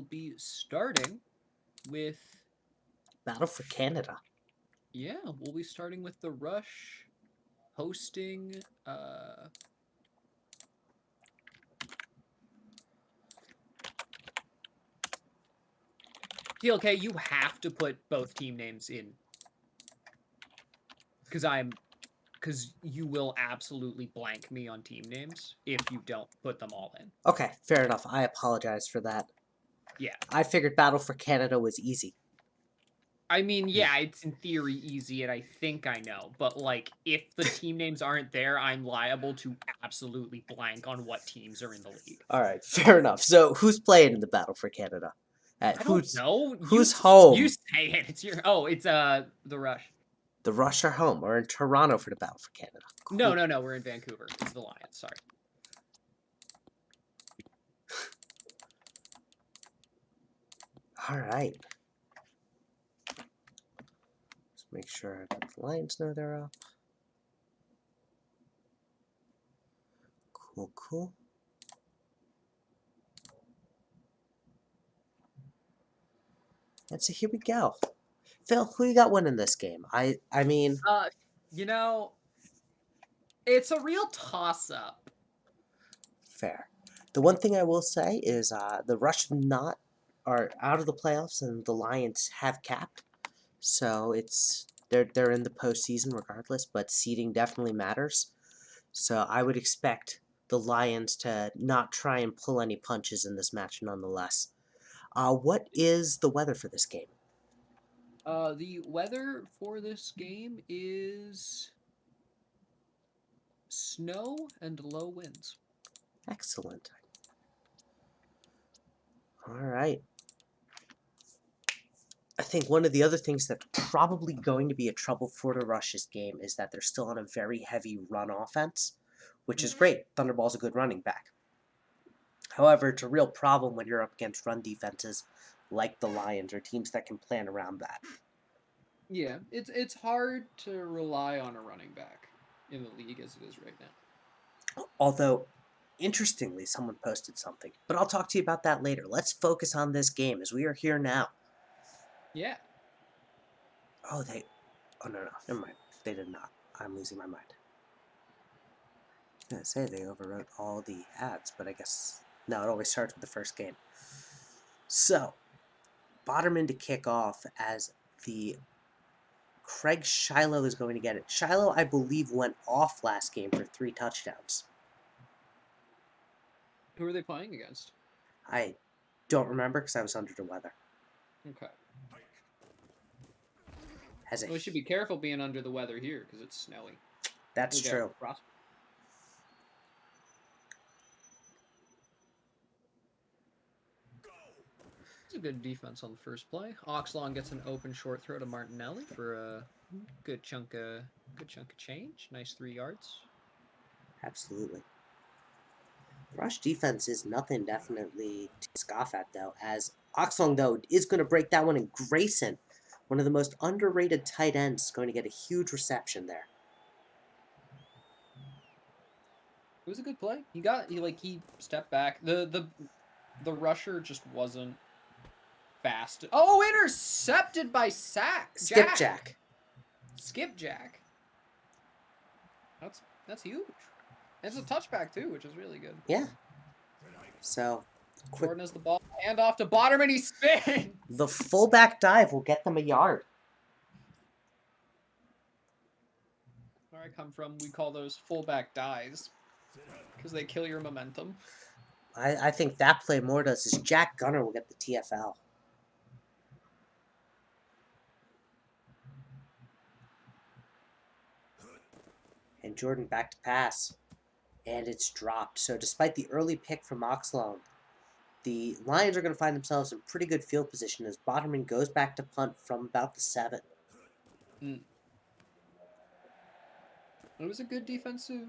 be starting with... Battle for Canada. Yeah, we'll be starting with the Rush hosting... TLK, you have to put both team names in. Because you will absolutely blank me on team names if you don't put them all in. Okay, fair enough. I apologize for that. Yeah. I figured Battle for Canada was easy. I mean, yeah, it's in theory easy, and I think I know. But, like, if the team names aren't there, I'm liable to absolutely blank on what teams are in the league. All right, fair enough. So, who's playing in the Battle for Canada? I don't know. Who's You home? say it. It's your... Oh, it's, the Rush. The Rush are home. We're in Toronto for the Battle for Canada. No, Cool. no, we're in Vancouver. It's the Lions, sorry. All right. Let's make sure the Lions know they're up. Cool, cool. And so here we go. Phil, who you got winning this game? I mean... You know, it's a real toss-up. Fair. The one thing I will say is the Rush are out of the playoffs and the Lions have capped. So they're in the postseason regardless, but seeding definitely matters. So I would expect the Lions to not try and pull any punches in this match nonetheless. What is the weather for this game? The weather for this game is snow and low winds. Excellent. All right. I think one of the other things that's probably going to be a trouble for the Rush's game is that they're still on a very heavy run offense, which is great. Thunderball's a good running back. However, it's a real problem when you're up against run defenses like the Lions or teams that can plan around that. Yeah, it's hard to rely on a running back in the league as it is right now. Although, interestingly, someone posted something, but I'll talk to you about that later. Let's focus on this game as we are here now. Yeah. Oh, no, never mind. They did not. I'm losing my mind. I was going to say they overwrote all the ads, but I guess... No, it always starts with the first game. So, Botterman to kick off as the... Craig Shiloh is going to get it. Shiloh, I believe, went off last game for 3 touchdowns. Who are they playing against? I don't remember because I was under the weather. Okay. Has We should be careful being under the weather here because it's snowy. That's true. It's a good defense on the first play. Oxlong gets an open short throw to Martinelli for a good chunk of change. Nice 3 yards. Absolutely. Rush defense is nothing definitely to scoff at, though, as Oxlong, though, is going to break that one, and Grayson, one of the most underrated tight ends, is going to get a huge reception there. It was a good play. He stepped back. The rusher just wasn't fast. Oh, intercepted by Skipjack. Skipjack. That's huge. It's a touchback too, which is really good. Yeah. So, Jordan has the ball. Hand off to Botterman. He spins. The fullback dive will get them a yard. Where I come from, we call those fullback dives because they kill your momentum. I think that play more does is Jack Gunner will get the TFL. And Jordan back to pass. And it's dropped. So despite the early pick from Oxlong, the Lions are going to find themselves in pretty good field position as Botterman goes back to punt from about the 7. It was a good defensive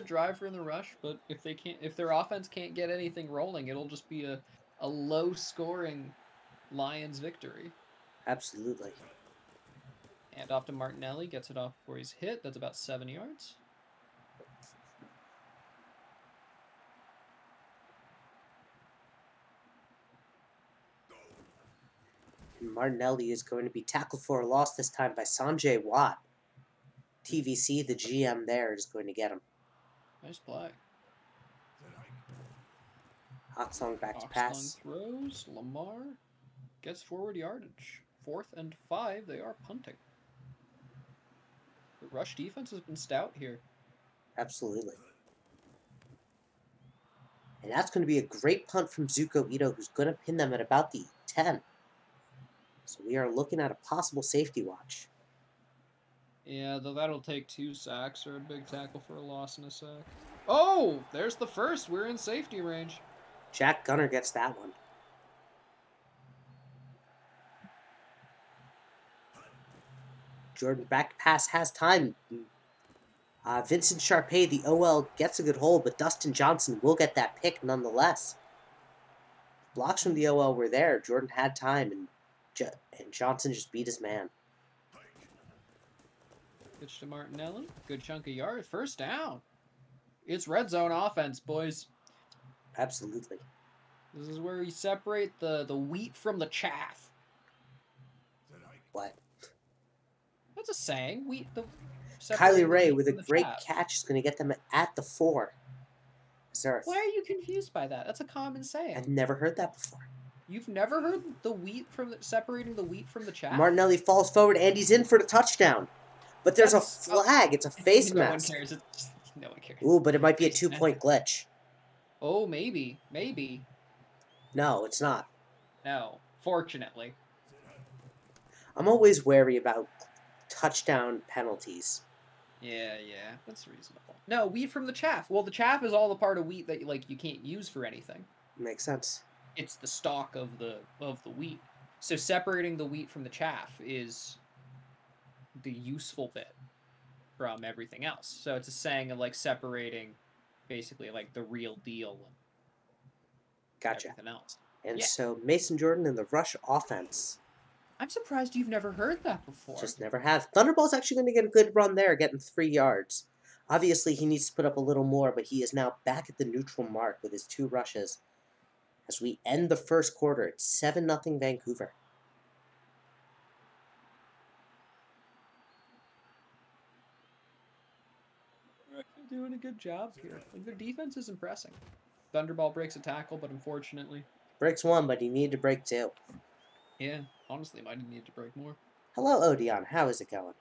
drive from the Rush, but if their offense can't get anything rolling, it'll just be a low scoring Lions victory. Absolutely. And off to Martinelli, gets it off before he's hit. That's about 7 yards. And Martinelli is going to be tackled for a loss this time by Sanjay Watt. TVC, the GM there, is going to get him. Nice play. Hotsong back to Oxlong pass. throws. Lamar gets forward yardage. 4th and 5. They are punting. The rush defense has been stout here. Absolutely. And that's going to be a great punt from Zuko Ito, who's going to pin them at about the 10. So we are looking at a possible safety watch. Yeah, though that'll take 2 sacks or a big tackle for a loss and a sack. Oh, there's the first. We're in safety range. Jack Gunner gets that one. Jordan back pass has time. Vincent Sharpay, the OL, gets a good hold, but Dustin Johnson will get that pick nonetheless. Blocks from the OL were there. Jordan had time, and Johnson just beat his man. Pitch to Martinelli. Good chunk of yards. First down. It's red zone offense, boys. Absolutely. This is where we separate the wheat from the chaff. What? That's a saying. Kylie Ray with a from the great chaff. catch is going to get them at the 4. Why are you confused by that? That's a common saying. I've never heard that before. You've never heard separating the wheat from the chaff? Martinelli falls forward and he's in for the touchdown. But there's a flag. It's a face mask. No one cares. No one cares. Ooh, but it might be a 2-point glitch. Oh, maybe. No, it's not. No, fortunately. I'm always wary about touchdown penalties. Yeah, that's reasonable. No, wheat from the chaff. Well, the chaff is all the part of wheat that you can't use for anything. Makes sense. It's the stalk of the wheat. So separating the wheat from the chaff is the useful bit from everything else. So it's a saying of separating basically the real deal and Gotcha. everything else. And so Mason Jordan in the rush offense. I'm surprised you've never heard that before. Just never have. Thunderball's actually going to get a good run there, getting 3 yards. Obviously, he needs to put up a little more, but he is now back at the neutral mark with his 2 rushes. As we end the first quarter, it's 7-0 Vancouver. Doing a good job here. The defense is impressing. Thunderball breaks a tackle, but unfortunately. Breaks 1, but he needed to break 2. Yeah, honestly, might have needed to break more. Hello, Odeon. How is it going?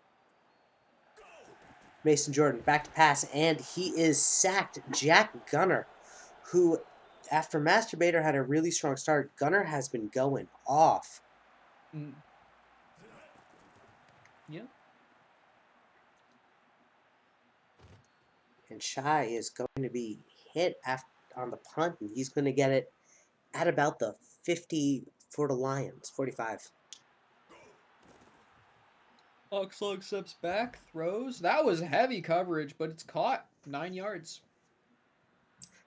Mason Jordan back to pass, and he is sacked. Jack Gunner, who, after Masturbator had a really strong start, Gunner has been going off. Yeah. And Shai is going to be hit on the punt, and he's going to get it at about the 50 for the Lions, 45. Oxlog steps back, throws. That was heavy coverage, but it's caught. 9 yards.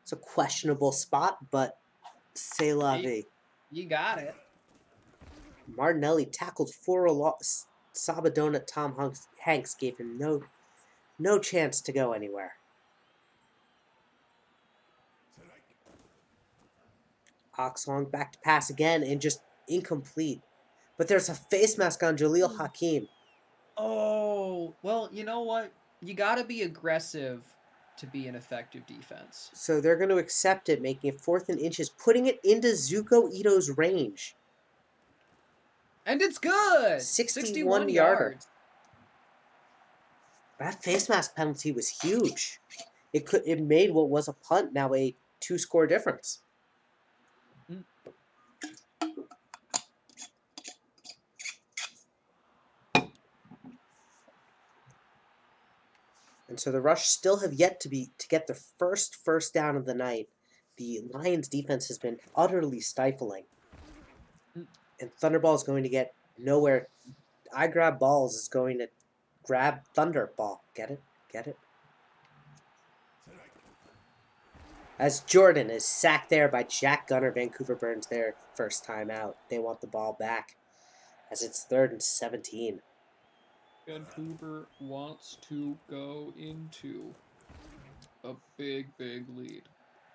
It's a questionable spot, but c'est la vie. You got it. Martinelli tackled for a loss. Sabadona Tom Hanks gave him no chance to go anywhere. Oxlong back to pass again and just incomplete. But there's a face mask on Jaleel Hakeem. Oh, well, you know what? You got to be aggressive to be an effective defense. So they're going to accept it, making it 4th and inches, putting it into Zuko Ito's range. And it's good! 61 yards. That face mask penalty was huge. It made what was a punt now a 2-score difference. And so the Rush still have yet to get the first down of the night. The Lions defense has been utterly stifling. And Thunderball is going to get nowhere. I Grab Balls is going to grab Thunderball. Get it? Get it? As Jordan is sacked there by Jack Gunner, Vancouver burns their first time out. They want the ball back as it's 3rd and 17. Vancouver wants to go into a big lead.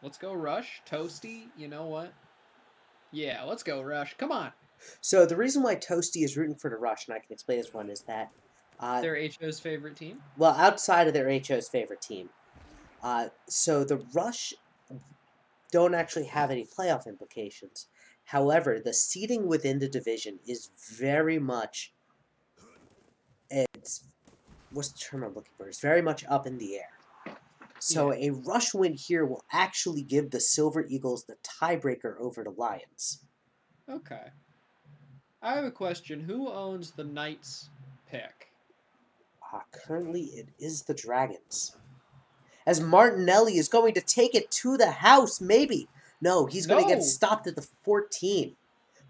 Let's go Rush. Toasty, you know what? Yeah, let's go Rush. Come on. So the reason why Toasty is rooting for the Rush, and I can explain this one, is that, Their HO's favorite team? well, outside of their HO's favorite team, so the Rush don't actually have any playoff implications. However, the seeding within the division is very much, it's, what's the term I'm looking for? It's very much up in the air. So Yeah. a Rush win here will actually give the Silver Eagles the tiebreaker over the Lions. Okay. I have a question. Who owns the Knights pick? Currently, it is the Dragons. As Martinelli is going to take it to the house, maybe. No, he's going to get No! stopped at the 14.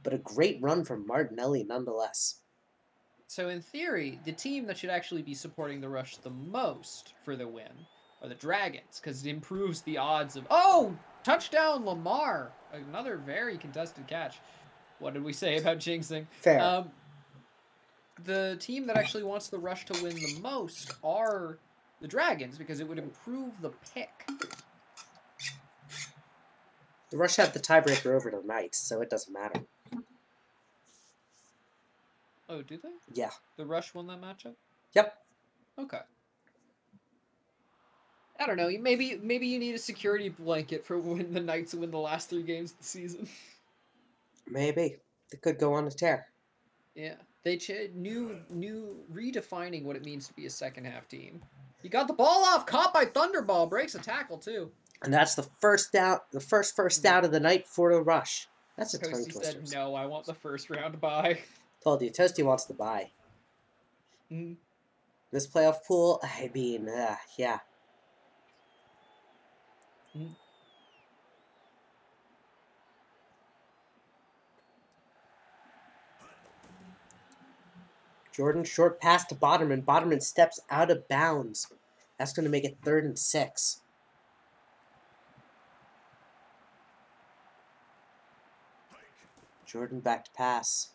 But a great run from Martinelli nonetheless. So in theory, the team that should actually be supporting the Rush the most for the win are the Dragons, because it improves the odds of... Oh! Touchdown Lamar! Another very contested catch. What did we say about jinxing? Fair. The team that actually wants the Rush to win the most are the Dragons, because it would improve the pick. The Rush had the tiebreaker over the Knights, so it doesn't matter. Oh, do they? Yeah. The Rush won that matchup? Yep. Okay. I don't know. Maybe you need a security blanket for when the Knights win the last 3 games of the season. Maybe. They could go on a tear. Yeah, they new redefining what it means to be a second half team. You got the ball off, caught by Thunderball, breaks a tackle too. And that's the first down, the first down of the night for the Rush. That's a tongue Toasty twister. said, "No, I want the first round bye." Told you, Toasty wants to buy. Mm. This playoff pool, I mean, yeah. Mm. Jordan, short pass to Boderman. Boderman steps out of bounds. That's going to make it 3rd and 6. Jordan back to pass.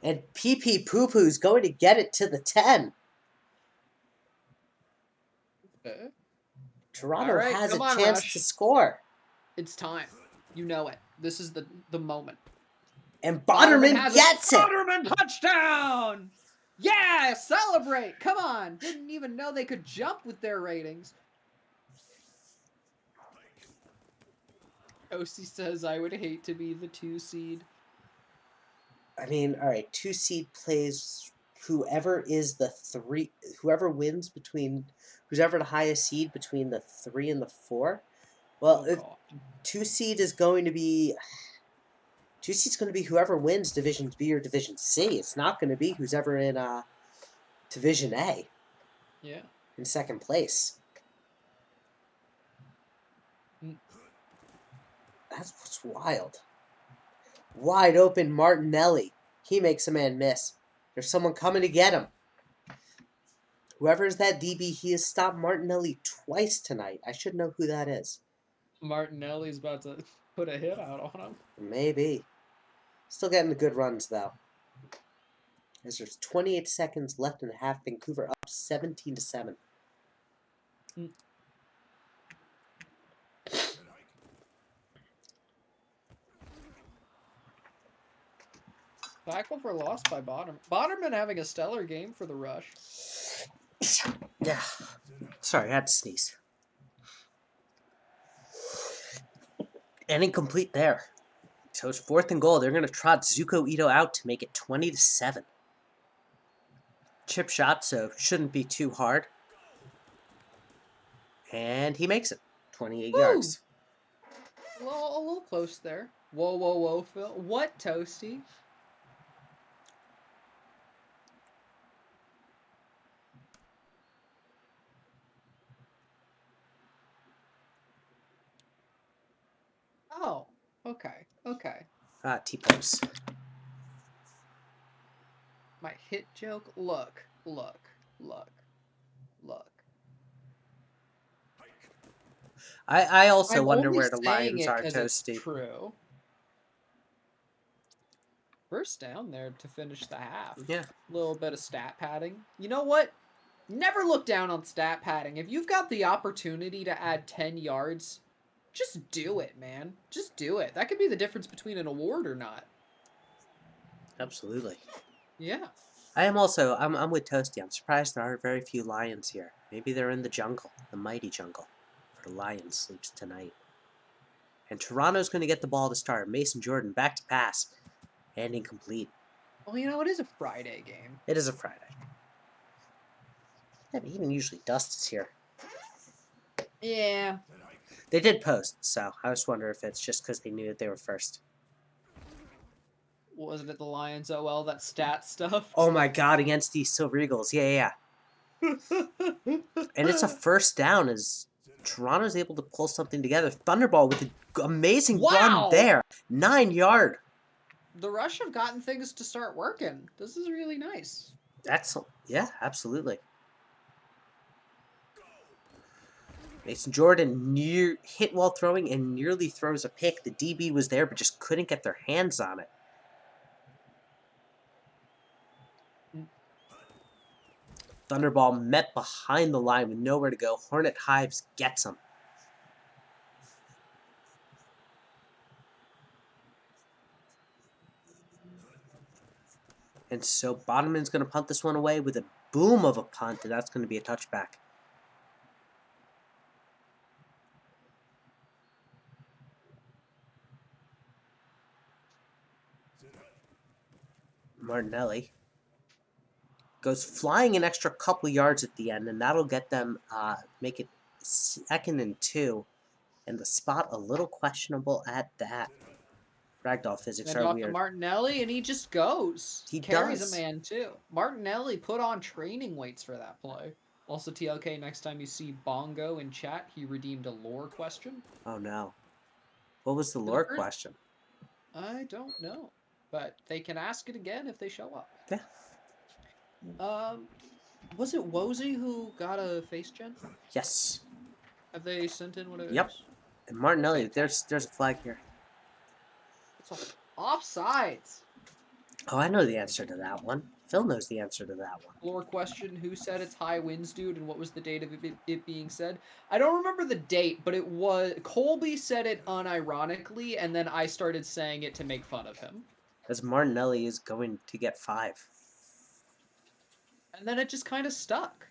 And PP Poo Poo's going to get it to the 10. Toronto Alright, has a come on, chance Rush. to score. It's time. You know it. This is the moment. And Boderman gets it! Boderman touchdown! Yeah, celebrate! Come on! Didn't even know they could jump with their ratings. Toasty says, I would hate to be the 2 seed. I mean, alright, 2 seed plays whoever is the 3, whoever wins between, who's ever the highest seed between the 3 and the 4. Well, Oh, 2 seed is going to be, 2 seed's going to be whoever wins Division B or Division C. It's not going to be who's ever in Division A. Yeah. In second place. Mm. That's what's wild. Wide open Martinelli. He makes a man miss. There's someone coming to get him. Whoever is that DB, he has stopped Martinelli twice tonight. I should know who that is. Martinelli's about to put a hit out on him. Maybe. Still getting the good runs, though. As there's 28 seconds left in the half, Vancouver up 17-7. Mm. Tackle for loss by Boderman. Boderman having a stellar game for the Rush. Yeah. Sorry, I had to sneeze. And incomplete there. So it's 4th and goal. They're going to trot Zuko Ito out to make it 20-7. Chip shot, so shouldn't be too hard. And he makes it. 28 yards. A little close there. Whoa, whoa, whoa, Phil. What, Toasty? Oh, okay, okay. T-pose. My hit joke? Look, look, look, look. I also I'm wonder only where the saying Lions it are, 'cause it's Toasty. true. First down there to finish the half. Yeah. Little bit of stat padding. You know what? Never look down on stat padding. If you've got the opportunity to add 10 yards, just do it, man. Just do it. That could be the difference between an award or not. Absolutely. Yeah. I am also. I'm with Toasty. I'm surprised there are very few lions here. Maybe they're in the jungle, the mighty jungle, where the lion sleeps tonight. And Toronto's going to get the ball to start. Mason Jordan back to pass, and incomplete. Well, you know, it is a Friday game. It is a Friday. Yeah, but even usually Dust is here. Yeah. They did post, so I just wonder if it's just because they knew that they were first. Wasn't it the Lions? Oh well, that stat stuff. Oh my god, against the Silver Eagles. Yeah. And it's a first down as Toronto's able to pull something together. Thunderball with an amazing run Wow! there. 9 yard. The Rush have gotten things to start working. This is really nice. Excellent. Yeah, absolutely. Mason Jordan hit while throwing and nearly throws a pick. The DB was there but just couldn't get their hands on it. Thunderball met behind the line with nowhere to go. Hornet Hives gets him. And so Bodeman's going to punt this one away with a boom of a punt, and that's going to be a touchback. Martinelli goes flying an extra couple yards at the end, and that'll get them make it 2nd and 2. And the spot a little questionable at that. Ragdoll physics And are off to weird. Martinelli, and he just goes. He Carries does. a man, too. Martinelli put on training weights for that play. Also, TLK, next time you see Bongo in chat, he redeemed a lore question. Oh no. What was the It lore occurred. question? I don't know. But they can ask it again if they show up. Yeah. Was it Wozy who got a face gen? Yes. Have they sent in what it Yep. is? And Martinelli, Fantastic. there's a flag here. It's offsides. Oh, I know the answer to that one. Phil knows the answer to that one. Lore question: who said it's high winds, dude, and what was the date of it being said? I don't remember the date, but it was Colby said it unironically, and then I started saying it to make fun of him, As Martinelli is going to get 5. and then it just kind of stuck.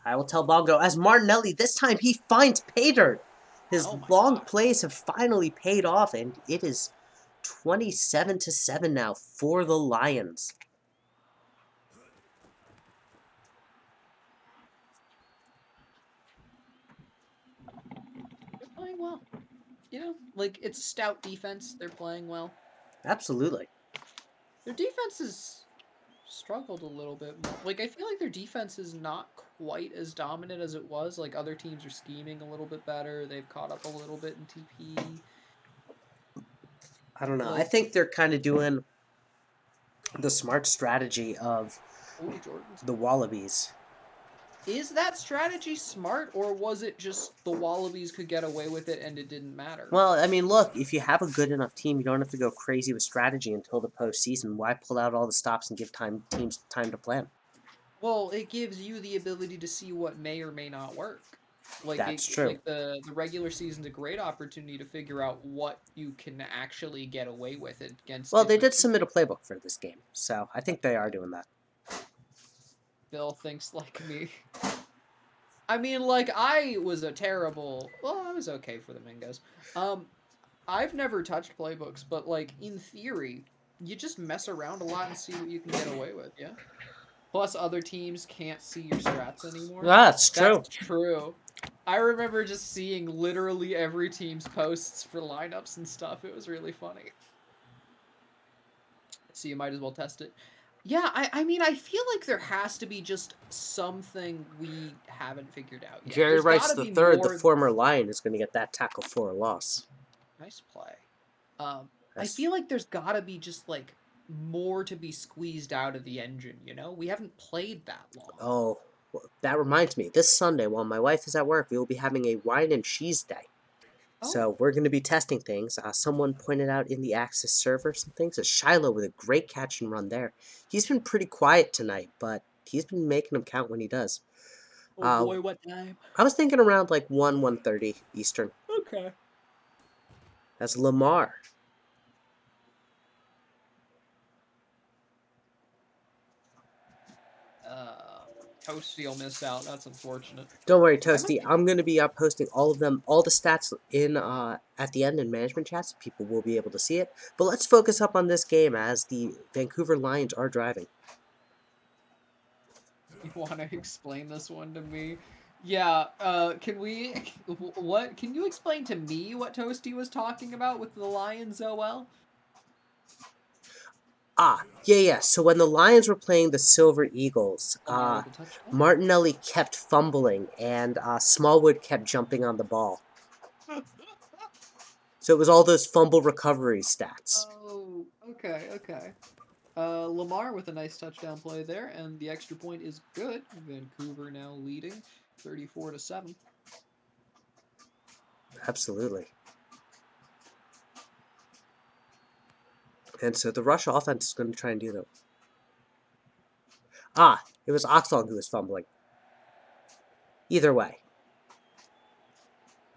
I will tell Bongo as Martinelli, this time he finds pay dirt. His Oh my long god! plays have finally paid off, and it is 27-7 now for the Lions. They're playing well. You know, like it's a stout defense. They're playing well. Absolutely. Their defense has struggled a little bit more. Like I feel like their defense is not quite as dominant as it was. Like other teams are scheming a little bit better. They've caught up a little bit in TP. I don't know. I Like, think they're kind of doing the smart strategy of oh, Jordan's. the Wallabies. Is that strategy smart, or was it just the Wallabies could get away with it and it didn't matter? Well, I mean, look, if you have a good enough team, you don't have to go crazy with strategy until the postseason. Why pull out all the stops and give teams time to plan? Well, it gives you the ability to see what may or may not work. That's true. Like the regular season's a great opportunity to figure out what you can actually get away with against Well, they different did teams. submit a playbook for this game, so I think they are doing that. Bill thinks like me. I mean, like I was a terrible. Well, I was okay for the Mingos. I've never touched playbooks, but like in theory, you just mess around a lot and see what you can get away with. Yeah. Plus, other teams can't see your strats anymore. That's true. That's true. I remember just seeing literally every team's posts for lineups and stuff. It was really funny. So you might as well test it. Yeah, I mean, I feel like there has to be just something we haven't figured out yet. Jerry There's Rice got to the be third, the more. former Lion, is going to get that tackle for a loss. Nice play. I That's, feel like there's got to be just like more to be squeezed out of the engine. You know, we haven't played that long. oh, well, that reminds me. This Sunday, while my wife is at work, we will be having a wine and cheese day. Oh, So we're going to be testing things. Someone pointed out in the Axis server some things. Shiloh with a great catch and run there. He's been pretty quiet tonight, but he's been making them count when he does. oh boy, what time? I was thinking around like 1:30 Eastern. Okay. That's Lamar. Toasty will miss out. That's unfortunate. Don't worry, I might Toasty. be- I'm going to be posting all of them, all the stats in at the end in management chats. People will be able to see it. But let's focus up on this game as the Vancouver Lions are driving. You want to explain this one to me? Yeah. Can we? What? Can you explain to me what Toasty was talking about with the Lions OL? Yeah. So when the Lions were playing the Silver Eagles, Lamar with a touchdown. Martinelli kept fumbling and Smallwood kept jumping on the ball. So it was all those fumble recovery stats. Oh, okay, okay. Lamar with a nice touchdown play there, and the extra point is good. Vancouver now leading 34-7. Absolutely. And so the Rush offense is going to try and do that. It was Oxlong who was fumbling. Either way,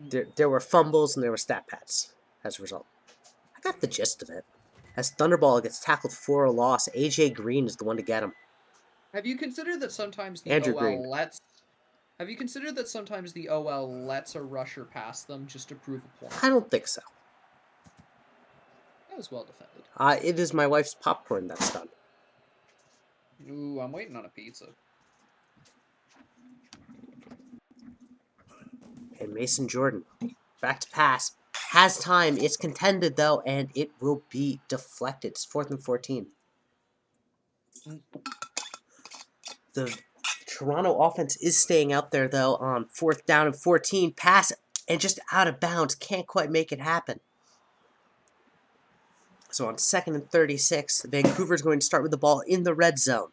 there were fumbles and there were stat pads as a result. I got the gist of it. As Thunderball gets tackled for a loss, AJ Green is the one to get him. Have you considered that sometimes the Andrew Green. OL lets? Have you considered that sometimes the OL lets a rusher pass them just to prove a point? I don't think so. That was well defended. It is my wife's popcorn that's done. Ooh, I'm waiting on a pizza. And Mason Jordan, back to pass. Has time. It's contended, though, and it will be deflected. It's 4th and 14. The Toronto offense is staying out there, though, on 4th down and 14. Pass, and just out of bounds. Can't quite make it happen. So on 2nd and 36, Vancouver's going to start with the ball in the red zone.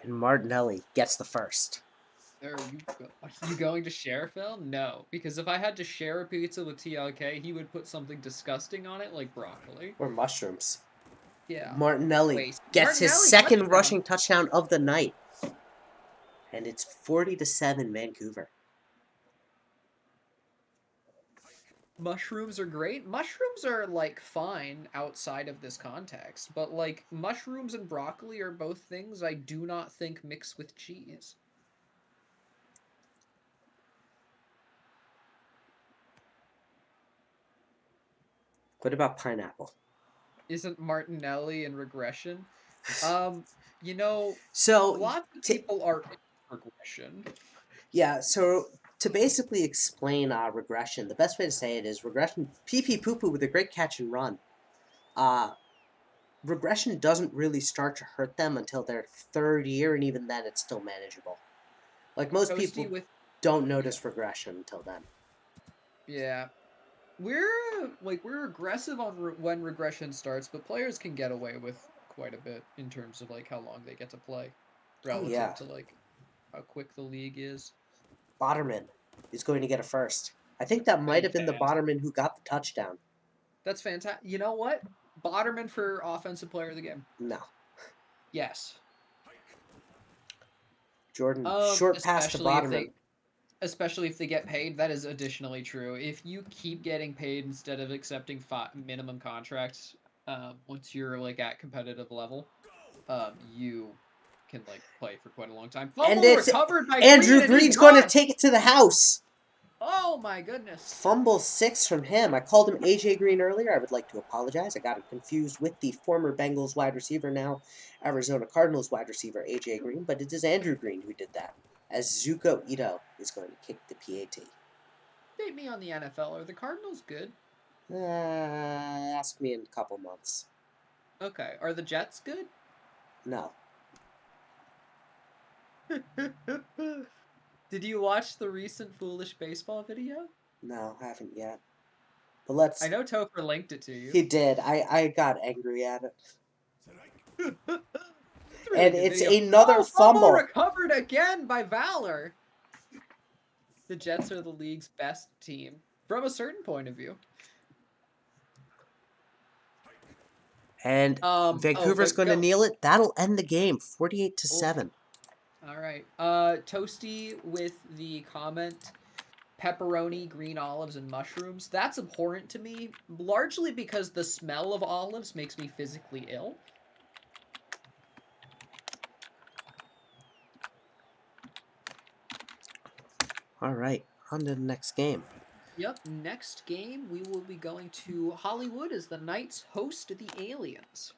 And Martinelli gets the first. Are you going to share, Phil? No, because if I had to share a pizza with TLK, he would put something disgusting on it, like broccoli. Or mushrooms. Yeah. Martinelli Waste. gets his Martinelli second touchdown. rushing touchdown of the night. And it's 40-7 Vancouver. Mushrooms are great. Mushrooms are like fine outside of this context, but like mushrooms and broccoli are both things I do not think mix with cheese. What about pineapple? Isn't Martinelli in regression? You know, So, lots of people are in regression. yeah, so to basically explain regression, the best way to say it is regression, pee-pee poo-poo with a great catch and run. Regression doesn't really start to hurt them until their 3rd year, and even then it's still manageable. Like, most people don't notice regression until then. Yeah. We're we're aggressive on when regression starts, but players can get away with quite a bit in terms of like how long they get to play relative to like how quick the league is. Botterman is going to get a first. I think that might have been the Botterman who got the touchdown. That's fantastic. You know what? Botterman for offensive player of the game. No. Yes. Jordan, short pass to Botterman. Especially if they get paid, that is additionally true. If you keep getting paid instead of accepting minimum contracts, once you're like at competitive level, you can like play for quite a long time. Fumble recovered by Andrew Green's going to take it to the house. Oh my goodness. Fumble 6 from him. I called him AJ Green earlier. I would like to apologize. I got him confused with the former Bengals wide receiver, now Arizona Cardinals wide receiver AJ Green, but it is Andrew Green who did that, as Zuko Ito is going to kick the PAT. Date me on the NFL. Are the Cardinals good? Ask me in a couple months. Okay. Are the Jets good? No. Did you watch the recent Foolish Baseball video? No, I haven't yet. But let's... I know Topher linked it to you. He did. I got angry at it. Really and it's video. Another fumble. Recovered again by Valor. The Jets are the league's best team. from a certain point of view. And Oh, Vancouver's but going to go. kneel it. That'll end the game, Oh, 48-7. all right. Toasty with the comment, pepperoni, green olives, and mushrooms. That's abhorrent to me, largely because the smell of olives makes me physically ill. All right, on to the next game. Yep, next game we will be going to Hollywood as the Knights host the Aliens.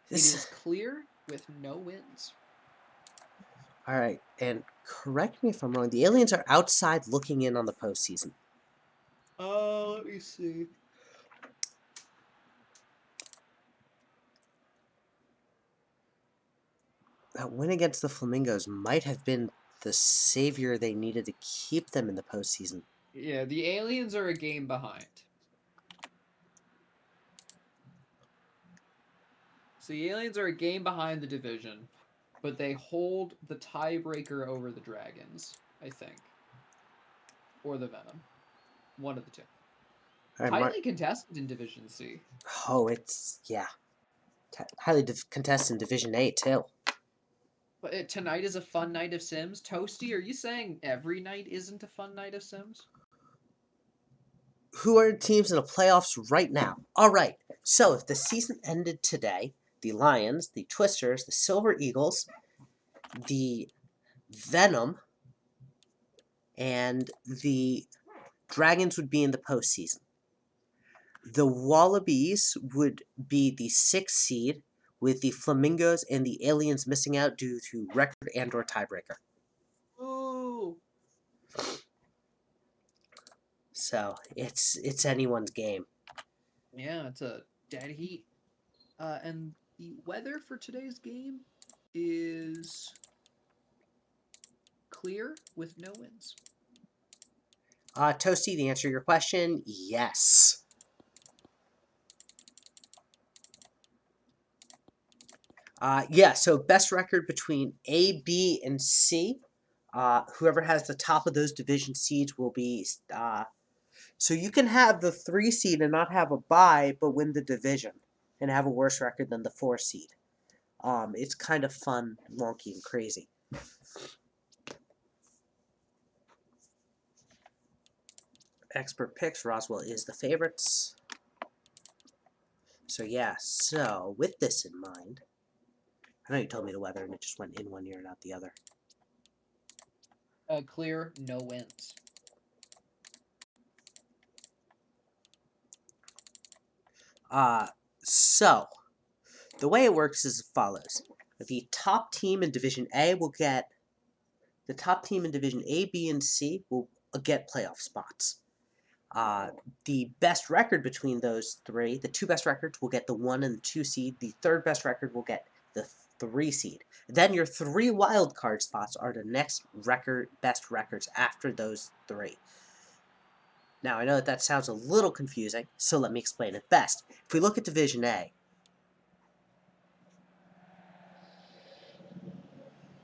It is clear with no wins. All right, and correct me if I'm wrong. The Aliens are outside looking in on the postseason. Let me see. That win against the Flamingos might have been the savior they needed to keep them in the postseason. Yeah, the Aliens are a game behind. So the Aliens are a game behind the division, but they hold the tiebreaker over the Dragons, I think. Or the Venom. One of the two. All right, Highly contested in Division C. Oh, it's, yeah. Highly contested in Division A, too. But tonight is a fun night of Sims. Toasty, are you saying every night isn't a fun night of Sims? Who are the teams in the playoffs right now? All right, so if the season ended today, the Lions, the Twisters, the Silver Eagles, the Venom, and the Dragons would be in the postseason. The Wallabies would be the 6th seed, with the Flamingos and the Aliens missing out due to record and/or tiebreaker. Ooh. So it's anyone's game. Yeah, it's a dead heat. And the weather for today's game is clear with no winds. Toasty, to answer your question, yes. Yeah, so best record between A, B, and C. Whoever has the top of those division seeds will be. So you can have the 3 seed and not have a bye, but win the division and have a worse record than the 4 seed. It's kind of fun, wonky, and crazy. Expert picks, Roswell is the favorites. So yeah, so with this in mind, I know you told me the weather and it just went in one ear and out the other. Clear, no winds. So the way it works is as follows. The top team in Division A will get the top team in Division A, B, and C will get playoff spots. The best record between those three, the 2 best records, will get the 1 and 2 seed. The 3rd best record will get the 3 seed. Then your 3 wild card spots are the next best records after those 3. Now, I know that sounds a little confusing, so let me explain it best. If we look at Division A,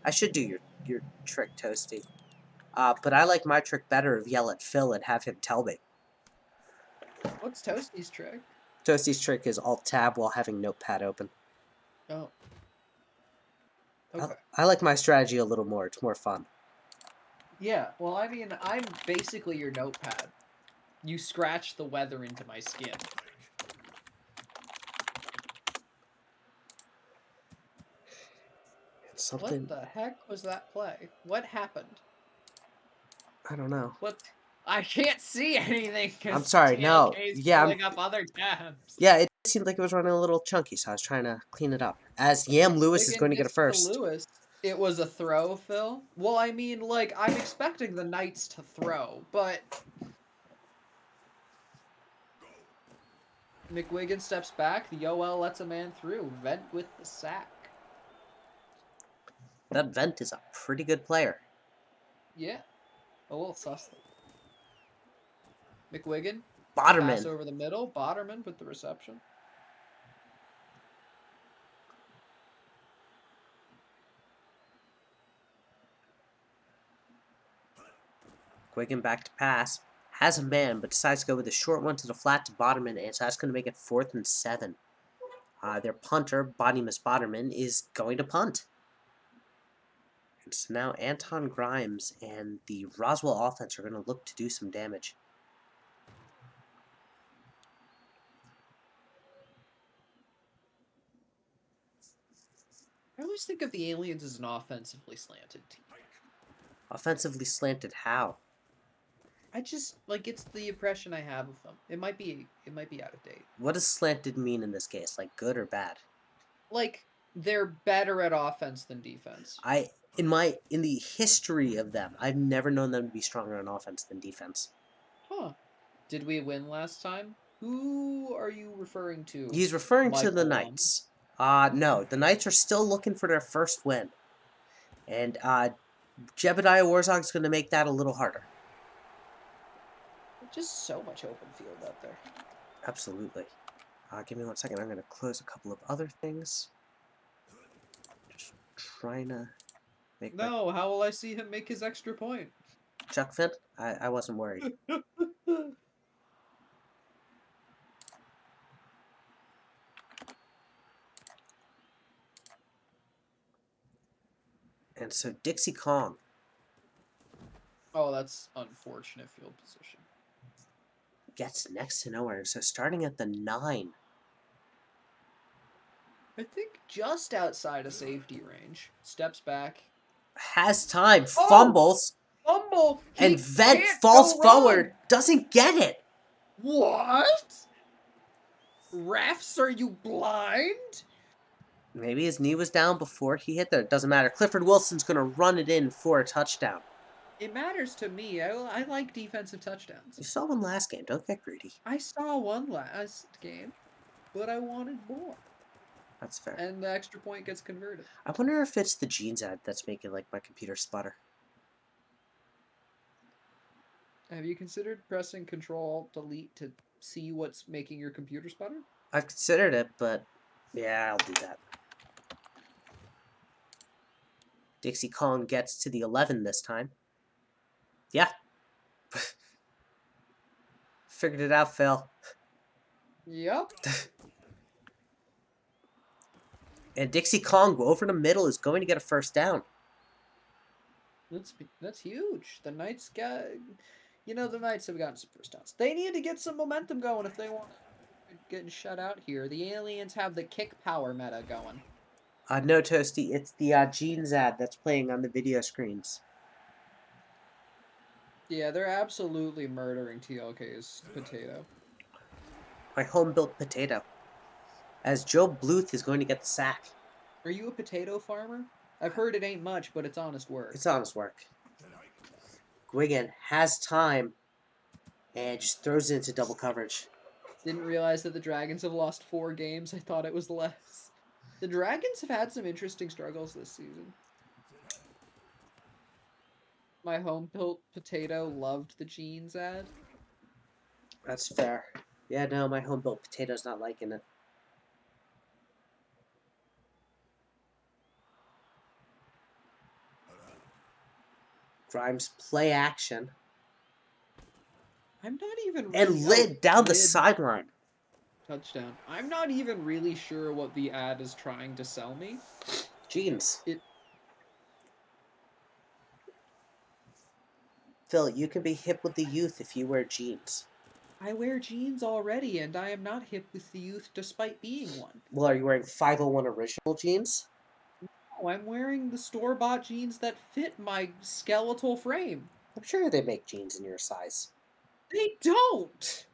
I should do your trick, Toasty. But I like my trick better of yell at Phil and have him tell me. What's Toasty's trick? Toasty's trick is Alt-Tab while having Notepad open. Oh. Okay. I like my strategy a little more. It's more fun. Yeah, well, I mean, I'm basically your notepad. You scratch the weather into my skin. Something. What the heck was that play? What happened? I don't know. What? I can't see anything I'm because sorry. No. TLK is Yeah. pulling up other tabs. Yeah. It seemed like it was running a little chunky, so I was trying to clean it up. As Yam Lewis is McWigan going to get a gets to first. Lewis. It was a throw, Phil. Well, I mean, like, I'm expecting the Knights to throw, but McWigan steps back. The OL lets a man through. Vent with the sack. That Vent is a pretty good player. Yeah, a little sus. McWigan. Pass Botterman. over the middle. Botterman with the reception. Quicken back to pass. has a man, but decides to go with a short one to the flat to Boderman, and so that's going to make it 4th and 7. Their punter, Bodymus Boderman, is going to punt. And so now Anton Grimes and the Roswell offense are going to look to do some damage. I always think of the Aliens as an offensively slanted team. Offensively slanted how? I just like it's the impression I have of them. It might be out of date. What does slanted mean in this case? Like good or bad? Like they're better at offense than defense. In the history of them, I've never known them to be stronger on offense than defense. Huh. Did we win last time? Who are you referring to? He's referring to the Michael Knights. No, the Knights are still looking for their first win. And Jebediah Warzog's going to make that a little harder. Just so much open field out there. Absolutely. Give me 1 second. I'm going to close a couple of other things. Just trying to make No, how will I see him make his extra point? Chuck Finn? I wasn't worried. And so Dixie Kong. Oh, that's unfortunate field position. Gets next to nowhere. So starting at the 9. I think just outside of safety range. Steps back. Has time. Oh! Fumbles. Fumble! And Vet falls forward. Doesn't get it. What? Refs, are you blind? Maybe his knee was down before he hit there. It doesn't matter. Clifford Wilson's going to run it in for a touchdown. It matters to me. I like defensive touchdowns. You saw one last game. Don't get greedy. I saw one last game, but I wanted more. That's fair. And the extra point gets converted. I wonder if it's the jeans ad that's making like my computer sputter. Have you considered pressing Control-Delete to see what's making your computer sputter? I've considered it, but yeah, I'll do that. Dixie Kong gets to the 11 this time. Yeah. Figured it out, Phil. Yep. And Dixie Kong over the middle is going to get a first down. That's huge. The Knights got... You know, the Knights have gotten some first downs. They need to get some momentum going if they want getting shut out here. The Aliens have the kick power meta going. No, Toasty. It's the jeans ad that's playing on the video screens. Yeah, they're absolutely murdering TLK's potato. My home-built potato. As Joe Bluth is going to get the sack. Are you a potato farmer? I've heard it ain't much, but it's honest work. It's honest work. Guigan has time and just throws it into double coverage. Didn't realize that the Dragons have lost 4 games. I thought it was less. The Dragons have had some interesting struggles this season. My home-built potato loved the jeans ad. That's fair. Yeah, no, my home-built potato's not liking it. Grimes play action. I'm not even really... And lid down the sideline. Touchdown. I'm not even really sure what the ad is trying to sell me. Jeans. Phil, you can be hip with the youth if you wear jeans. I wear jeans already, and I am not hip with the youth despite being one. Well, are you wearing 501 original jeans? No, I'm wearing the store-bought jeans that fit my skeletal frame. I'm sure they make jeans in your size. They don't!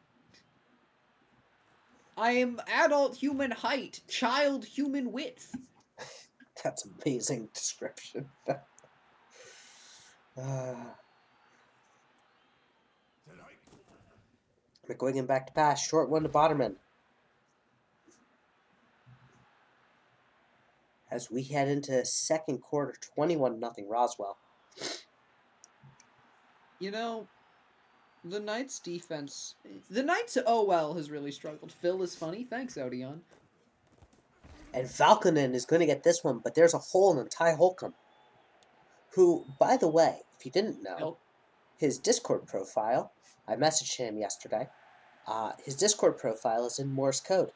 I am adult human height, child human width. That's amazing description. McGuigan back to pass. Short one to Boderman. As we head into second quarter, 21-0 Roswell. You know, the Knights' defense... The Knights' OL has really struggled. Phil is funny. Thanks, Odeon. And Valkonen is going to get this one, but there's a hole in Ty Holcomb. Who, by the way, if you didn't know, his Discord profile. I messaged him yesterday. His Discord profile is in Morse code.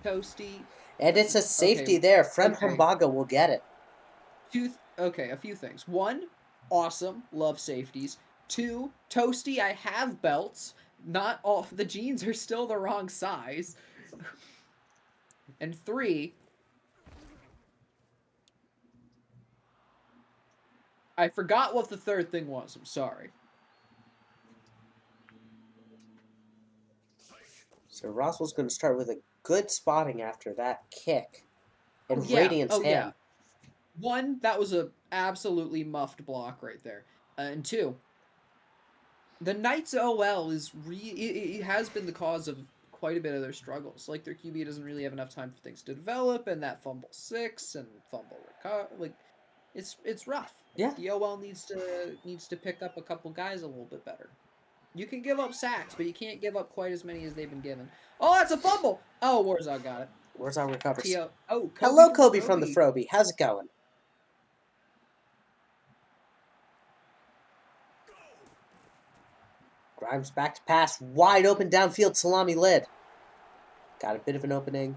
Toasty. And it says safety Okay. there. Friend Okay. Humbaga will get it. Okay, a few things. One, awesome, love safeties. Two, Toasty, I have belts. Not all the jeans are still the wrong size. And three, I forgot what the third thing was. I'm sorry. So Roswell's going to start with a good spotting after that kick. Oh And yeah. Radiant's Oh yeah. him. One, that was a absolutely muffed block right there. And two, the Knights OL is it has been the cause of quite a bit of their struggles. Like their QB doesn't really have enough time for things to develop, and that fumble 6 and fumble recover, like it's rough. Yeah. The OL needs to pick up a couple guys a little bit better. You can give up sacks, but you can't give up quite as many as they've been given. Oh, that's a fumble. Oh, Warzog got it. Where's our recovers? Oh, Kobe Hello, from Kobe from the Froby. Froby. How's it going? Grimes back to pass. Wide open downfield. Salami lid. Got a bit of an opening.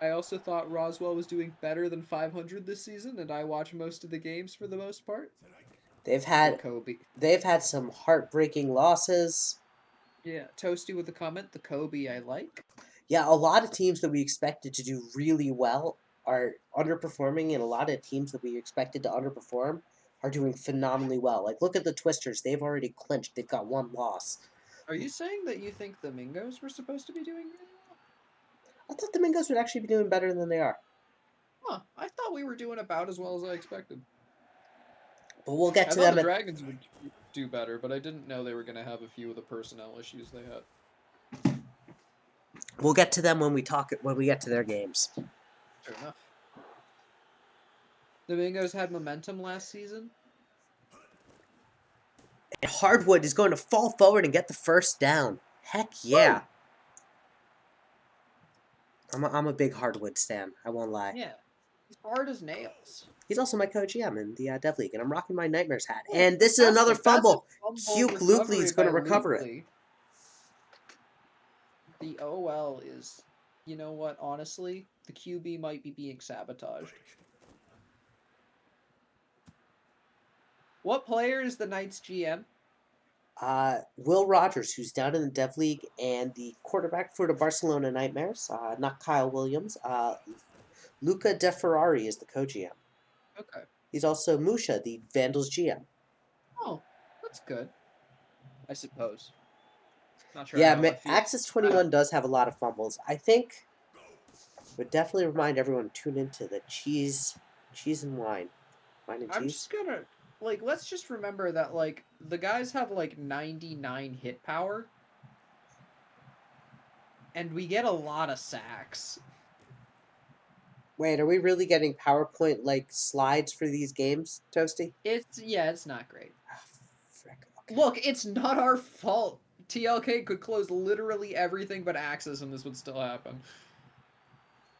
I also thought Roswell was doing better than 500 this season, and I watch most of the games for the most part. They've Good had Kobe. some heartbreaking losses. Yeah, Toasty with the comment, the Kobe I like. Yeah, a lot of teams that we expected to do really well are underperforming, and a lot of teams that we expected to underperform are doing phenomenally well. Like, look at the Twisters. They've already clinched. They've got one loss. Are you saying that you think the Mingos were supposed to be doing really well? I thought the Mingos would actually be doing better than they are. Huh, I thought we were doing about as well as I expected. But we'll get I to thought them the at Dragons would do better, but I didn't know they were going to have a few of the personnel issues they had. we'll get to them when we get to their games. Fair enough. The Mingos had momentum last season. Hardwood is going to fall forward and get the first down. Heck yeah. I'm a big Hardwood stan. I won't lie. Yeah, he's hard as nails. He's also my co-GM in the Dev League, and I'm rocking my Nightmares hat. Oh, And this is another fantastic. That's a fumble. fumble Hugh Lukley recovery is going by to recover it. Lukley. The OL is, you know what, honestly, the QB might be being sabotaged. What player is the Knights GM? Will Rogers, who's down in the Dev League, and the quarterback for the Barcelona Nightmares, not Kyle Williams, Luca De Ferrari is the co-GM. Okay. He's also Musha, the Vandals GM. Oh, that's good. I suppose. Not sure Yeah, how I feel. Axis 21 does have a lot of fumbles. I think would definitely remind everyone to tune into the cheese and wine. Wine and I'm cheese? just gonna, like, let's just remember that, like, the guys have, like, 99 hit power. And we get a lot of sacks. Wait, are we really getting PowerPoint like slides for these games, Toasty? It's not great. Ah, frick. Okay. Look, it's not our fault. TLK could close literally everything but Axis and this would still happen.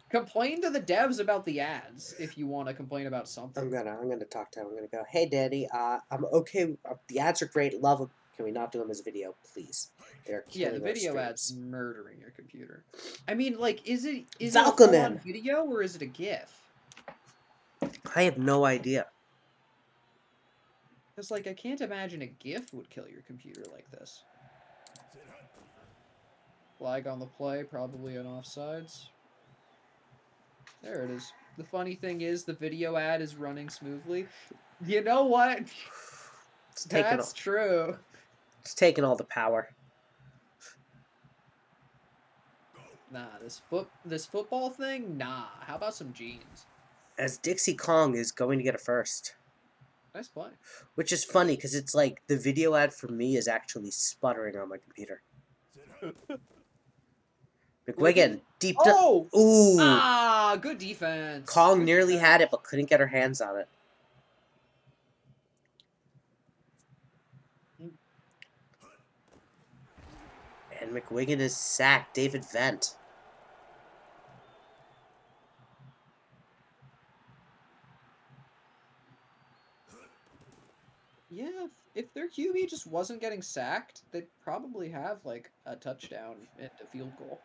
Complain to the devs about the ads if you want to complain about something. I'm gonna talk to him. I'm gonna go, hey Daddy, I'm okay. The ads are great. Love them. Can we not do them as a video, please? They're killing Yeah, the video our ad's streams. murdering your computer. I mean, like, is it a Valkonen! full-on video or is it a GIF? I have no idea. Because, like, I can't imagine a GIF would kill your computer like this. Flag on the play, probably an offsides. There it is. The funny thing is, the video ad is running smoothly. You know what? That's true. It's taking all the power. Nah, this football thing? Nah. How about some jeans? As Dixie Kong is going to get a first. Nice play. Which is funny, because it's like, the video ad for me is actually sputtering on my computer. McWigan, deep Oh! Ooh! Ah, good defense. Kong Good nearly defense. had it, but couldn't get her hands on it. And McWigan is sacked. David Vent. Yeah, if their QB just wasn't getting sacked, they'd probably have like a touchdown and a field goal.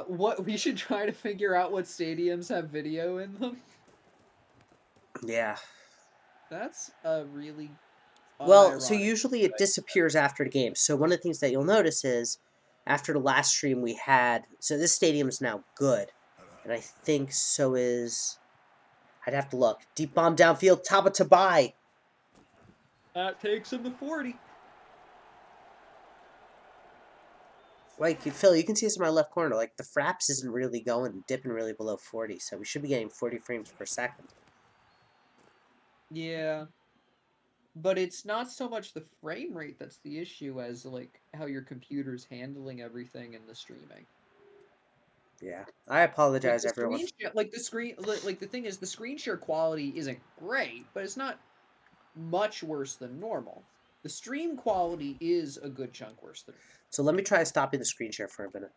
What we should try to figure out what stadiums have video in them. Yeah. That's a really Well, so unironic usually good it idea. disappears after the game. So one of the things that you'll notice is after the last stream we had, so this stadium is now good, and I think so is. I'd have to look. Deep bomb downfield, Taba Tabai. That takes him to 40. Like Phil, you can see this in my left corner. Like the fraps isn't really going dipping really below 40, so we should be getting 40 frames per second. Yeah, but it's not so much the frame rate that's the issue as like how your computer's handling everything in the streaming. Yeah, I Like apologize, the everyone. screen share, like the screen, like the thing is, the screen share quality isn't great, but it's not much worse than normal. The stream quality is a good chunk worse than. So let me try stopping the screen share for a minute.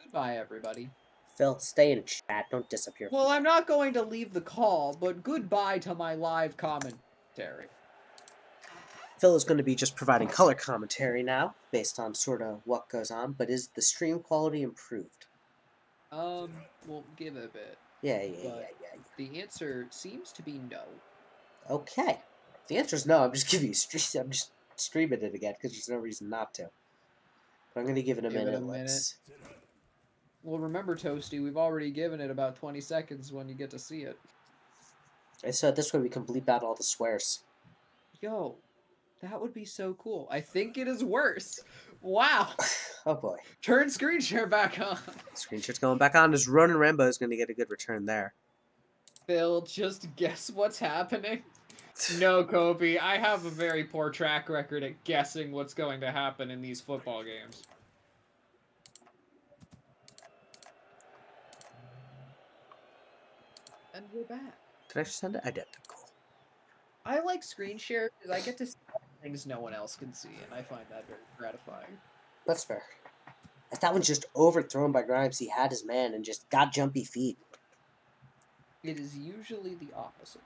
Goodbye, everybody. Phil, stay in chat. Don't disappear. Well, I'm not going to leave the call, but goodbye to my live commentary. Phil is going to be just providing color commentary now, based on sort of what goes on. But is the stream quality improved? We'll give it a bit, Yeah. but the answer seems to be no. Okay. The answer is no. I'm just giving you stream. I'm just streaming it again because there's no reason not to. But I'm going to give it a Give it a minute. minute. Let's. Well, remember, Toasty, we've already given it about 20 seconds when you get to see it. And so this way we can bleep out all the swears. Yo, that would be so cool. I think it is worse. Wow. Oh boy. Turn screen share back on. Screen share's going back on. This Ronan Rambo is going to get a good return there. Phil, just guess what's happening? No, Kobe, I have a very poor track record at guessing what's going to happen in these football games. And we're back. Did I just send it? I did. Cool. I like screen share because I get to see things no one else can see, and I find that very gratifying. That's fair. If that one's just overthrown by Grimes, he had his man and just got jumpy feet. It is usually the opposite.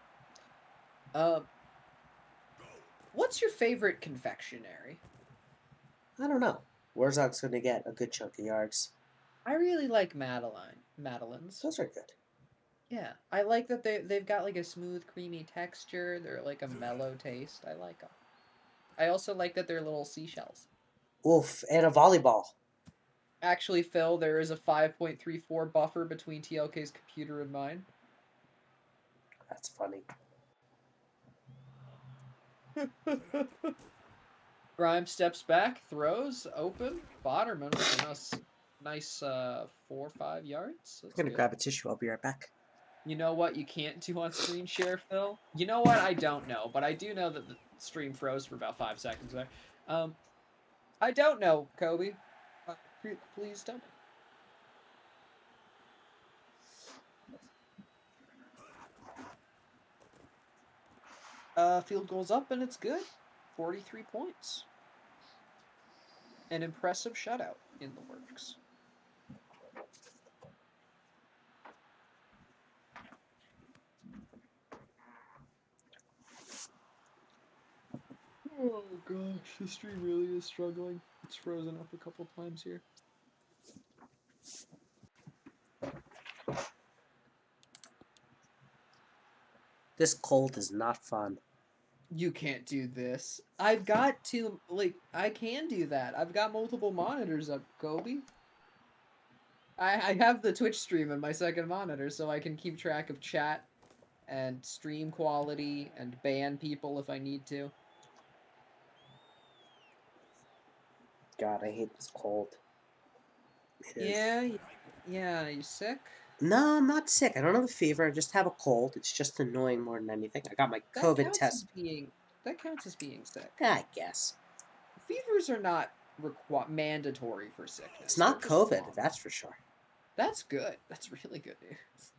What's your favorite confectionery? I don't know. Warzog's going to get a good chunk of yards. I really like Madeleines. Those are good. Yeah, I like that they've got like a smooth, creamy texture. They're like a mellow taste. I like them. I also like that they're little seashells. Oof, and a volleyball. Actually, Phil, there is a 5.34 buffer between TLK's computer and mine. That's funny. Grimes steps back, throws, open. Botterman with a nice 4 or 5 yards. I'm going to grab a tissue. I'll be right back. You know what you can't do on screen share, Phil? You know what? I don't know, but I do know that the stream froze for about 5 seconds there. I don't know, Kobe. Please tell me. Field goals up and it's good. 43 points. An impressive shutout in the works. Oh gosh, the stream really is struggling. It's frozen up a couple times here. This cold is not fun. You can't do this. I've got to, like, I can do that. I've got multiple monitors up, Kobe. I have the Twitch stream in my second monitor, so I can keep track of chat and stream quality and ban people if I need to. God, I hate this cold. Yeah, you sick? No, I'm not sick. I don't have a fever. I just have a cold. It's just annoying more than anything. I got my COVID test. That counts as being sick. I guess. Fevers are not mandatory for sickness. It's not COVID, that's for sure. That's good. That's really good news.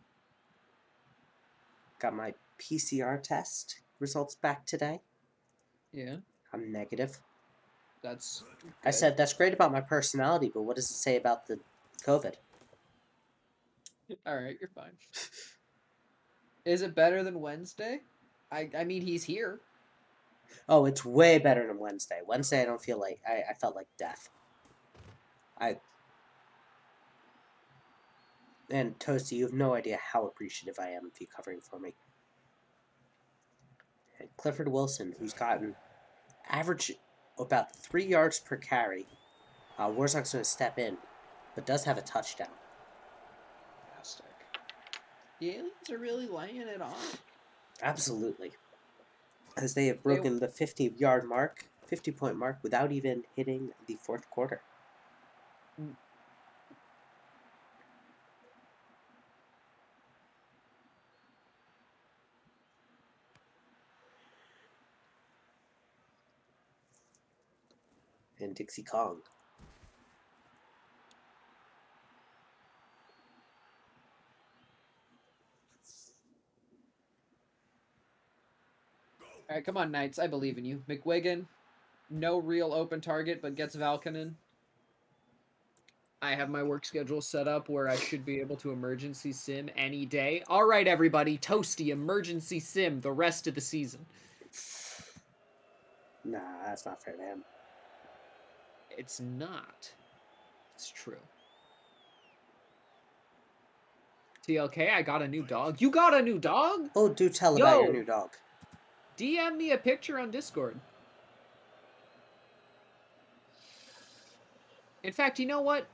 Got my PCR test results back today. Yeah. I'm negative. That's good. I said that's great about my personality, but what does it say about the COVID? All right, you're fine. Is it better than Wednesday? I mean, he's here. Oh, it's way better than Wednesday. Wednesday, I don't feel like I felt like death. And Toasty, you have no idea how appreciative I am of you covering for me. And Clifford Wilson, who's gotten average about 3 yards per carry. Warzog's going to step in, but does have a touchdown. Fantastic. The aliens are really laying it on. Absolutely. As they have broken the 50-yard mark, 50-point mark, without even hitting the fourth quarter. And Dixie Kong. All right, come on, Knights. I believe in you. McWigan, no real open target, but gets Valkonen. I have my work schedule set up where I should be able to emergency sim any day. All right, everybody. Toasty, emergency sim the rest of the season. Nah, that's not fair to him. It's not. It's true. TLK, I got a new dog. You got a new dog? Oh, do tell about your new dog. DM me a picture on Discord. In fact, you know what?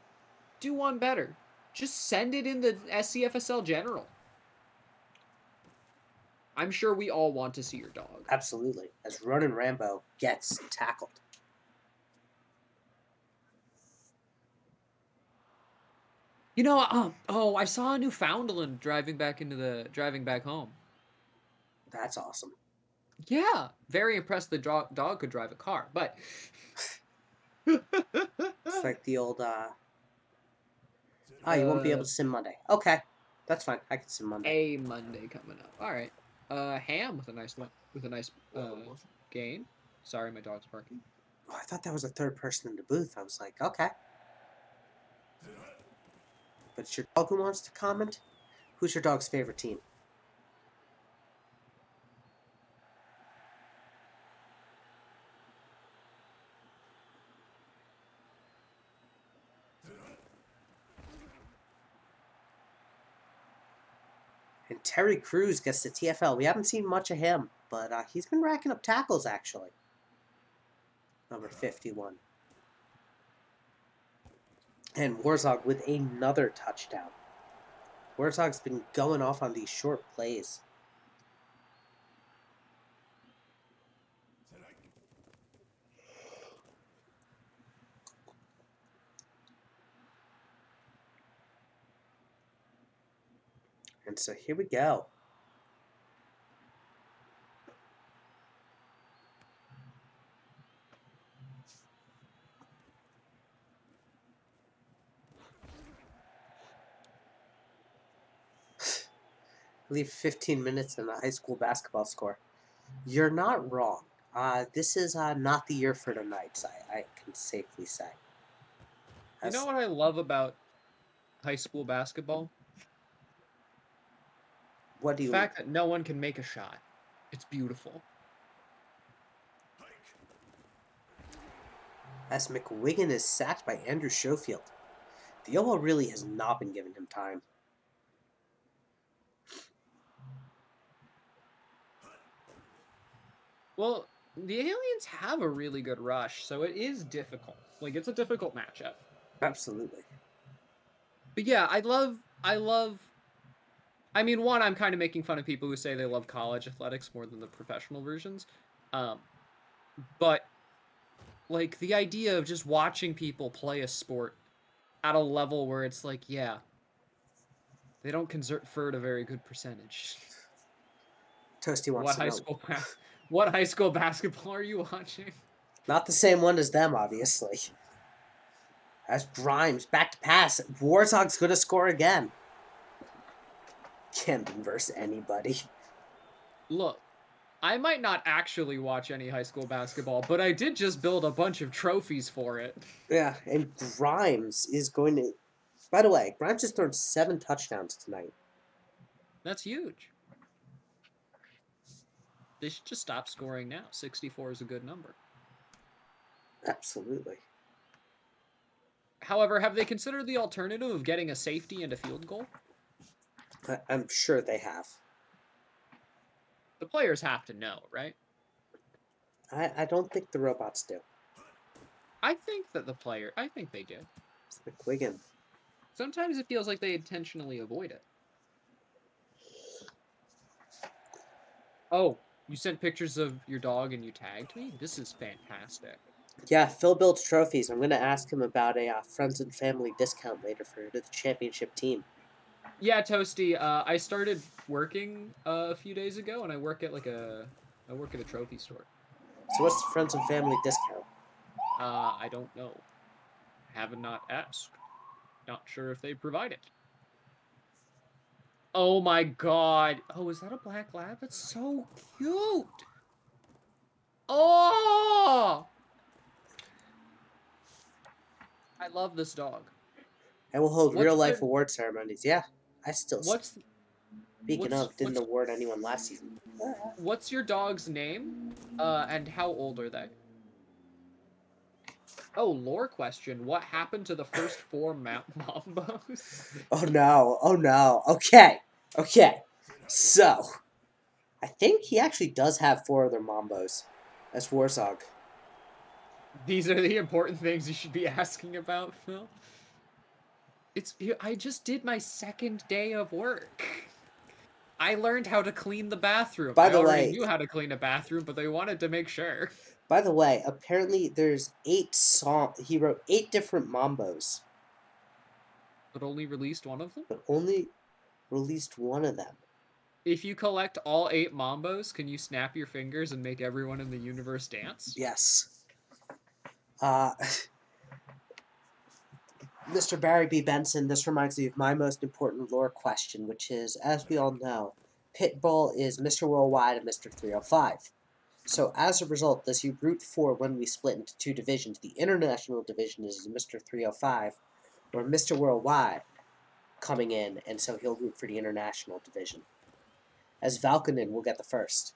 Do one better. Just send it in the SCFSL general. I'm sure we all want to see your dog. Absolutely. As Ronan Rambo gets tackled. You know, oh, I saw a Newfoundland driving back home. That's awesome. Yeah, very impressed the dog could drive a car, but it's like the old you won't be able to sim Monday. Okay. That's fine. I can sim Monday. A Monday coming up. All right. Ham with a nice gain. Sorry, my dog's barking. Oh, I thought that was a third person in the booth. I was like, okay. But it's your dog who wants to comment? Who's your dog's favorite team? And Terry Crews gets the TFL. We haven't seen much of him, but he's been racking up tackles, actually. Number 51. And Warzog with another touchdown. Warzog's been going off on these short plays. And so here we go. Leave 15 minutes in a high school basketball score. You're not wrong. This is not the year for the Knights, I can safely say. You know what I love about high school basketball? What do you The fact that no one can make a shot. It's beautiful. As McWigan is sacked by Andrew Schofield. The OL really has not been giving him time. Well, the aliens have a really good rush, so it is difficult. Like, it's a difficult matchup. Absolutely. But yeah, I love I mean, one, I'm kind of making fun of people who say they love college athletics more than the professional versions. But like the idea of just watching people play a sport at a level where it's like, yeah, they don't convert a very good percentage. Toasty wants to know. What high school basketball are you watching? Not the same one as them, obviously. As Grimes back to pass. Warzog's going to score again. Can't inverse anybody. Look, I might not actually watch any high school basketball, but I did just build a bunch of trophies for it. Yeah, and Grimes is going to... By the way, Grimes has thrown 7 touchdowns tonight. That's huge. They should just stop scoring now. 64 is a good number. Absolutely. However, have they considered the alternative of getting a safety and a field goal? I'm sure they have. The players have to know, right? I don't think the robots do. I think they do. It's McQuiggan. Sometimes it feels like they intentionally avoid it. Oh, you sent pictures of your dog and you tagged me? This is fantastic. Yeah, Phil builds trophies. I'm going to ask him about a friends and family discount later for the championship team. Yeah, Toasty, I started working a few days ago and I work at a trophy store. So what's the friends and family discount? I don't know. Have not asked. Not sure if they provide it. Oh my god. Oh, is that a black lab? It's so cute. Oh! I love this dog. I will hold What's real life the award ceremonies. Yeah, I still. what's Speaking what's of, didn't what's award anyone last season. what's your dog's name? And how old are they? Oh, lore question. What happened to the first four Mambos? Oh no! Oh no! Okay, okay. So, I think he actually does have 4 other Mambos. That's Warzog. These are the important things you should be asking about, Phil. I just did my second day of work. I learned how to clean the bathroom. By I the already way, knew how to clean a bathroom, but they wanted to make sure. apparently there's 8 song. He wrote 8 different Mambos, But only released one of them? but only released one of them. If you collect all 8 Mambos, can you snap your fingers and make everyone in the universe dance? Yes. Uh, Mr. Barry B. Benson, this reminds me of my most important lore question, which is, as we all know, Pitbull is Mr. Worldwide and Mr. 305. So as a result, does he root for when we split into 2 divisions? The international division is Mr. 305, or Mr. Worldwide coming in, and so he'll root for the international division. As Valkonen will get the first.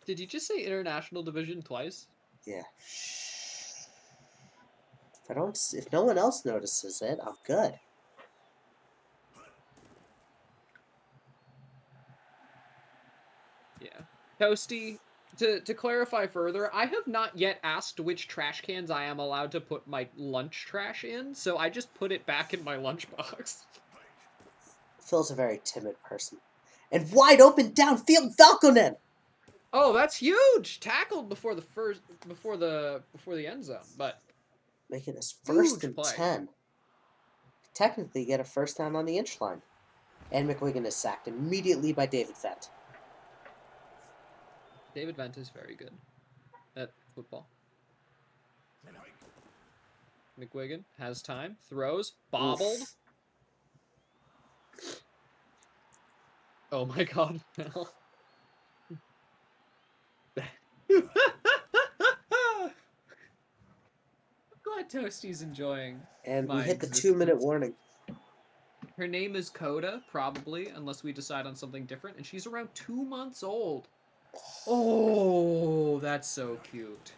Did you just say international division twice? Yeah. If no one else notices it, I'm good. Yeah. Toasty, to clarify further, I have not yet asked which trash cans I am allowed to put my lunch trash in, so I just put it back in my lunchbox. Phil's a very timid person. And wide open downfield Valkonen! Oh, that's huge! Tackled before the end zone, but Making his first huge and play. 10. Technically get a first down on the inch line. And McWigan is sacked immediately by David Fent. David Vent is very good at football. McWigan has time, throws, bobbled. Oof. Oh my god, Phil. Glad Toasty's enjoying And we my hit the 2-minute existence. warning. Her name is Coda, probably, unless we decide on something different, and she's around 2 months old. Oh, that's so cute.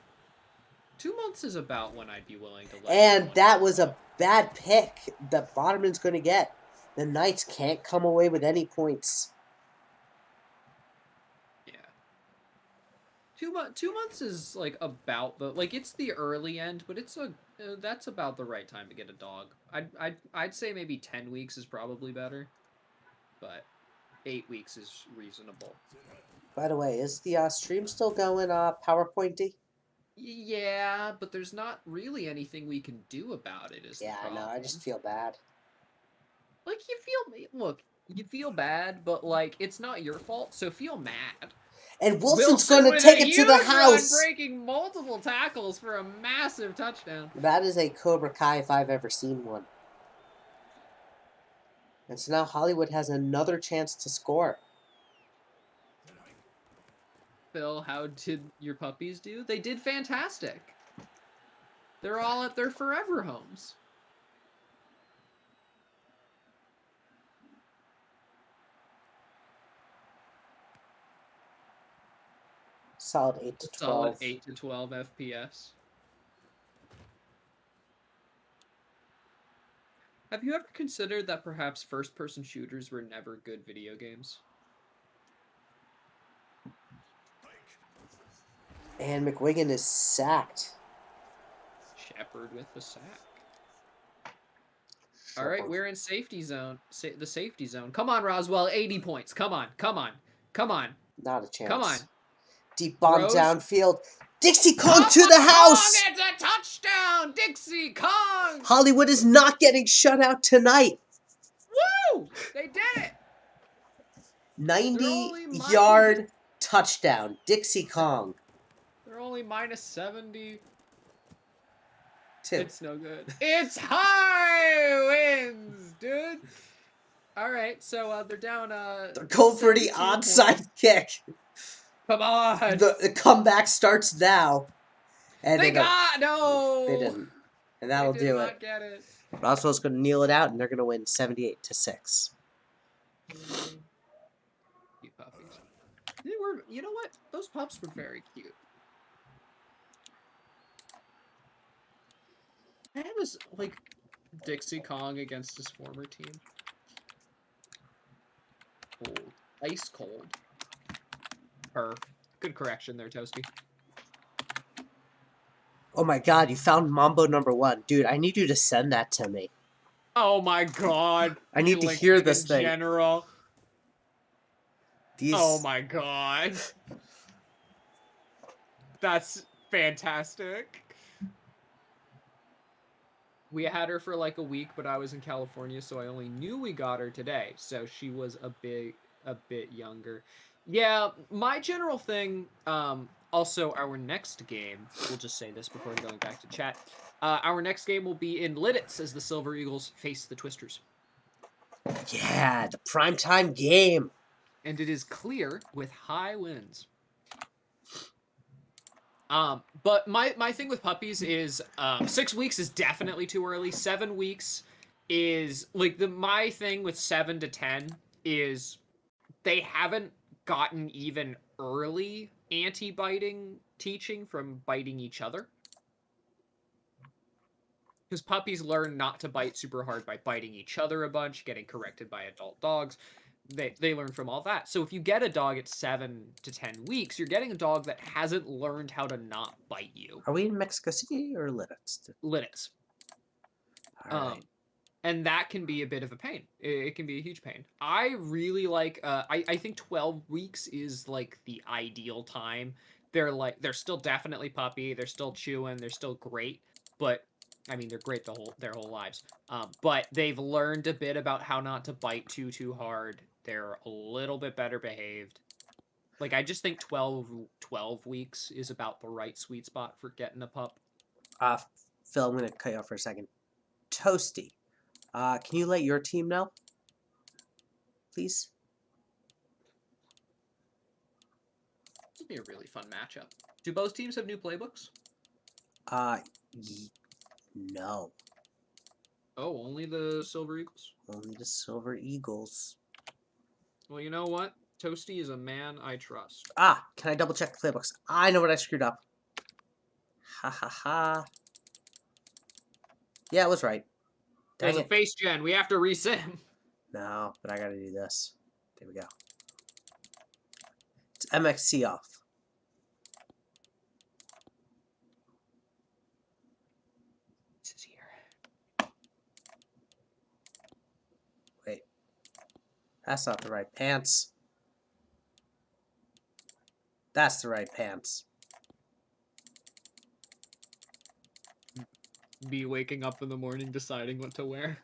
2 months is about when I'd be willing to let And someone that have was one. a bad pick that Bonnerman's going to get. The Knights can't come away with any points. Yeah. 2 months is like about it's the early end, but that's about the right time to get a dog. I'd say maybe 10 weeks is probably better, but 8 weeks is reasonable. By the way, is the stream still going PowerPointy? Yeah, but there's not really anything we can do about it is the Yeah, I know. I problem. just feel bad. Like you feel bad, but it's not your fault, so feel mad. And Wilson's Wilson going to with a take it to the huge run, house. breaking multiple tackles for a massive touchdown. That is a Cobra Kai if I've ever seen one. And so now Hollywood has another chance to score. Phil, how did your puppies do? They did fantastic. They're all at their forever homes. Solid 8 to Solid 12. 8 to 12 FPS. Have you ever considered that perhaps first-person shooters were never good video games? And McWigan is sacked. Shepard with the sack. All right, we're in safety zone. The safety zone. Come on, Roswell. 80 points. Come on. Come on. Come on. Not a chance. Come on. Deep bomb Throws. downfield. Dixie Kong Papa to the house! Kong, it's a touchdown! Dixie Kong! Hollywood is not getting shut out tonight. Woo! They did it! 90-yard touchdown. Dixie Kong. They're only minus 70. 2. It's no good. It's high wins, dude. All right, so they're down. They're going for the 72 onside points. kick. Come on. The comeback starts now. And They got no. They didn't. And that'll They did do not it. get it. Roswell's going to kneel it out, and they're going to win 78-6. Cute puppies. They were. You know what? Those pups were very cute. That was like Dixie Kong against his former team. Cold. Ice cold. Good correction there, Toasty. Oh my god, you found Mambo #1. Dude, I need you to send that to me. Oh my god. I need to hear this thing. General. Oh my god. That's fantastic. We had her for like a week, but I was in California, so I only knew we got her today. So she was a bit younger. Yeah, my general thing, also our next game, we'll just say this before going back to chat. Our next game will be in Lidditz as the Silver Eagles face the Twisters. Yeah, the primetime game. And it is clear with high wins. But my thing with puppies is 6 weeks is definitely too early. 7 weeks is like my thing with 7 to 10 is they haven't gotten even early anti-biting teaching from biting each other. Because puppies learn not to bite super hard by biting each other a bunch, getting corrected by adult dogs. They learn from all that. So if you get a dog at 7 to 10 weeks, you're getting a dog that hasn't learned how to not bite you. Are we in Mexico City or Lidditz? Lidditz. All right. And that can be a bit of a pain. It can be a huge pain. I really like, I think 12 weeks is like the ideal time. They're still definitely puppy. They're still chewing. They're still great. But, I mean, they're great their whole lives. But they've learned a bit about how not to bite too hard. They're a little bit better behaved. Like, I just think 12 weeks is about the right sweet spot for getting a pup. Phil, I'm going to cut you off for a second. Toasty. Can you let your team know? Please? This would be a really fun matchup. Do both teams have new playbooks? No. Oh, only the Silver Eagles? Only the Silver Eagles. Well, you know what? Toasty is a man I trust. Can I double check the playbooks? I know what I screwed up. Ha ha ha. Yeah, it was right. There's a face gen. We have to resim. No, but I gotta do this. There we go. It's MXC off. This is here. Wait. That's not the right pants. That's the right pants. Be waking up in the morning deciding what to wear.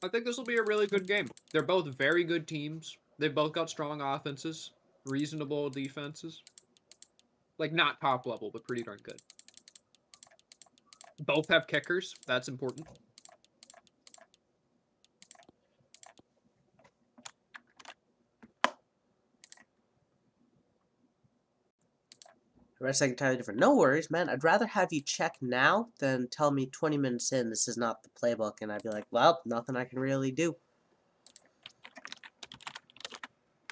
I think this will be a really good game. They're both very good teams. They've both got strong offenses, reasonable defenses. Like, not top level, but pretty darn good. Both have kickers. That's important. The rest I can tell you different. No worries, man. I'd rather have you check now than tell me 20 minutes in this is not the playbook, and I'd be like, well, nothing I can really do.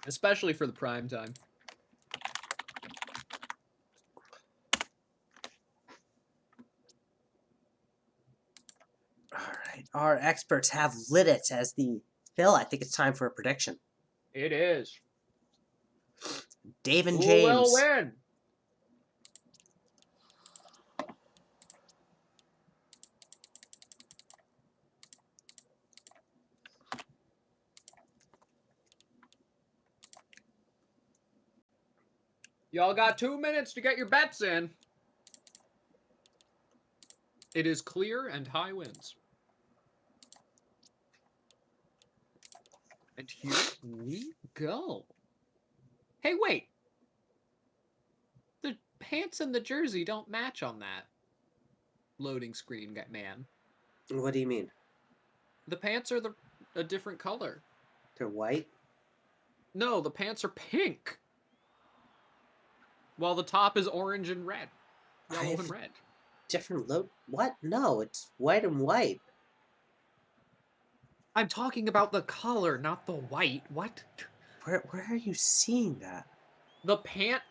Especially for the prime time. Alright, our experts have lit it as the Phil. I think it's time for a prediction. It is. Dave and Who will James. win? Y'all got 2 minutes to get your bets in. It is clear and high winds. And here we go. Hey, wait. The pants and the jersey don't match on that loading screen, man. What do you mean? The pants are a different color. They're white? No, the pants are pink. While the top is orange and red. Yellow and red. Different load? What? No, it's white and white. I'm talking about the color, not the white. What? Where are you seeing that? The pant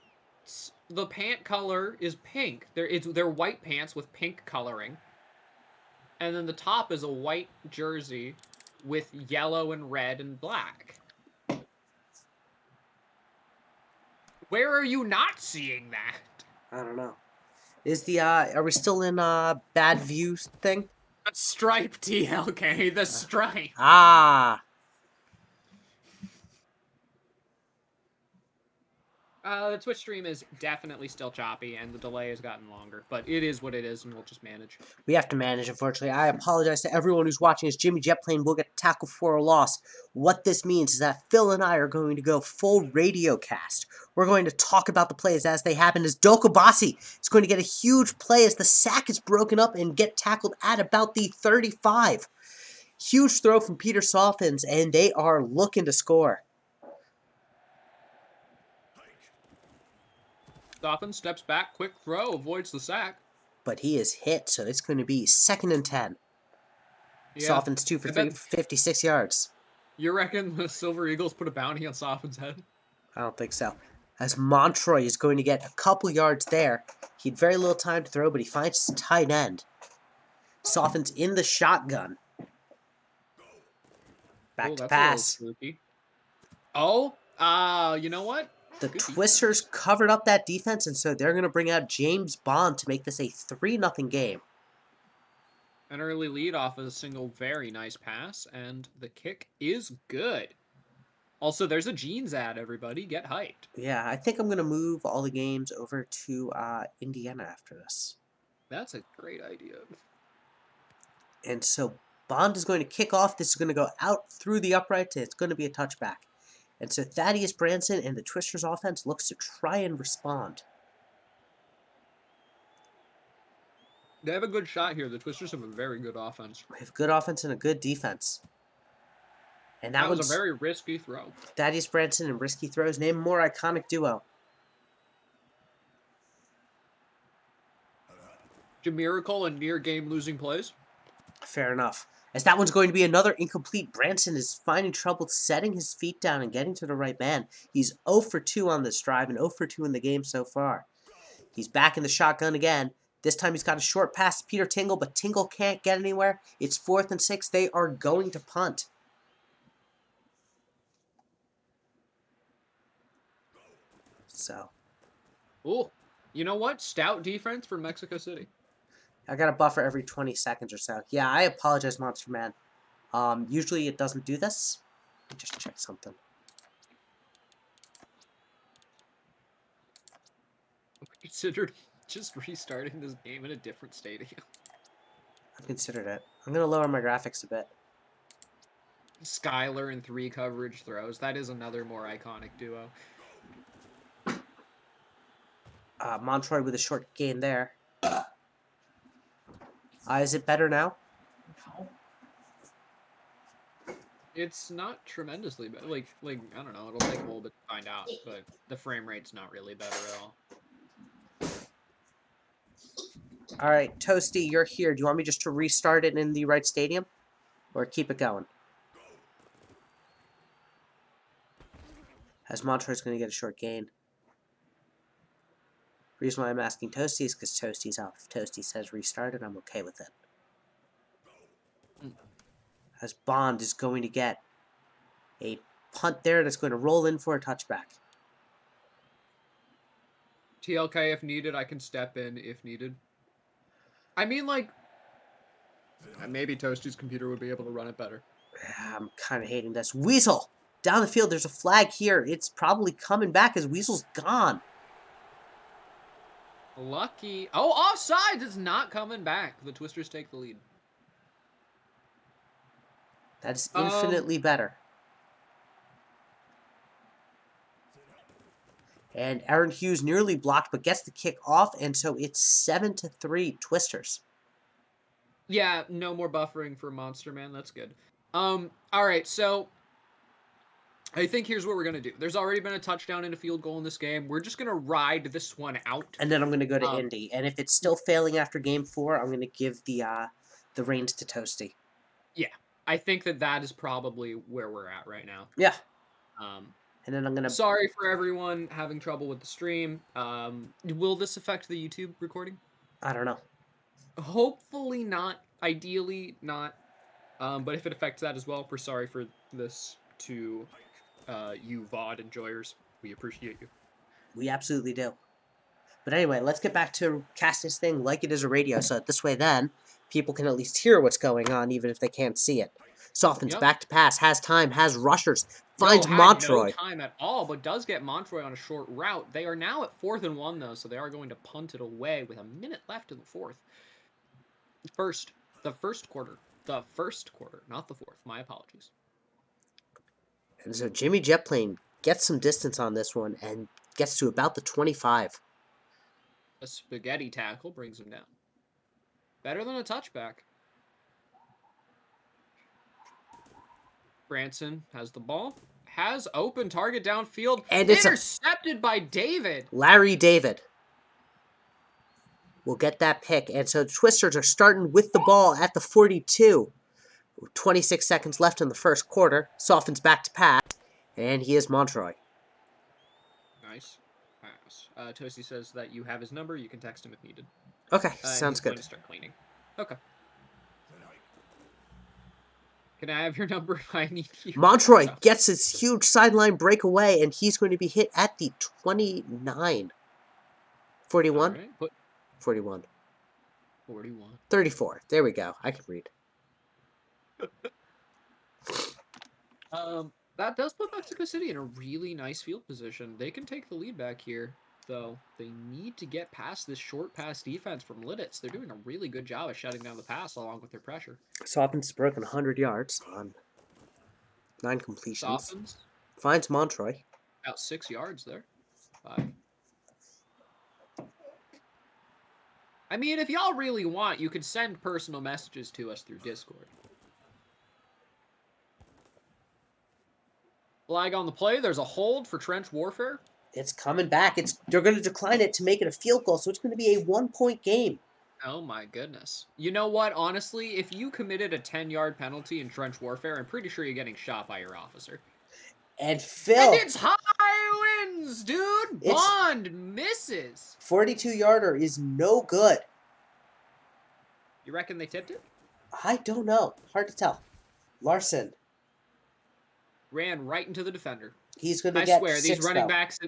color is pink. They're white pants with pink coloring. And then the top is a white jersey with yellow and red and black. Where are you not seeing that? I don't know. Is the are we still in bad view thing? A stripe, TLK, the stripe. Ah. The Twitch stream is definitely still choppy, and the delay has gotten longer. But it is what it is, and we'll just manage. We have to manage, unfortunately. I apologize to everyone who's watching as Jimmy Jetplane will get tackled for a loss. What this means is that Phil and I are going to go full radio cast. We're going to talk about the plays as they happen, as Dokobasi is going to get a huge play as the sack is broken up and get tackled at about the 35. Huge throw from Peter Soffins, and they are looking to score. Soffin steps back, quick throw, avoids the sack. But he is hit, so it's going to be 2nd and 10. Yeah. Soffin's 2 for 3 for 56 yards. You reckon the Silver Eagles put a bounty on Soffin's head? I don't think so. As Montroy is going to get a couple yards there. He had very little time to throw, but he finds his tight end. Soffin's in the shotgun. Back to pass. Oh, you know what? The Twisters covered up that defense, and so they're going to bring out James Bond to make this a 3-0 game. An early lead off of a single very nice pass, and the kick is good. Also, there's a Jeans ad, everybody. Get hyped. Yeah, I think I'm going to move all the games over to Indiana after this. That's a great idea. And so Bond is going to kick off. This is going to go out through the uprights, and it's going to be a touchback. And so Thaddeus Branson and the Twisters offense looks to try and respond. They have a good shot here. The Twisters have a very good offense. They have good offense and a good defense. And that was a very risky throw. Thaddeus Branson and risky throws. Name a more iconic duo. Miracle and near game losing plays. Fair enough. As that one's going to be another incomplete. Branson is finding trouble setting his feet down and getting to the right man. He's 0 for 2 on this drive and 0 for 2 in the game so far. He's back in the shotgun again. This time he's got a short pass to Peter Tingle, but Tingle can't get anywhere. It's 4th and 6. They are going to punt. So. Oh, you know what? Stout defense for Mexico City. I got a buffer every 20 seconds or so. Yeah, I apologize, Monster Man. Usually it doesn't do this. Let me just check something. I considered just restarting this game in a different stadium. I've considered it. I'm going to lower my graphics a bit. Skyler and 3 coverage throws. That is another more iconic duo. Montroy with a short gain there. Is it better now? No. It's not tremendously better. Like I don't know. It'll take a little bit to find out, but the frame rate's not really better at all. All right, Toasty, you're here. Do you want me just to restart it in the right stadium? Or keep it going? As Montroy's going to get a short gain. Reason why I'm asking Toasty is because Toasty's off. If Toasty says restart it, I'm okay with it. As Bond is going to get a punt there that's going to roll in for a touchback. TLK if needed, I can step in if needed. I mean, like, maybe Toasty's computer would be able to run it better. I'm kind of hating this. Weasel! Down the field, there's a flag here. It's probably coming back as Weasel's gone. Lucky. Oh, offside! It's not coming back. The Twisters take the lead. That's infinitely better. And Aaron Hughes nearly blocked, but gets the kick off, and so it's 7-3 Twisters. Yeah, no more buffering for Monster Man. That's good. All right, so I think here's what we're gonna do. There's already been a touchdown and a field goal in this game. We're just gonna ride this one out. And then I'm gonna go to Indy. And if it's still failing after game 4, I'm gonna give the reins to Toasty. Yeah, I think that is probably where we're at right now. Yeah. And then I'm gonna. Sorry for everyone having trouble with the stream. Will this affect the YouTube recording? I don't know. Hopefully not. Ideally not. But if it affects that as well, we're sorry for this to you VOD enjoyers. We appreciate you. We absolutely do. But anyway, let's get back to cast this thing like it is a radio, so this way then people can at least hear what's going on even if they can't see it. Softens back to pass, has time, has rushers, finds Montroy. No time at all, but does get Montroy on a short route. They are now at 4th and 1 though, so they are going to punt it away with a minute left in the 4th. The first quarter, not the 4th. My apologies. And so Jimmy Jetplane gets some distance on this one and gets to about the 25. A spaghetti tackle brings him down. Better than a touchback. Branson has the ball. Has open target downfield. And it's intercepted by David. Larry David will get that pick. And so the Twisters are starting with the ball at the 42. 26 seconds left in the first quarter. Softens back to pass. And he is Montroy. Nice pass. Toasty says that you have his number. You can text him if needed. Okay, sounds good. Going to start cleaning. Okay. Can I have your number if I need you? Montroy gets his huge sideline breakaway, and he's going to be hit at the 29. 41? Right. 41. 41. 34. There we go. I can read. That does put Mexico City in a really nice field position. They can take the lead back here, though. They need to get past this short pass defense from Lidditz. They're doing a really good job of shutting down the pass along with their pressure. Softens broken 100 yards on 9 completions. Softens. Finds Montroy. About 6 yards there. 5. I mean, if y'all really want, you could send personal messages to us through Discord. Flag on the play. There's a hold for trench warfare. It's coming back. They're going to decline it to make it a field goal, so it's going to be a 1-point game. Oh my goodness. You know what? Honestly, if you committed a 10-yard penalty in trench warfare, I'm pretty sure you're getting shot by your officer. And Phil. And it's high winds, dude. Bond misses. 42-yarder is no good. You reckon they tipped it? I don't know. Hard to tell. Larson ran right into the defender. He's going to get these running backs.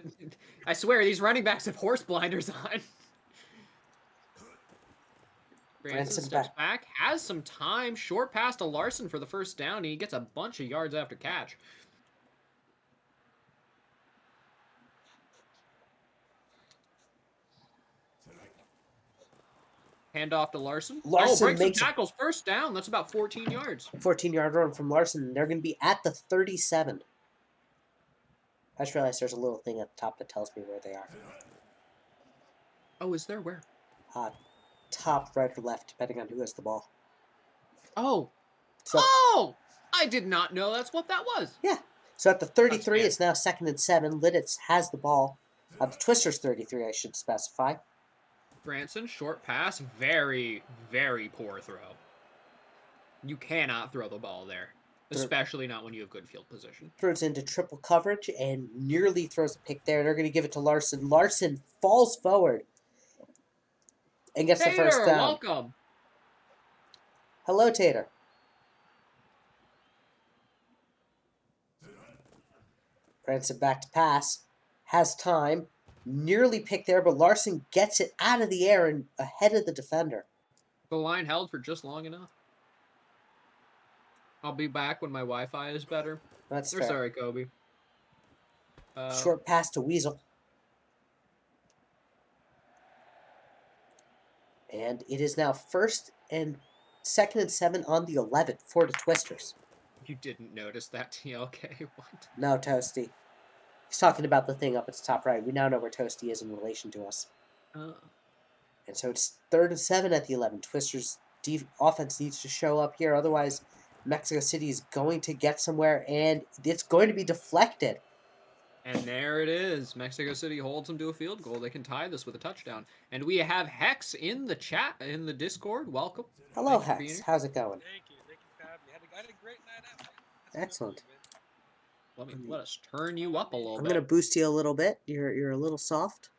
I swear these running backs have horse blinders on. Branson steps back, has some time, short pass to Larson for the first down. He gets a bunch of yards after catch. Hand off to Larson. Breaks some tackles. First down. That's about 14 yards. 14-yard run from Larson. They're going to be at the 37. I just realized there's a little thing at the top that tells me where they are. Oh, is there? Where? Top, right, or left, depending on who has the ball. Oh. I did not know that's what that was. Yeah. So at the 33, it's now 2nd and 7. Lidditz has the ball. The Twisters 33, I should specify. Branson, short pass, very, very poor throw. You cannot throw the ball there, especially not when you have good field position. Throws into triple coverage and nearly throws a pick there. They're going to give it to Larson. Larson falls forward and gets the first Tater, down. welcome. Hello, Tater. Branson back to pass. Has time. Nearly picked there, but Larson gets it out of the air and ahead of the defender. The line held for just long enough. I'll be back when my Wi-Fi is better. That's We're fair. sorry, Kobe. Short pass to Weasel. And it is now second and 7 on the 11th for the Twisters. You didn't notice that, TLK? What? No, Toasty. He's talking about the thing up at the top right. We now know where Toasty is in relation to us. And so it's 3rd and 7 at the 11. Twisters' offense needs to show up here. Otherwise, Mexico City is going to get somewhere, and it's going to be deflected. And there it is. Mexico City holds them to a field goal. They can tie this with a touchdown. And we have Hex in the chat, in the Discord. Welcome. Hello, Hex. How's it going? Thank you. Thank you for having me. I had a great night out, man. Excellent. Let us turn you up a little I'm bit. going to boost you a little bit. You're a little soft.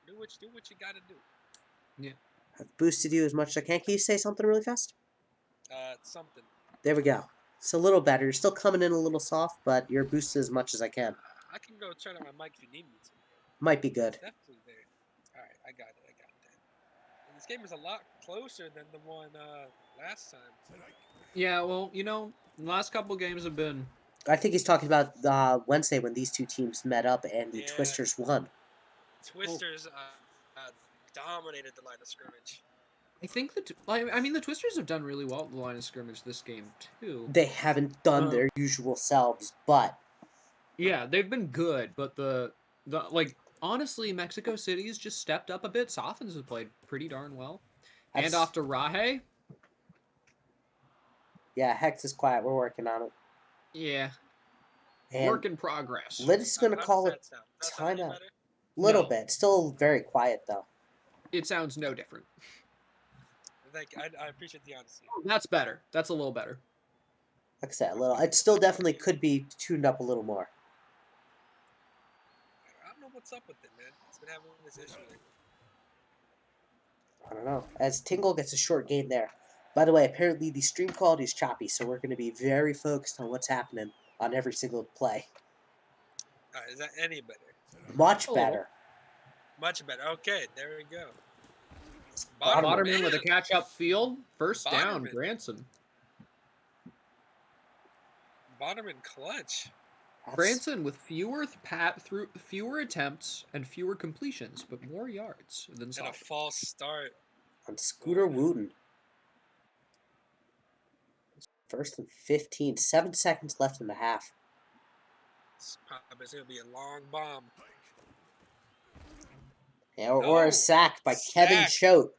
Do what you gotta do. Yeah. I've boosted you as much as I can. Can you say something really fast? Something. There we go. It's a little better. You're still coming in a little soft, but you're boosted as much as I can. I can go turn on my mic if you need me to. Might be good. It's definitely there. Alright, I got it. And this game is a lot closer than the one last time. Yeah, well, the last couple games have been... I think he's talking about Wednesday when these two teams met up and the Twisters won. Twisters dominated the line of scrimmage. I think the Twisters have done really well at the line of scrimmage this game, too. They haven't done their usual selves, but... Yeah, they've been good, but honestly, Mexico City's just stepped up a bit. Sophens has played pretty darn well. Hand off to Rahe. Yeah, Hex is quiet. We're working on it. Yeah. And work in progress. Lid's going to call it timeout. Little bit. Still very quiet, though. It sounds no different. Thank you. I appreciate the honesty. That's better. That's a little better. Like I said, a little. It still definitely could be tuned up a little more. I don't know what's up with it, man. It's been having this issue lately. I don't know. As Tingle gets a short gain there. By the way, apparently the stream quality is choppy, so we're going to be very focused on what's happening on every single play. Is that any better? Much better. Much better. Okay, there we go. Botterman with a catch-up field. First down, Botterman. Branson. Botterman clutch. Branson with fewer attempts and fewer completions, but more yards than And a Sophens. false start. On Scooter Wooten. 1st and 15. 7 seconds left in the half. It's probably going to be a long bomb. Yeah, or a sack by Kevin Choate.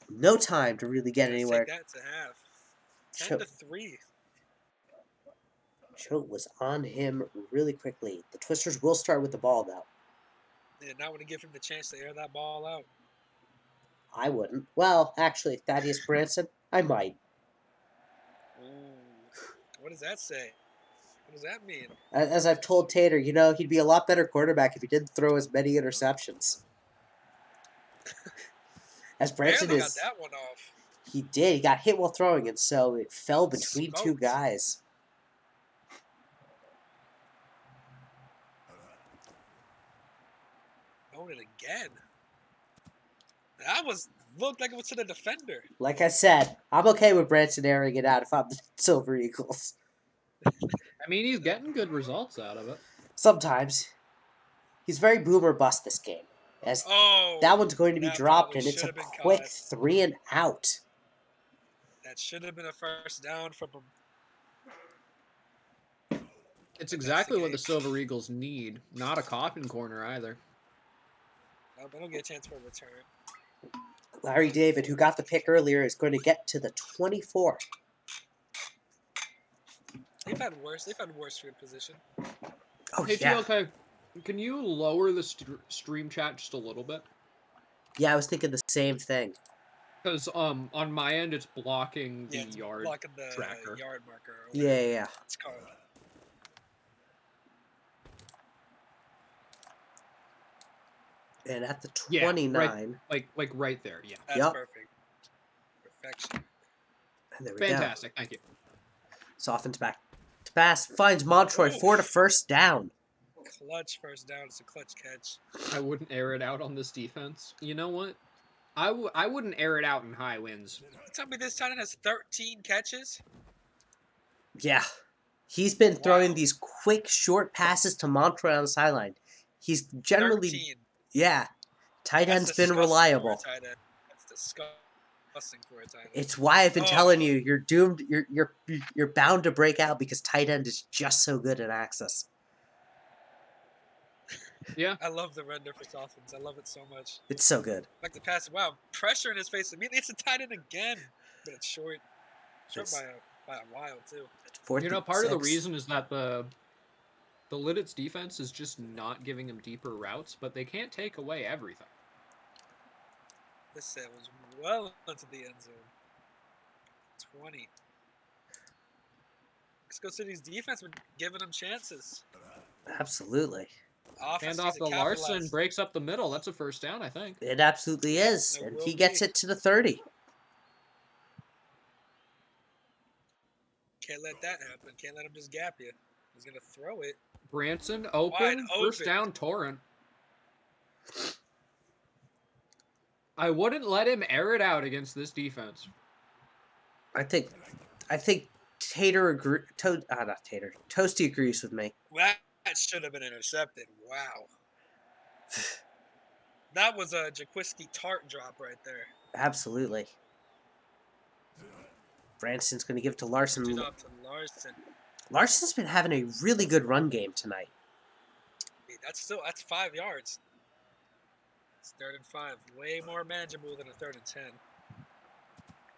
No time to really get anywhere. Take that to half. 10-3. Choate was on him really quickly. The Twisters will start with the ball, though. Yeah, not want to give him the chance to air that ball out. I wouldn't. Well, actually, Thaddeus Branson, I might. Ooh. What does that say? What does that mean? As I've told Tater, he'd be a lot better quarterback if he didn't throw as many interceptions. As Branson Barely got that one off. He did. He got hit while throwing, and so it fell between two guys. Own it again. That looked like it was to the defender. Like I said, I'm okay with Branson airing it out if I'm the Silver Eagles. I mean, he's getting good results out of it. Sometimes. He's very boomer bust this game. As that one's going to be dropped, and it's a quick 3 and out. That should have been a first down from him. It's exactly what the Silver Eagles need. Not a coffin corner either. No, they don't get a chance for a return. Larry David, who got the pick earlier, is going to get to the 24. They've had worse. They've had worse field position. Oh, hey, yeah. TLK, Can you lower the stream chat just a little bit? Yeah, I was thinking the same thing. Because on my end it's blocking the it's yard blocking the tracker. yard marker. Or Yeah, whatever yeah. It's called. And at the Yeah, 29. right, like right there. Yeah. That's Yep. perfect. Perfection. And there we Fantastic. go. Thank you. Softens back to pass. Finds Montroy Oof. for the first down. Clutch first down. It's a clutch catch. I wouldn't air it out on this defense. You know what? I wouldn't air it out in high winds. You tell me this tight end has 13 catches? Yeah. He's been throwing Wow. these quick, short passes to Montroy on the sideline. He's generally, 13. yeah. Tight That's end's been disgusting reliable. For a tight end. That's disgusting for a tight end. It's why I've been Oh. telling you, you're doomed. You're bound to break out because tight end is just so good at access. Yeah. I love the render for Dolphins. I love it so much. It's so good. Like the pass. Wow. Pressure in his face. Immediately, it's a tight end again. But it's short. Short It's- by a while, too. It's 4th You know, and part of the 6. reason is that the Lidditz defense is just not giving him deeper routes, but they can't take away everything. This set was well into the end zone. 20. Mexico City's defense been giving them chances. Absolutely. Offense Hand needs off to to Larson, capitalize. breaks up the middle. That's a first down, I think. It absolutely is. It And will he gets be. it to the 30. Can't let that happen. Can't let him just gap you. He's going to throw it. Branson, Wide open, first open. down, Torrent. I wouldn't let him air it out against this defense. I think Tater not Tater. Toasty agrees with me. That should have been intercepted. Wow. That was a Jaquiski Tart drop right there. Absolutely. Branson's going to give it to Larson. It off to Larson. Larson's been having a really good run game tonight. That's 5 yards. It's 3rd and 5. Way more manageable than a 3rd and 10.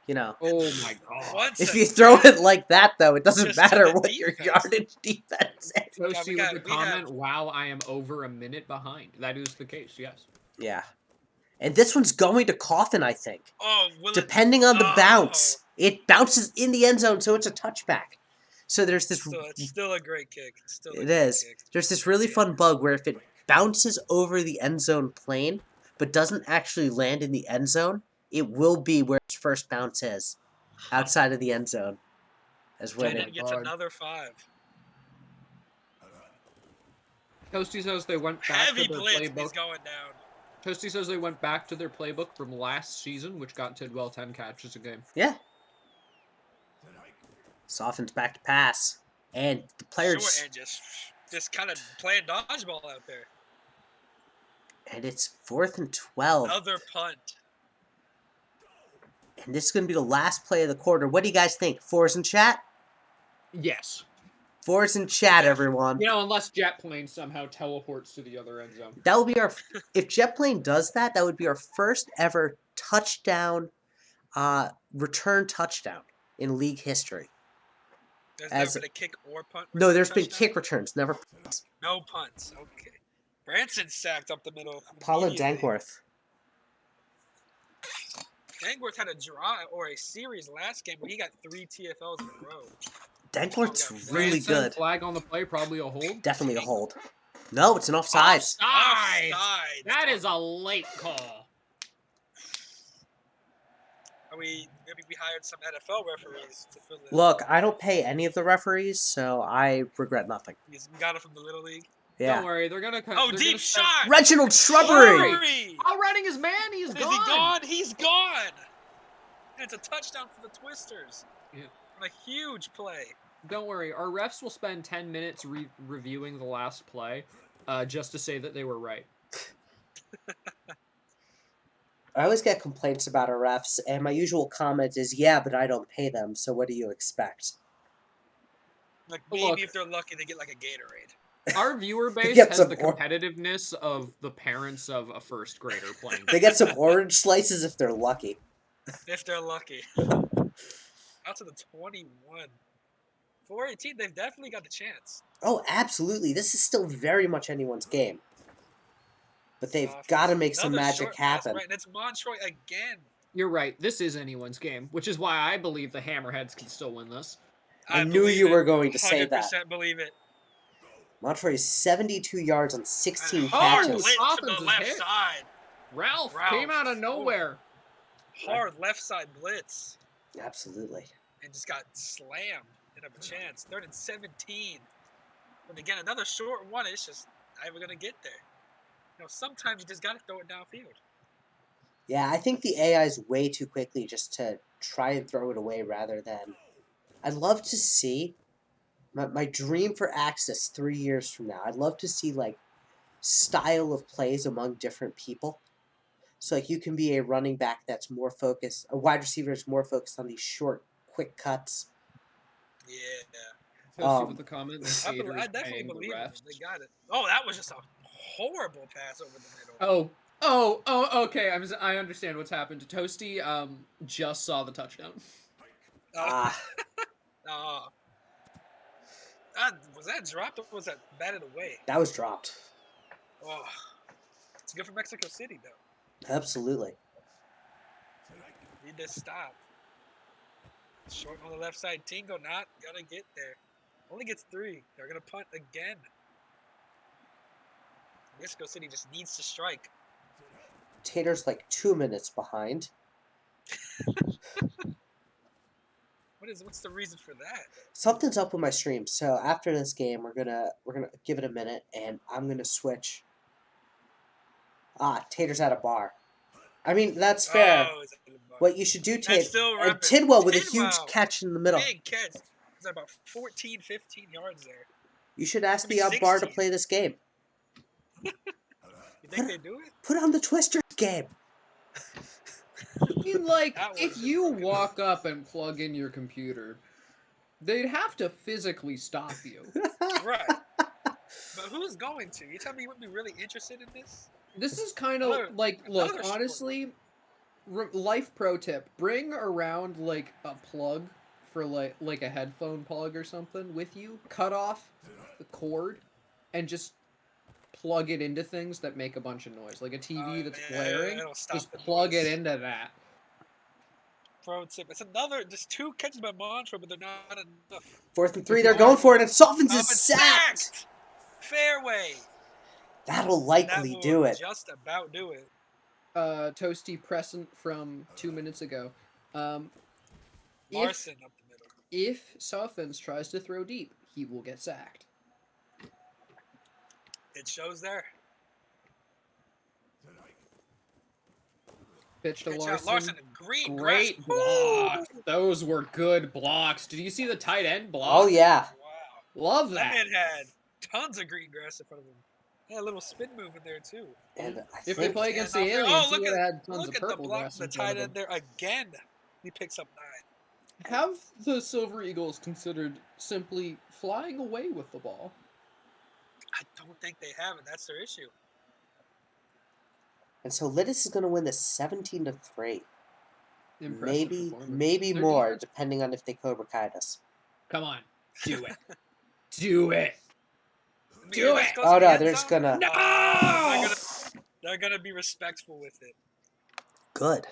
You know, Oh my god. Once if you throw it like that, though, it doesn't Just to matter the what your defense. yardage defense is. Toasty we with the comment, have- wow, I am over a minute behind. That is the case, yes. Yeah. And this one's going to Coffin, I think. Oh, will Depending on the Oh. bounce, it bounces in the end zone, so it's a touchback. So there's this. it's still a great kick. It's still a It great is. kick. There's this really fun bug where if it bounces over the end zone plane, but doesn't actually land in the end zone, it will be where its first bounce is, outside of the end zone, as And winning. then gets God. another 5. Toasty says they went back Heavy to their blitz. He's playbook. going down. Toasty says they went back to their playbook from last season, which got Tidwell 10 catches a game. Yeah. Softens back to pass, and the players, Short and just kind of playing dodgeball out there. and it's 4th and 12, Another punt. and this is going to be the last play of the quarter. What do you guys think? Fours in chat? Yes. Fours in chat, everyone. You know, unless Jet Plane somehow teleports to the other end zone. That would be our. If Jetplane does that, that would be our first ever touchdown, return touchdown in league history. There's As- never been a kick or punt. No, there's been touchdown? kick returns, never. No punts. Okay. Branson sacked up the middle. Paulo immediately. Dankworth. Dankworth had a draw or a series last game where he got 3 TFLs in a row. Dankworth's Oh, really Branson, good. Flag on the play, probably a hold. Definitely a hold. No, it's an offside. Offside! Offside. That is a late call. Maybe we hired some NFL referees to fill in. Look, I don't pay any of the referees, so I regret nothing. He's got it from the Little League. Yeah. Don't worry, they're gonna come. Oh, deep shot! Reginald Shrubbery! Shrubbery! Outrunning his man, he's Is gone. he gone? He's gone! And it's a touchdown for the Twisters. Yeah. On a huge play. Don't worry, our refs will spend 10 minutes reviewing the last play, just to say that they were right. I always get complaints about our refs, and my usual comment is, yeah, but I don't pay them, so what do you expect? Like Look. maybe if they're lucky, they get like a Gatorade. Our viewer base Get has some the competitiveness of the parents of a first grader playing. They get some orange slices if they're lucky. If they're lucky. Out to the 21. 4-18, they've definitely got the chance. Oh, absolutely. This is still very much anyone's game. But they've Soft. got to make some Another magic short pass, happen. right? And it's Montroy again. You're right. This is anyone's game, which is why I believe the Hammerheads can still win this. I knew believe you it. were going to say that. 100% believe it. Montroy 72 yards on 16 And hard catches. blitz from Softens the his left hit. side. Ralph Ralph. came out of Ooh. nowhere. Hard left side blitz. Absolutely. And just got slammed. Didn't have a chance. 3rd and 17. But again, another short one. It's just not even going to get there. You know, sometimes you just got to throw it downfield. Yeah, I think the AI is way too quickly just to try and throw it away rather than... I'd love to see... My dream for Axis 3 years from now, I'd love to see, like, style of plays among different people. So, like, you can be a running back that's more focused... A wide receiver is more focused on these short, quick cuts. Yeah. Toasty with the comment. The I haters definitely paying the believe them. refs. They got it. Oh, that was just a horrible pass over the middle. Okay. I understand what's happened to Toasty. Just saw the touchdown. Was that dropped or was that batted away? That was dropped. Oh, it's good for Mexico City, though. Absolutely. Need to stop. Short on the left side. Tingo not going to get there. Only gets 3. They're going to punt again. Mexico City just needs to strike. Tater's like 2 minutes behind. What's the reason for that? Something's up with my stream. So after this game, we're gonna give it a minute, and I'm gonna switch. Tater's at a bar. I mean, that's fair. Oh, What you should do, Tater, still and repping. Tidwell with a huge Tidwell. catch in the middle. Big catch. It's about 14, 15 yards there. You should ask Maybe the bar to 16. play this game. You think they do it? Put on the Twister game. I mean, like, That was if just you fucking- walk up and plug in your computer, they'd have to physically stop you. Right. But who's going to? You tell me you wouldn't be really interested in this? This is kind of Another- like, look, another sport. honestly, life pro tip: bring around like a plug for like a headphone plug or something with you. Cut off the cord and just plug it into things that make a bunch of noise, like a TV that's blaring. it'll stop Just the plug noise. it into that. Pro tip. It's just 2 catches by Montreux, but they're not enough. 4th and 3, they're going for it, and Softens is It's sacked. Fairway. That'll That likely will do it. just about do it. Toasty present from 2 minutes ago. Larson up the middle. If Softens tries to throw deep, he will get sacked. It shows there. Pitch to Good shot. Larson. Larson, green Great grass. block. Those were good blocks. Did you see the tight end block? Oh yeah. Wow. Love That that. man had tons of green grass in front of him. Had a little spin move in there, too. And I If they think play against the Yeah, aliens, oh, he look would at- have had tons Look of at the purple block, grass the in front tight of end him. there again. He picks up 9. Have the Silver Eagles considered simply flying away with the ball? I don't think they have it. That's their issue. And so Lidis is going to win this 17-3. Impressive Maybe performance. Their more, defense- depending on if they Cobra Kai'd us. Come on. Do it. Do it. I mean, Do this it. goes Oh to the no, end they're zone. just gonna No! They're gonna be respectful with it. good.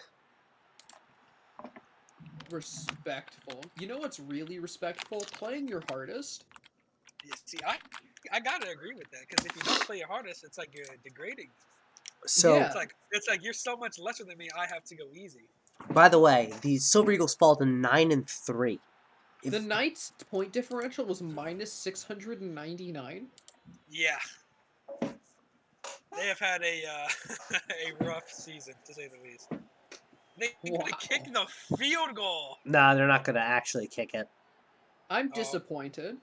Respectful. You know what's really respectful? Playing your hardest. You see, I gotta agree with that because if you don't play your hardest, it's like you're degrading. So, Yeah. It's like you're so much lesser than me. I have to go easy. by the way, the Silver Eagles fall to 9-3. The Knights' point differential was minus 699. Yeah. They have had a a rough season to say the least. They Wow. gonna kick the field goal. Nah, they're not gonna actually kick it. I'm Oh. disappointed.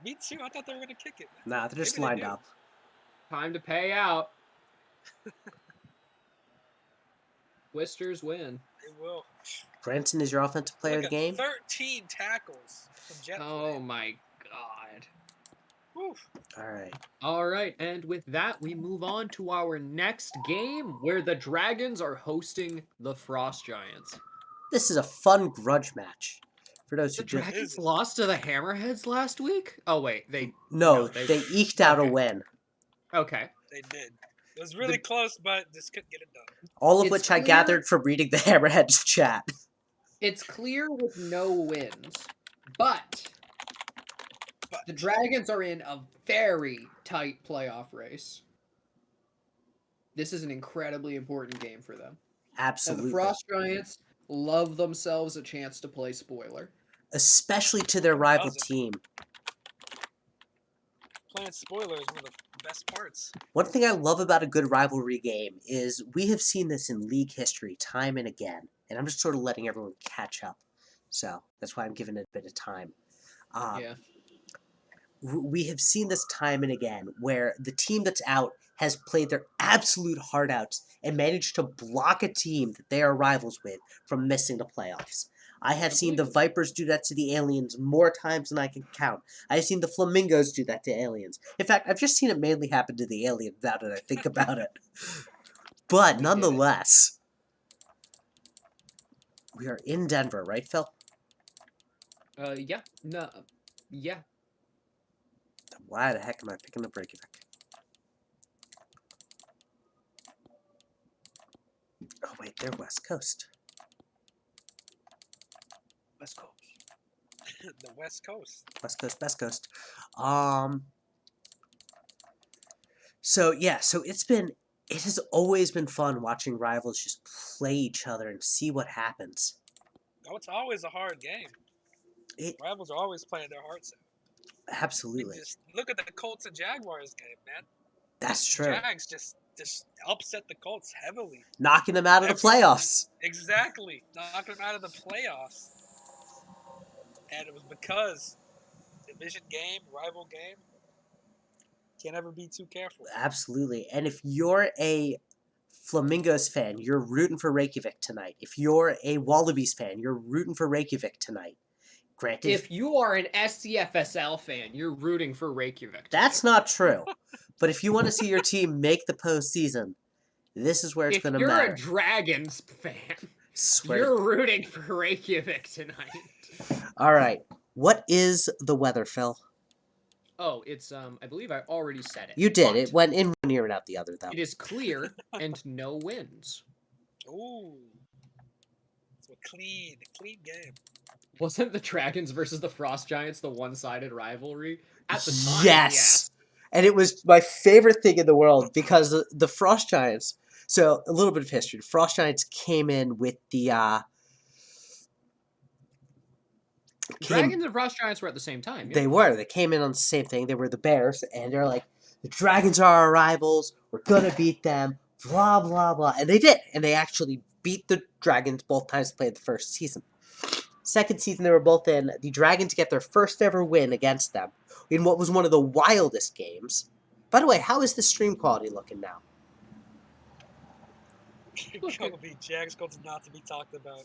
Me too. I thought they were gonna kick it. Nah, they're just Maybe they lined do. up. Time to pay out. Twisters win. They will. Branson is your offensive player of Look the at game. 13 tackles from Jet. Oh my god. Whew. All right. All right, and with that, we move on to our next game where the Dragons are hosting the Frost Giants. This is a fun grudge match For those The who just Dragons lost to the Hammerheads last week? Oh, wait. They eked out a okay. win. Okay. They did. It was really close, but just couldn't get it done. All of It's which I clear- gathered from reading the Hammerheads chat. It's clear with no wins, but the Dragons are in a very tight playoff race. This is an incredibly important game for them. Absolutely. And the Frost Giants love themselves a chance to play spoiler. Especially to their rival team. Playing spoiler is one of the best parts. One thing I love about a good rivalry game is we have seen this in league history time and again. And I'm just sort of letting everyone catch up. So that's why I'm giving it a bit of time. Yeah. We have seen this time and again where the team that's out has played their absolute heart out and managed to block a team that they are rivals with from missing the playoffs. I have seen the Vipers do that to the Aliens more times than I can count. I have seen the Flamingos do that to Aliens. In fact, I've just seen it mainly happen to the Aliens now that I think about it. But nonetheless, we are in Denver, right, Phil? Yeah. No. Yeah. Why the heck am I picking up Reykjavik? Oh, wait, they're West Coast. West Coast. The West Coast. West Coast, West Coast. So it has always been fun watching rivals just play each other and see what happens. Oh, it's always a hard game. Rivals are always playing their hearts out. Absolutely. Just look at the Colts and Jaguars game, man. That's true. Jags just upset the Colts heavily. Knocking them out of the playoffs. Exactly. Knocking them out of the playoffs. And it was because division game, rival game, can't ever be too careful. Absolutely. And if you're a Flamingos fan, you're rooting for Reykjavik tonight. If you're a Wallabies fan, you're rooting for Reykjavik tonight. Granted, if you are an SCFSL fan, you're rooting for Reykjavik. That's not true. But if you want to see your team make the postseason, this is where it's going to matter. If you're a Dragons fan, you're rooting for Reykjavik tonight. All right. What is the weather, Phil? Oh, it's I believe I already said it. You did. It went in one ear and out the other, though. It is clear and no winds. Ooh. It's a clean game. Wasn't the Dragons versus the Frost Giants the one-sided rivalry? At the time, yes. And it was my favorite thing in the world because the Frost Giants. So a little bit of history. The Frost Giants came in with the Dragons and Frost Giants were at the same time. Yeah. They were. They came in on the same thing. They were the Bears, and they're like, the Dragons are our rivals. We're gonna beat them. Blah blah blah. And they did. And they actually beat the Dragons both times they played the first season. Second season they were both in. The Dragons get their first ever win against them in what was one of the wildest games. By the way, how is the stream quality looking now? Kobe, Jags Colts not to be talked about.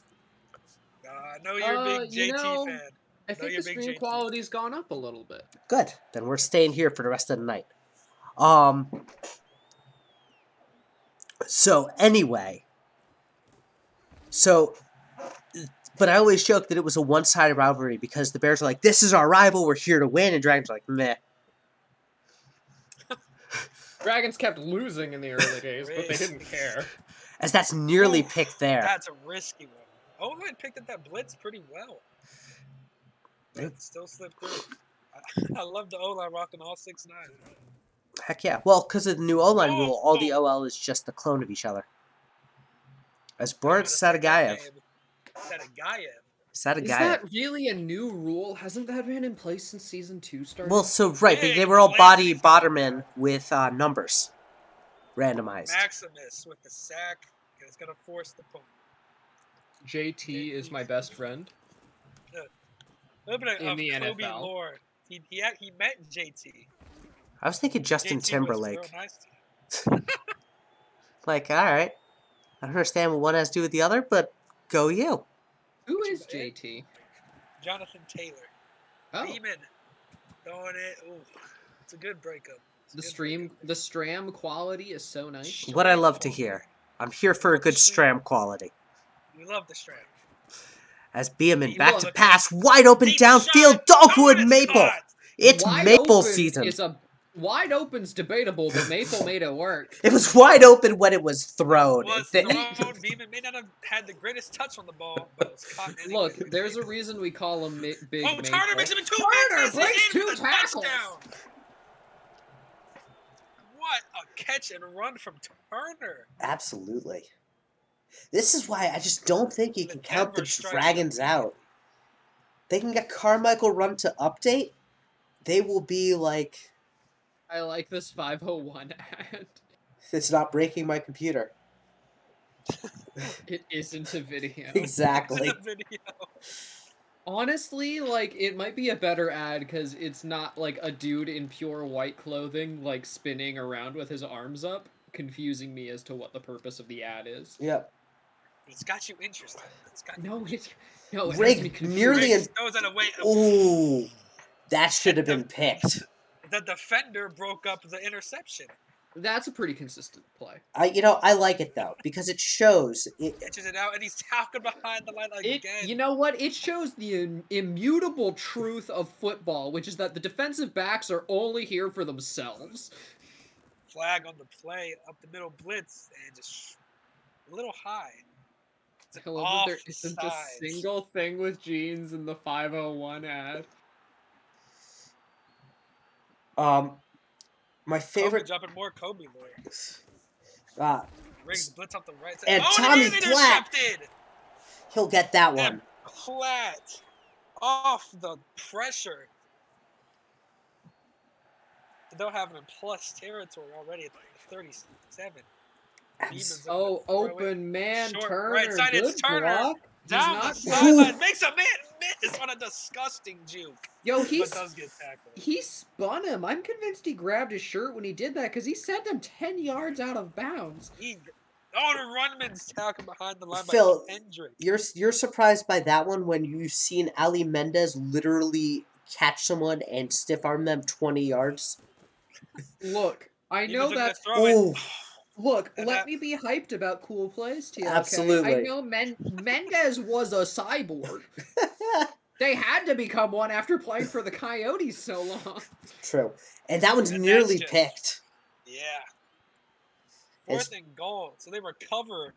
I know you're a big JT fan. I think the stream quality's gone up a little bit. Good. Then we're staying here for the rest of the night. So anyway. But I always joke that it was a one-sided rivalry because the Bears are like, this is our rival, we're here to win, and Dragons are like, meh. Dragons kept losing in the early days, but they didn't care. As that's nearly picked there. That's a risky one. O-line picked up that blitz pretty well. It still slipped through. I love the O-line rocking all 6'9". Heck yeah. Well, because of the new O-line rule, all the OL is just a clone of each other. As Boris Sadagayev. Is that really a new rule? Hasn't that been in place since season 2 started? Well, so right, they were all bottermen with numbers randomized. Maximus with the sack, and it's gonna force the punt. JT is my best friend. A little bit in the Kobe NFL. lore. He met JT. I was thinking Justin JT Timberlake. was real nice to him. Like, all right, I don't understand what one has to do with the other, but go you. Who is JT? Jonathan Taylor. Oh. Demon. Throwing it. Ooh, it's a good breakup. The Stram quality is so nice. What I love to hear. I'm here for a good Stram quality. We love the Stram. As Beeman Beeman back on to the pass, wide open deep downfield, shot. Dogwood Oh, it's Maple. caught. It's Wide Maple open season. is a wide open's debatable, but Maple made it work. It was wide open when it was thrown. Was thrown. Beeman may not have had the greatest touch on the ball, but it was caught anyway. Look, there's a reason we call him Big Oh, Maple. Turner makes him in 2 Turner minutes. breaks He's in 2 for the tackles. touchdown. What a catch and run from Turner. Absolutely. This is why I just don't think you can count the Denver strikes Dragons out. They can get Carmichael run to update. They will be like, I like this 501 ad. it's not breaking my computer. It isn't a video. Exactly. It's in the video. Honestly, like, it might be a better ad because it's not like a dude in pure white clothing, like, spinning around with his arms up, confusing me as to what the purpose of the ad is. Yep. It's got you interested. It's got No, it has me Rig confused. nearly in. throws it away. Ooh, that should have been picked. The defender broke up the interception. That's a pretty consistent play. I like it though because it shows. Catches it out, and he's talking behind the line again. You know what? It shows the immutable truth of football, which is that the defensive backs are only here for themselves. Flag on the play, up the middle blitz, and just a little high. It's I love that there isn't a single thing with jeans in the 501 ad. My favorite. Kobe dropping more Kobe there. Riggs blitz up the right side. And Oh, Tommy and it is Platt. intercepted. He'll get that one. And Platt off the pressure. They'll have him in plus territory already at 37. Oh, open man, Short Turner. right side, Good it's Turner. block. Down the not sideline. Makes a man miss on a disgusting juke. Yo, But does get tackled. he spun him. I'm convinced he grabbed his shirt when he did that because he sent him 10 yards out of bounds. The Runman's talking behind the line Phil, by Kendrick. You're surprised by that one when you've seen Ali Mendez literally catch someone and stiff arm them 20 yards? Look, I He know was looking that. to throw it. Look, And let that- me be hyped about cool plays to you. Absolutely. Okay? I know Mendez was a cyborg. They had to become one after playing for the Coyotes so long. True. And that one's And nearly that's just- picked. Yeah. Fourth and goal. So they recover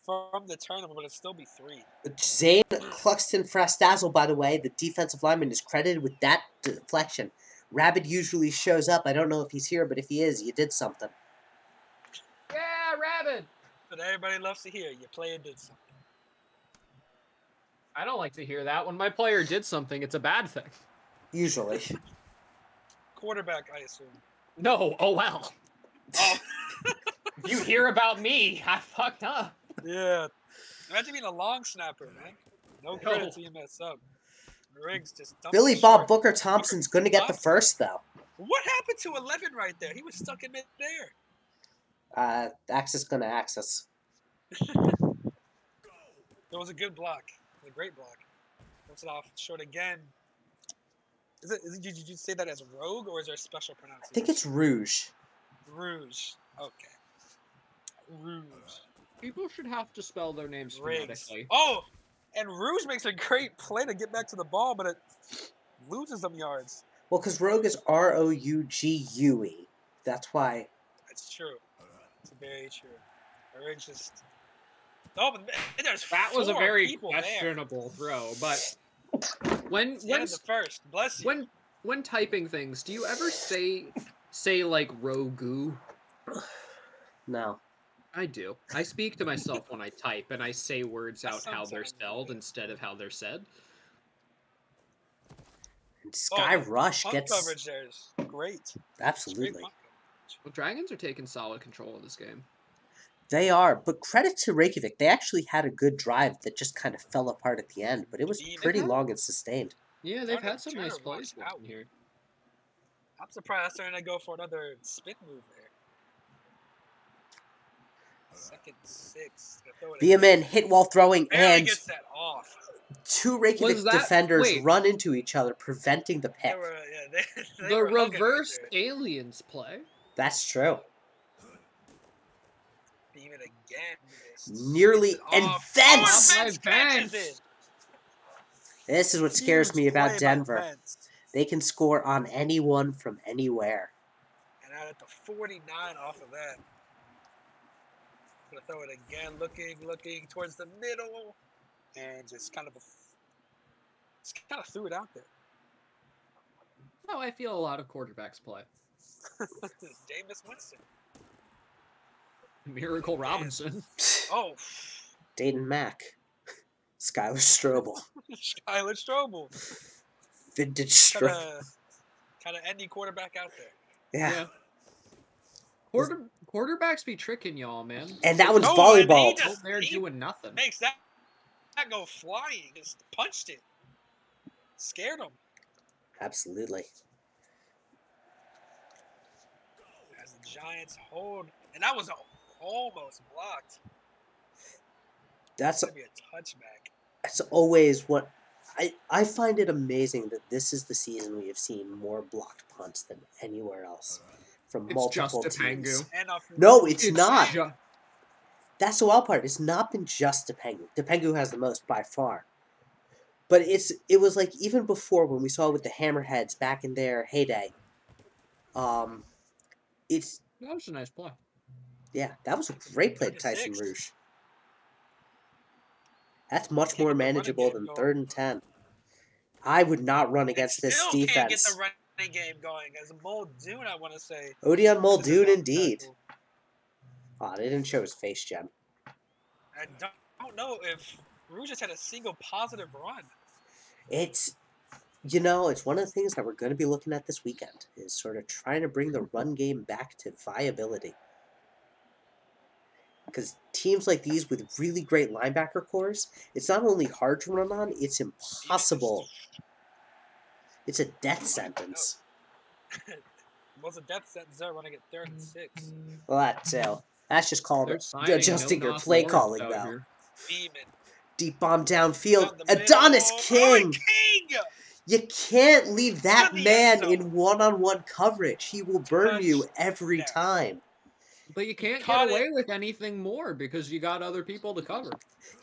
from the turnover, but it'll still be 3. Zane Cluxton Frastazzle, by the way, the defensive lineman, is credited with that deflection. Rabbit usually shows up. I don't know if he's here, but if he is, you did something. Yeah, Rabbit. But everybody loves to hear your player did something. I don't like to hear that. When my player did something, it's a bad thing. Usually. Quarterback, I assume. No, oh well. Oh. If you hear about me, I fucked up. Yeah. Imagine being a long snapper, man. No credit till you mess up. Riggs just dumps Billy it Bob short. Booker Thompson's going to get the first, though. What happened to 11 right there? He was stuck in midair. Access going to access. It was a good block. A great block. Dumps it off short again. Did you say that as rogue or is there a special pronunciation? I think it's Rouge. Rouge. Okay. Rouge. People should have to spell their names Riggs. phonetically. Oh, and Rouge makes a great play to get back to the ball, but it loses some yards. Well, because Rogue is R-O-U-G-U-E. That's why. That's true. It's very true. Riggs just... Oh, but there's That was a 4 very people there. questionable throw, but when The first, bless you. when typing things, do you ever say like Rogu? No. I do. I speak to myself when I type, and I say words out how they're Sometimes, spelled yeah. instead of how they're said. And Sky Rush punt gets... coverage there is great. It's great Absolutely. punt coverage. Well, Dragons are taking solid control of this game. They are, but credit to Reykjavik. They actually had a good drive that just kind of fell apart at the end, but it was pretty long and sustained. Yeah, they've Turner- had some Turner nice plays walks out. in here. I'm surprised they're going to go for another spin move there. 2nd, 6. Beeman hit while throwing, Barely and gets that off. two Reykjavik Was that- defenders wait. run into each other, preventing the pick. They The were hugging right reverse there. aliens play. That's true. Beeman again. Nearly, Gets it and off. then Oh, Off Vince by catches Vince. it. This is what scares Huge me about play by Denver. Vance. They can score on anyone from anywhere. And out at the 49 off of that. Gonna throw it again, looking towards the middle, and just kind of threw it out there. That's how I feel a lot of quarterbacks play. Jameis Winston. Miracle Robinson. Oh, Dayton Mack. Skylar Strobel. Skylar Strobel. Vintage Strobel. Kind of any quarterback out there. Yeah. Quarterbacks be tricking y'all, man. And that one's No, volleyball. and They're doing nothing. Makes that go flying. Just punched it. Scared him. Absolutely. As the Giants hold. And that was almost blocked. That's going to be a touchback. That's always what I find it amazing that this is the season we have seen more blocked punts than anywhere else from It's multiple just teams. Topangu. No, it's not. Ju- That's the wild part. It's not been just Topangu. Topangu has the most by far. But it was like even before when we saw with the Hammerheads back in their heyday. It's that was a nice play. Yeah, that was a great play to Tyson Rouge. That's much more manageable than 3rd and 10. I would not run against this defense. Can't get the running game going. As Muldoon, I want to say. Odion Muldoon, indeed. Oh, they didn't show his face, Jen. I don't know if Rouge has had a single positive run. It's one of the things that we're going to be looking at this weekend is sort of trying to bring the run game back to viability. Because teams like these with really great linebacker cores, it's not only hard to run on, it's impossible. It's a death sentence. What's a death sentence there when I get 3rd and 6? Well, that's just called adjusting your play calling, though. Deep bomb downfield. Adonis King! You can't leave that man in one-on-one coverage. He will burn you every time. But you can't get away with anything more because you got other people to cover.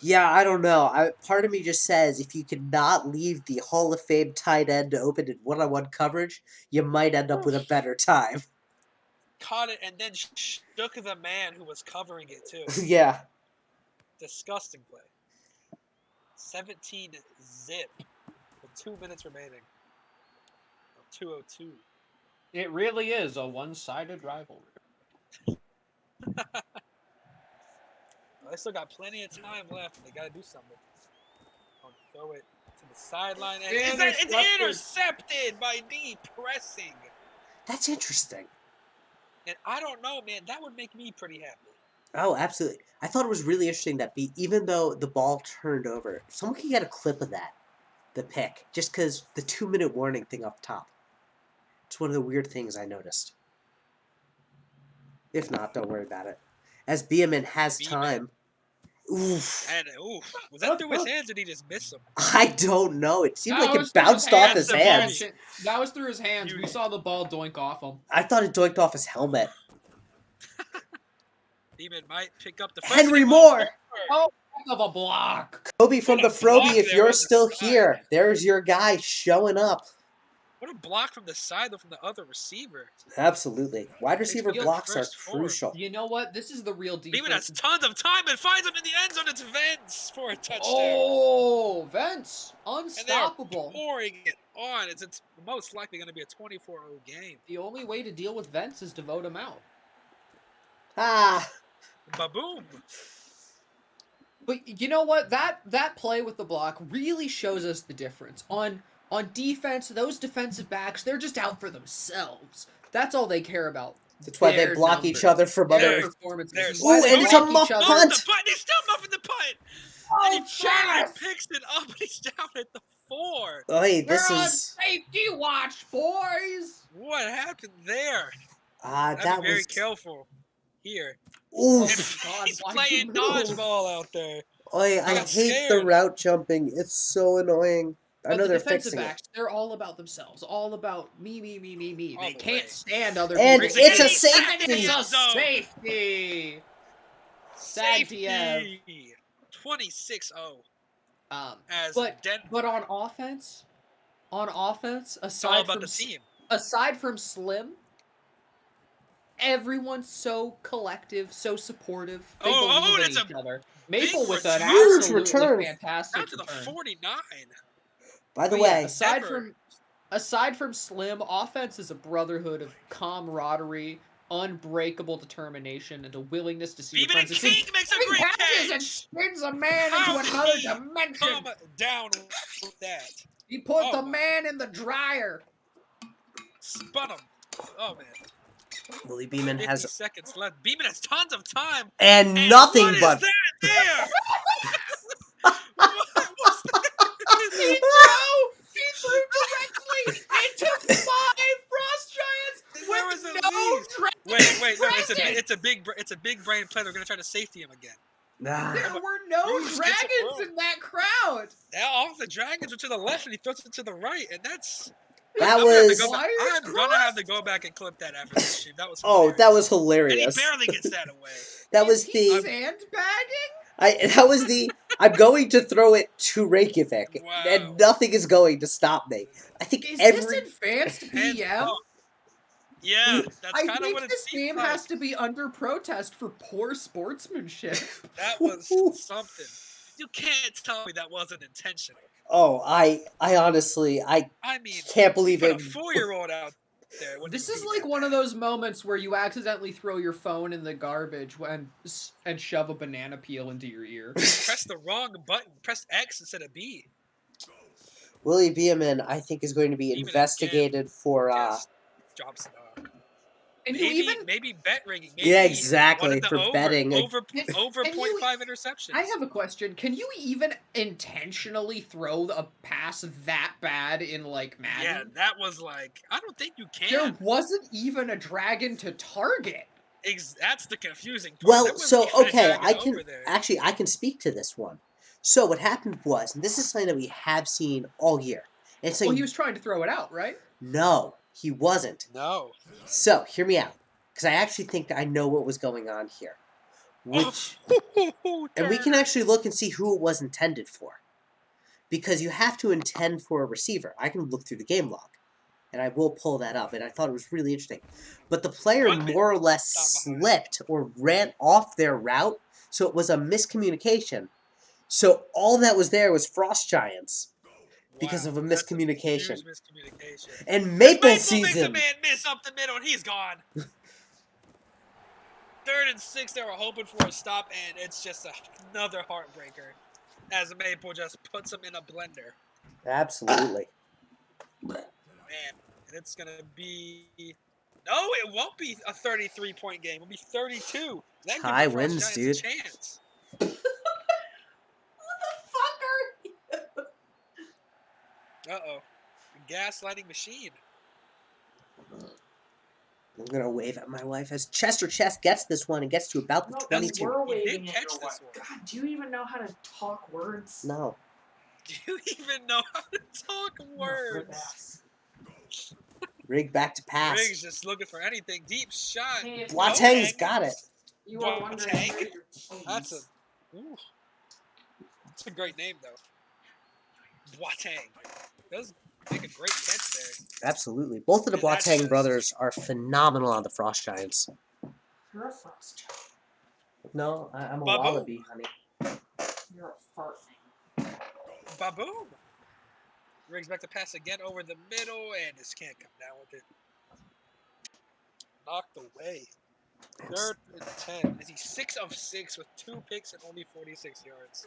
Yeah, I don't know. Part of me just says if you cannot leave the Hall of Fame tight end open in one-on-one coverage, you might end up with a better time. Caught it and then shook the man who was covering it, too. Yeah. Disgusting play. 17 zip with 2 minutes remaining. 2:02. It really is a one-sided rivalry. They still got plenty of time left. They got to do something. Throw it to the sideline. And it's intercepted by D pressing. That's interesting. And I don't know, man. That would make me pretty happy. Oh, absolutely. I thought it was really interesting that even though the ball turned over, someone could get a clip of that, the pick, just because the 2-minute warning thing up top. It's one of the weird things I noticed. If not, don't worry about it. As Beeman has time. Oof. And was that through his hands or did he just miss him? I don't know. It seemed like it bounced off his hands. That was through his hands. We saw the ball doink off him. I thought it doinked off his helmet. Beeman might pick up the Henry Moore. Oh, of a block. Kobe from the Froby, if you're still here, there's your guy showing up. What a block from the side, though, from the other receiver. Absolutely. Wide receiver blocks are crucial. You know what? This is the real defense. Beeman has tons of time and finds him in the end zone. It's Vance for a touchdown. Oh, Vance. Unstoppable. And they're pouring it on. It's most likely going to be a 24-0 game. The only way to deal with Vance is to vote him out. Ah. Ba-boom. But you know what? That play with the block really shows us the difference. On defense, those defensive backs, they're just out for themselves. That's all they care about. That's why they block each other from other performances. Ooh, and it's a muff punt. They still muffing the punt. Oh, and he finally picks it up, and he's down at the 4. Oh, hey, this We're is on safety watch, boys. What happened there? That very was careful here. Oof. God, he's playing dodgeball out there. Oh, I hate the route jumping. It's so annoying. I know they're fixing it. They're all about themselves. All about me. They the can't way. stand other And people. it's a safety. It's a safety. Sad TF. 26-0. as But Denver. on offense, It's all about the team. aside from Slim, everyone's so collective, so supportive. They believe in That's each a other. big Maple with an return. Huge absolutely return. fantastic Down to the return. 49. By the But yeah, way, aside from Slim, offense is a brotherhood of camaraderie, unbreakable determination, and a willingness to see your Beeman friends. and King makes a great Catches and catch. spins a man How into did another he dimension. come down with that? He put Oh the my. man in the dryer. Spun him. Oh man. Willie Beeman 50 has seconds left. Beeman has tons of time. and And nothing what is but that there? What was that? He threw directly into 5 Frost Giants There with was at no least. dragons Wait, no, it's a present. big brain play. They're gonna try to safety him again. There but were no Rouge gets it dragons wrong. in that crowd. Now all the dragons are to the left, and he throws it to the right, and that's. that I'm gonna have to was go back. Wires I'm gonna have to go back and clip that after this stream. That was oh hilarious. that was And he hilarious. barely gets that away. That was Is he the sandbagging? that was the I'm going to throw it to Reykjavik Wow. and nothing is going to stop me. I think Is every this advanced Hands PM? up. Yeah, that's I kind of think what it this seems game like. has to be under protest for poor sportsmanship. That was something. You can't tell me that wasn't intentional. oh I honestly I mean, can't believe put it. a 4-year-old out there. This is like one of those moments where you accidentally throw your phone in the garbage and shove a banana peel into your ear. Press the wrong button. Press X instead of B. Willie Beeman, I think, is going to be Beeman investigated again. for Yes, drops it off. And you even Maybe bet rigging. Maybe yeah, one exactly, of the for betting. over Can 0.5 you- interceptions. I have a question. Can you even intentionally throw a pass that bad in like Madden? Yeah, that was like I don't think you can. There wasn't even a dragon to target. That's the confusing part. Well, so okay, I can speak to this one. So what happened was, and this is something that we have seen all year. It's Well, like, he was trying to throw it out, right? no, he wasn't. No. So hear me out, because I actually think I know what was going on here. Which, and we can actually look and see who it was intended for. Because you have to intend for a receiver. I can look through the game log, and I will pull that up, and I thought it was really interesting. But the player more or less slipped or ran off their route, so it was a miscommunication. So all that was there was Frost Giants because of a miscommunication. That's a huge miscommunication. And Maple makes season. a man miss up the middle, and he's gone. 3rd and 6, they were hoping for a stop, and it's just another heartbreaker as Maple just puts him in a blender. Absolutely. Man, and it's going to be... No, it won't be a 33-point game. It'll be 32. That Tie gives the Frost wins, Giants dude. a chance. Uh-oh. Gaslighting machine. I'm going to wave at my wife as Chester Chest gets this one and gets to about the 22. He did catch this one. God, do you even know how to talk words? No. Do you even know how to talk words? Rig back to pass. Riggs just looking for anything. Deep shot. Hey, Boateng's got it. You are wondering Boateng? where your cheese. That's a great name though. Boateng. Does make a great catch there. Absolutely. Both of the And that's Boateng just- brothers are phenomenal on the Frost Giants. You're a frost child. No, I'm a Babu. wallaby, honey. You're a fart. Baboom. Riggs back to pass again over the middle, and just can't come down with it. Knocked away. 3rd and 10. Is he 6 of 6 with 2 picks and only 46 yards?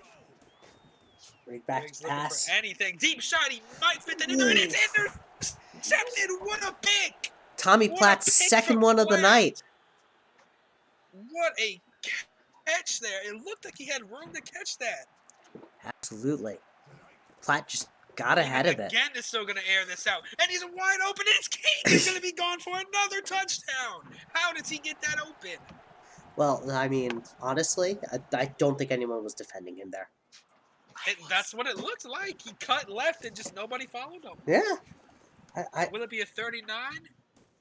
Rig back Riggs to looking pass. for anything. Deep shot. He might fit that in there, and it's intercepted. What a pick! Tommy What a Platt's pick second from one of the Platt. night. What a catch there. It looked like he had room to catch that. Absolutely. Platt just got ahead of it. Again is still going to air this out. And he's wide open, and it's King is going to be gone for another touchdown. How does he get that open? Well, I mean, honestly, I don't think anyone was defending him there. That's what it looked like. He cut left and just nobody followed him. Yeah. Will it be a 39?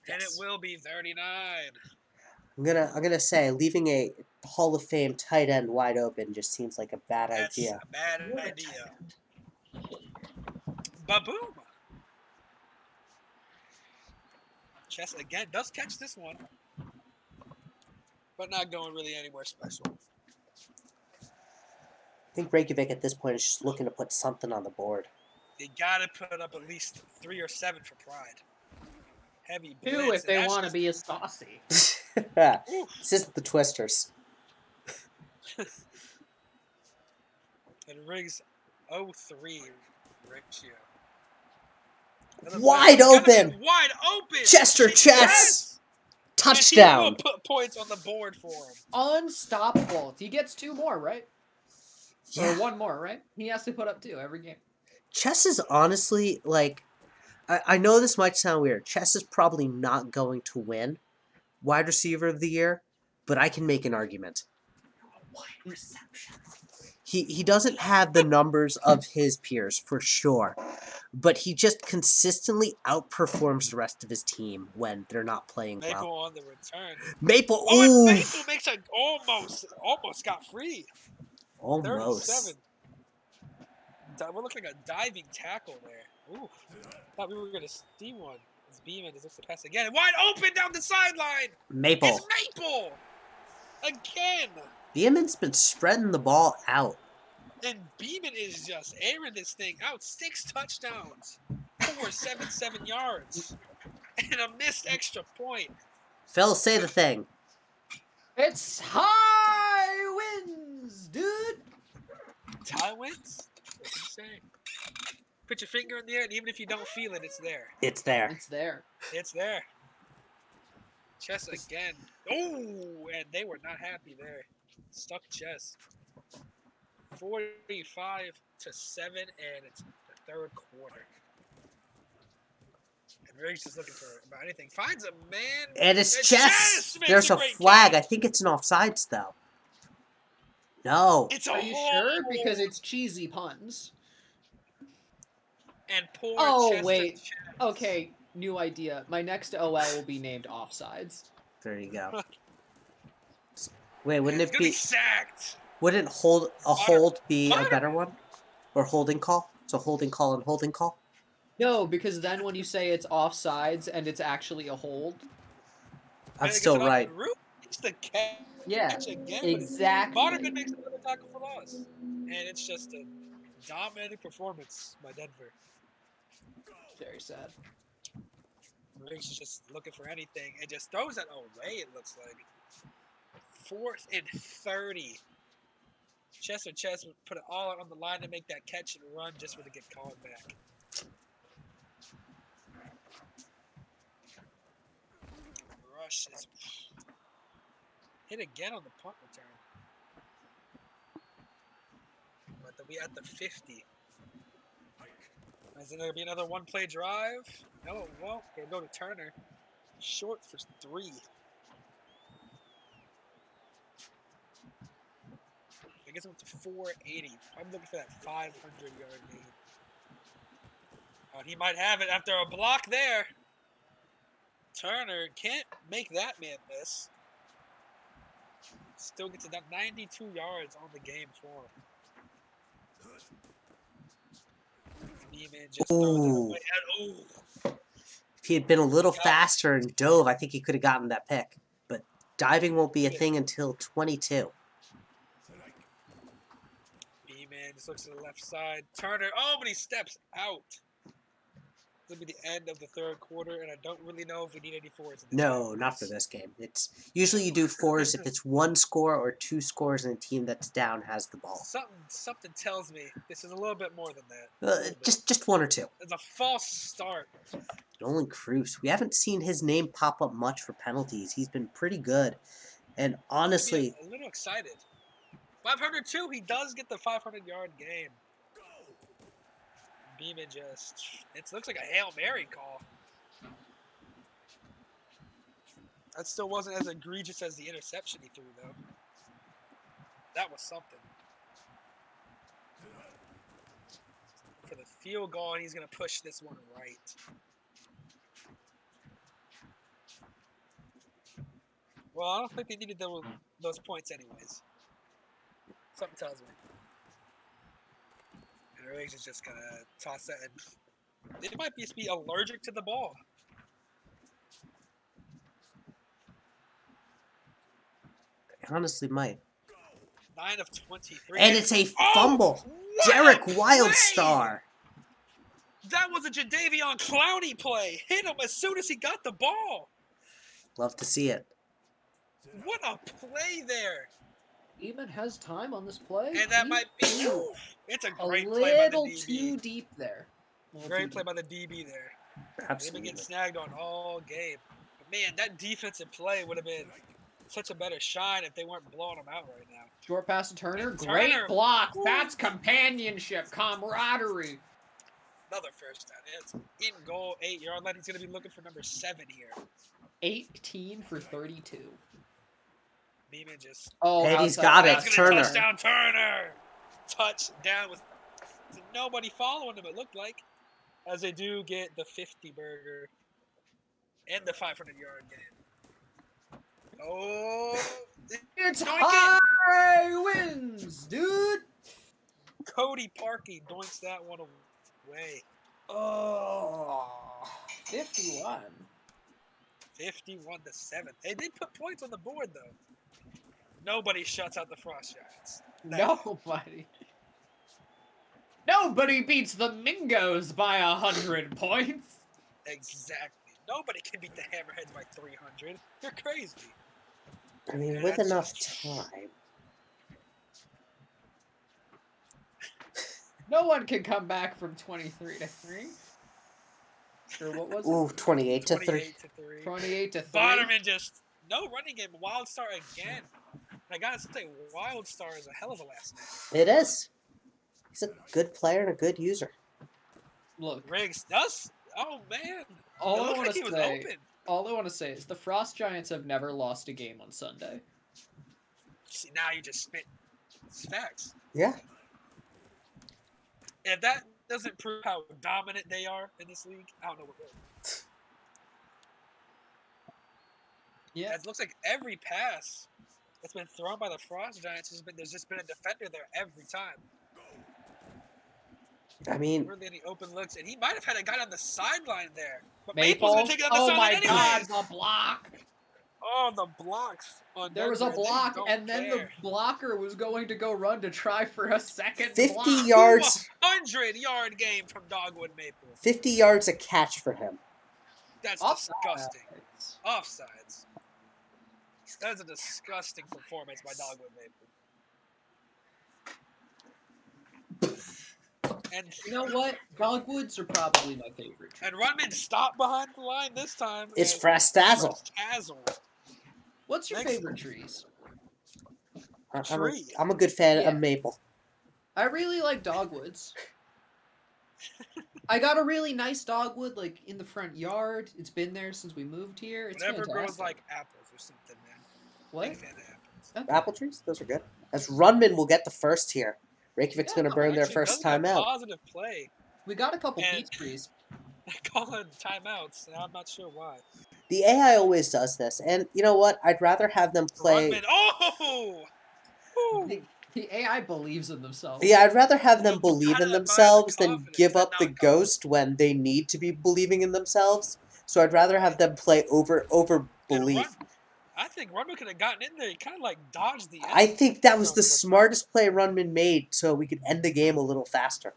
And it Yes. will be 39. I'm gonna say leaving a Hall of Fame tight end wide open just seems like a bad That's idea. a bad What a idea. tight end. Ba-boom! Chess again does catch this one, but not going really anywhere special. I think Reykjavik at this point is just looking to put something on the board. They gotta put up at least 3 or 7 for pride. Heavy 2 blitz. if they and that's want to just- be as saucy. Ooh. This isn't the Twisters. And Riggs 0-3 ratio. Another Wide blitz. It's gotta be open! Wide open! Chester Chess! And he will Touchdown! put points on the board for him. Unstoppable. He gets 2 more, right? Or Yeah. 1 more, right? He has to put up 2 every game. Chess is honestly, like, I know this might sound weird. Chess is probably not going to win wide receiver of the year, but I can make an argument. Wide reception. He doesn't have the numbers of his peers, for sure. But he just consistently outperforms the rest of his team when they're not playing Maple well. on the return. Maple, Oh, and ooh! Maple makes a almost got free. Almost. 37. We're looking like a diving tackle there. Ooh. Thought we were going to see one. As Beeman just looks to pass again. Wide open down the sideline. Maple. It's Maple. Again. Beeman's been spreading the ball out. And Beeman is just airing this thing out. 6 touchdowns. 477 yards. And a missed extra point. Phil, say the thing. It's high winds, dude. Tie wins? What's he saying? Put your finger in the air, and even if you don't feel it, it's there. It's there. It's there. It's there. Chess again. Oh, and they were not happy there. Stuck Chess. 45-7, and it's the 3rd quarter. And Riggs is looking for about anything. Finds a man. And it's Chess. Makes There's a great flag. I catch. think it's an offsides, though. No. It's a Are you sure? Because it's cheesy puns. And poor Oh, Chester wait. Chess. Okay, new idea. My next OL will be named Offsides. There you go. Wait, wouldn't It's it gonna be be? sacked. Wouldn't hold be a Hunter. better one? Or holding call? So holding call and holding call? No, because then when you say it's offsides and it's actually a hold. I'm Man, gets still it off right. the roof. It's the catch Yeah, again. exactly. Bonnerman makes another tackle for loss. And it's just a dominating performance by Denver. Very sad. Riggs is just looking for anything and just throws it away, it looks like. 4th and 30. Chess would put it all out on the line to make that catch and run just for to get called back. Rush is hit again on the punt return. But they'll be at the 50. Is there going to be another 1-play drive? No, it won't. They'll go to Turner. Short for 3. I guess it went to 480. I'm looking for that 500-yard gain. Oh, he might have it after a block there. Turner can't make that man miss. Still gets about 92 yards on the game for him. Beeman just throws it away. And, If he had been a little Got it. faster and dove, I think he could have gotten that pick. But diving won't be a thing until 22. Beeman just looks to the left side. Turner, but he steps out. This will be the end of the 3rd quarter, and I don't really know if we need any 4s in this No, game. not for this game. It's usually you do 4s if it's 1 score or 2 scores and a team that's down has the ball. Something tells me this is a little bit more than that. Just 1 or 2. It's a false start. Nolan Cruz. We haven't seen his name pop up much for penalties. He's been pretty good. And honestly, I'm a little excited. 502, he does get the 500-yard game. Beeman it looks like a Hail Mary call. That still wasn't as egregious as the interception he threw, though. That was something. For the field goal, and he's going to push this one right. Well, I don't think they needed those points anyways. Something tells me. And Riggs is just gonna toss that, and they might just be allergic to the ball. It honestly might. 9 of 23. And it's a Oh, fumble. what Derek a Wildstar. That was a Jadeveon Clowney play. Hit him as soon as he got the ball. Love to see it. What a play there. Beeman has time on this play. And that might be. Ooh, It's a a great play by the little DB. too deep there. A little Great too play deep. by the DB there. They've been Absolutely. getting snagged on all game. But man, that defensive play would have been such a better shine if they weren't blowing them out right now. Short pass to Turner. And Great Turner, block. woo. That's companionship, camaraderie. Another first down. It's in goal, 8-yard line. He's going to be looking for number 7 here. 18 for 32. Beeman just. Oh, And he's outside got it. pass. That's going to Turner. touchdown Turner. Touchdown with nobody following him, it looked like. As they do get the 50 burger and the 500-yard gain. Oh, It's doink it. high winds, dude. Cody Parkey doinks that one away. Oh, 51. 51-7. They did put points on the board though. Nobody shuts out the Frost Giants. Nobody. Nobody beats the Mingos by 100 points. Exactly. Nobody can beat the Hammerheads by 300. You're crazy. I mean, Yeah, with that's enough just- time. No one can come back from 23 to 3. Or what was Ooh, 28 to 3. 28 to 3. it? 28 to 3. Botterman just no running game. Wildstar again. I gotta say, Wildstar is a hell of a last name. It is. He's a good player and a good user. Look, Riggs does. Oh man. all It I looked want like to he was say, open. all I want to say is the Frost Giants have never lost a game on Sunday. See, now you just spit. It's facts. Yeah. If that doesn't prove how dominant they are in this league, I don't know what will. Yeah. It looks like every pass that's been thrown by the Frost Giants there's just been a defender there every time. I mean, Really any open looks, and he might have had a guy on the sideline there. But Maple. Maple's gonna take it on the Oh sideline my anyways. God, the block. Oh, the blocks on There was a Denver, they block, don't and then the care. blocker was going to go run to try for a second 50 block. yards. 100-yard game from Dogwood Maple. 50 yards a catch for him. That's Offsides. disgusting. Offsides. That is a disgusting performance by Dogwood Maple. And You know what? Dogwoods are probably my favorite. and Runman stopped behind the line this time. It's and Frastazzle. Frastazzle. What's your Next- favorite trees? I'm a good fan Yeah. of Maple. I really like dogwoods. I got a really nice dogwood, like in the front yard. It's been there since we moved here. It's Whatever fantastic. grows like apples or something, man. What? Big fan of apples. Okay. Apple trees, those are good. As Runman will get the first here. Reykjavik's Yeah, going to burn their Actually, first does have time out. Positive play. We got a couple And- peach trees. Calling timeouts, and I'm not sure why. The AI always does this, and you know what? I'd rather have them play. Runman. Oh! Woo. The AI believes in themselves. Yeah, I'd rather have them Well, believe kinda in admire the themselves than confidence give and up the not ghost when they need to be believing in themselves. So I'd rather have them play over And belief. I think Runman could have gotten in there. He kind of like dodged the. I think that was the Sounds like- smartest play Runman made, so we could end the game a little faster.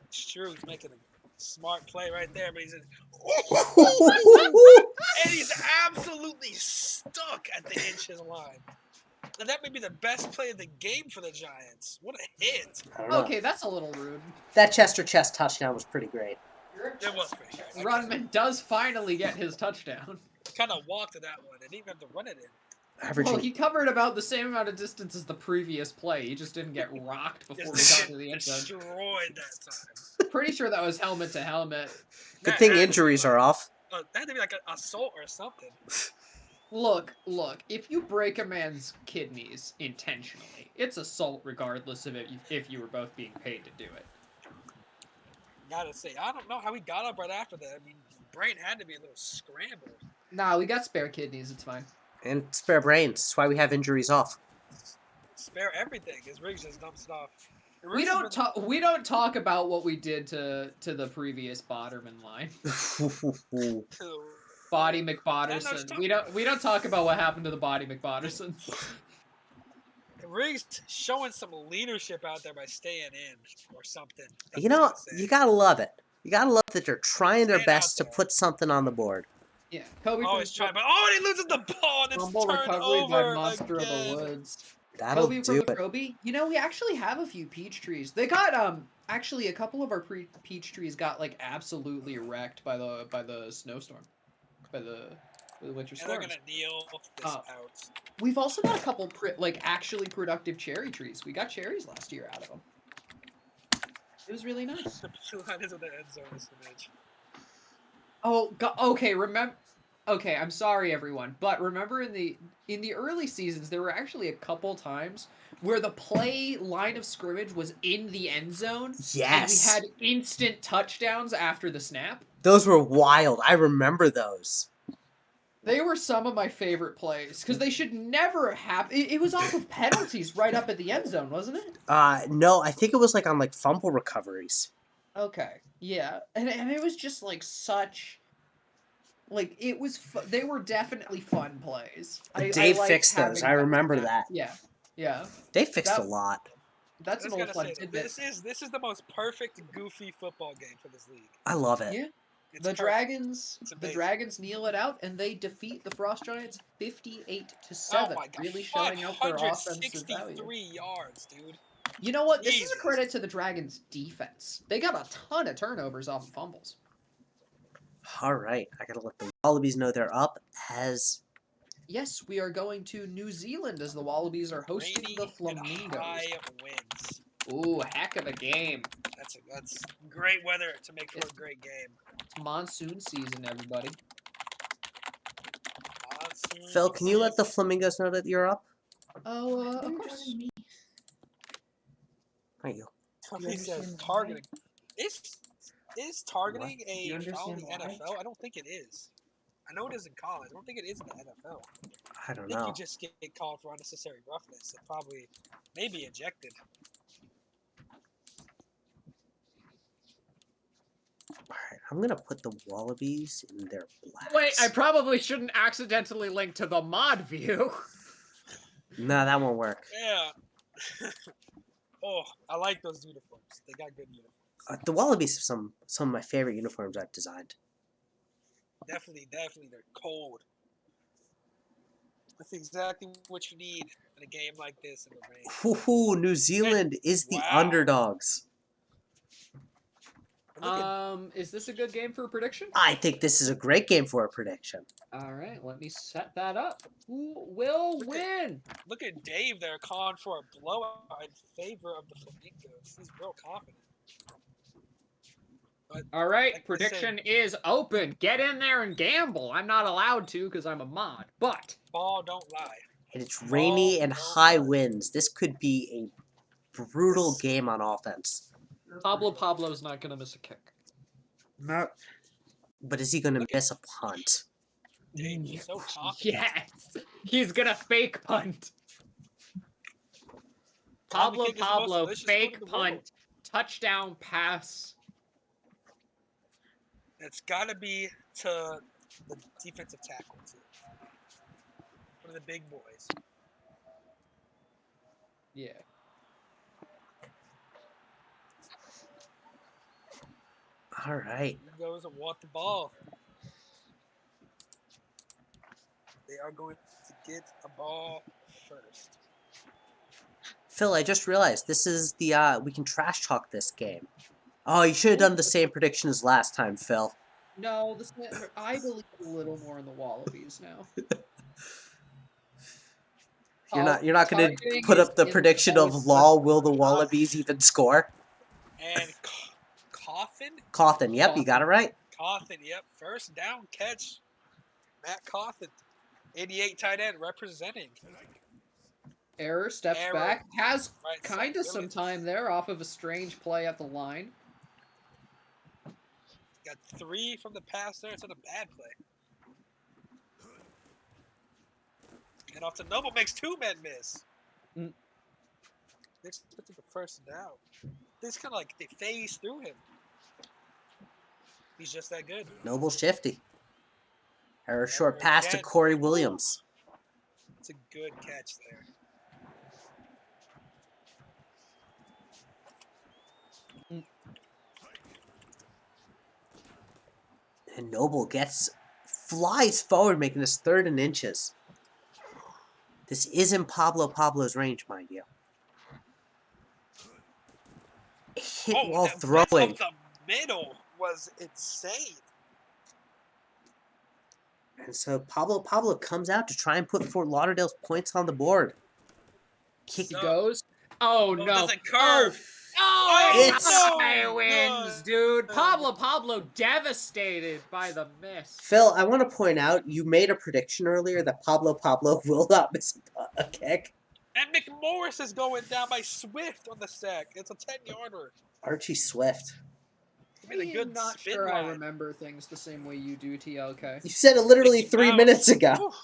It's true. He's making a smart play right there, but he's in, and he's absolutely stuck at the inches line. And that may be the best play of the game for the Giants. What a hit! I don't know. Okay, that's a little rude. That Chester Chest touchdown was pretty great. It was pretty good. Runman does finally get his touchdown. Kind of walked to that one and didn't even have to run it in. Averaging Well, he covered about the same amount of distance as the previous play. He just didn't get rocked before he got to the end zone. Destroyed that time. Pretty sure that was helmet to helmet. good That thing had to be injuries like- are off. That had to be like an assault or something. Look, if you break a man's kidneys intentionally, it's assault regardless of if you were both being paid to do it. Gotta say, I don't know how he got up right after that. I mean, his brain had to be a little scrambled. Nah, we got spare kidneys, it's fine. And spare brains. That's why we have injuries off. Spare everything. His Riggs just dumps it off. We don't talk about what we did to the previous Botterman line. Body McBotterson. We don't talk about what happened to the Body McBottersons. Riggs showing some leadership out there by staying in or something. You know, you gotta love it. You gotta love that they're trying their Staying best to out there. put something on the board. Yeah, Kobe. Always trying, but he loses the ball and it's Fumble turned recovery by over Monster of the again. Woods. That'll Kobe do from it. Kobe. You know, we actually have a few peach trees. They got actually a couple of our peach trees got like absolutely wrecked by the snowstorm, by the winter And they're storm. gonna kneel this out. We've also got a couple actually productive cherry trees. We got cherries last year out of them. It was really nice. That is what the end zone is image. Oh, okay. Okay, I'm sorry, everyone, but remember in the early seasons there were actually a couple times where the play line of scrimmage was in the end zone. Yes. And we had instant touchdowns after the snap. Those were wild. I remember those. They were some of my favorite plays because they should never have. It was off of penalties right up at the end zone, wasn't it? No, I think it was like on like fumble recoveries. Okay, yeah, and it was just like such. Like it was, they were definitely fun plays. Dave fixed those. I remember that. Yeah, yeah. They fixed a lot. That's an old fun tidbit. This is the most perfect goofy football game for this league. I love it. Yeah. It's the perfect. Dragons kneel it out and they defeat the Frost Giants 58-7. Oh my God. Really showing out their offensive value. 563 yards, dude. You know what? This Jesus. is a credit to the Dragons' defense. They got a ton of turnovers off of fumbles. All right, I gotta let the Wallabies know they're up as. Yes, we are going to New Zealand as the Wallabies are hosting the Flamingos. And high winds. Ooh, heck of a game. That's great weather to make for a great game. It's monsoon season, everybody. Monsoon Phil, can you let the season. Flamingos know that you're up? Oh, of course. Thank you. He says targeting. Is targeting a foul in the NFL? I don't think it is. I know it is in college. I don't think it is in the NFL. I don't I think know. you just get called for unnecessary roughness and probably maybe ejected. Alright, I'm gonna put the Wallabies in their blacks. Wait, I probably shouldn't accidentally link to the mod view. No, that won't work. Yeah. Oh, I like those uniforms. They got good uniforms. The Wallabies have some of my favorite uniforms I've designed. Definitely, they're cold. That's exactly what you need in a game like this in the rain. Hoo-hoo, New Zealand is the underdogs. Is this a good game for a prediction? I think this is a great game for a prediction. All right, let me set that up. Who will win? Look at Dave there calling for a blowout in favor of the Flamingos. He's real confident. But All right, like I prediction is open. Get in there and gamble. I'm not allowed to because I'm a mod, but ball don't lie. And it's rainy and high winds. This could be a brutal game on offense. Pablo's not going to miss a kick. No. But is he going to miss a punt? Dave, you're so confident. Yes, he's going to fake punt. Coffee cake is the most Pablo, delicious food fake in the punt, world. touchdown pass. It's got to be to the defensive tackle, too. One of the big boys. Yeah. All right. He goes and want the ball. They are going to get a ball first. Phil, I just realized this is the, we can trash talk this game. Oh, you should have done the same prediction as last time, Phil. No, I believe a little more in the Wallabies now. You're not going to put up the prediction of law, will the Wallabies even score? And Coffin? Cawthon, yep, you got it right. Coffin, yep. First down catch. Matt Coffin. 88 tight end representing. Error, steps back. Has Right kind of side, some time there off of a strange play at the line. Got 3 from the pass there. It's not a bad play. And off to Noble makes 2 men miss. Mm. They expected the first down. They just kind of like they phase through him. He's just that good. Noble shifty. Error short Error pass to again. Corey Williams. It's a good catch there. And Noble flies forward, making this 3rd and inches. This isn't Pablo's range, mind you. Hit while that blitz throwing. up the middle was insane. And so Pablo comes out to try and put Fort Lauderdale's points on the board. Kick He So- goes. Oh no! doesn't curve. Oh, It's- high no wins, good. dude. Pablo devastated by the miss. Phil, I want to point out, you made a prediction earlier that Pablo will not miss a kick. And McMorris is going down by Swift on the sack. It's a 10-yarder. Archie Swift. He made a good I'm not spin sure line. I remember things the same way you do, TLK. You said it literally Mickey 3 Mouse. minutes ago. Oof.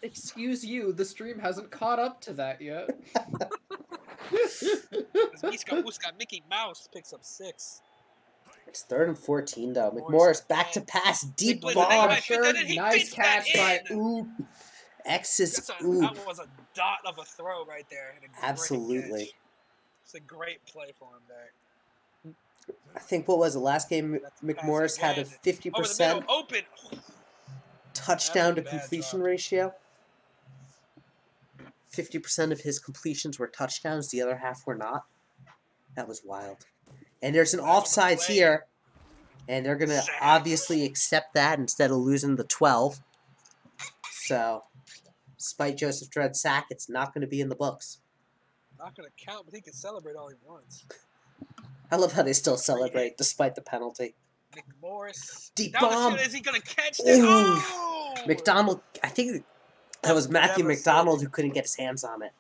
Excuse you, the stream hasn't caught up to that yet. Miska Mickey Mouse picks up 6. It's 3rd and 14, though. McMorris McMorris back to again. pass. Deep blitz, bomb. they might Sure, fit that in. He nice fits that catch by in. Oop. X's That oop. was a dot of a throw right there. And a great Absolutely. catch. It's a great play for him there. I think, what was it, last game, That's a pass McMorris had a again. 50% Over the middle, open. touchdown to That's a bad completion drop. ratio. 50% of his completions were touchdowns. The other half were not. That was wild. And there's an That's on the offsides play. here. And they're going to Sack. obviously accept that instead of losing the 12. So, despite Joseph Dredd's sack, it's not going to be in the books. Not going to count, but he can celebrate all he wants. I love how they still celebrate despite the penalty. McMorris. Deep Down the bomb. field, is he going to catch that? Ooh. Oh! McDonald, I think that was That's Matthew devastating. McDonald who couldn't get his hands on it.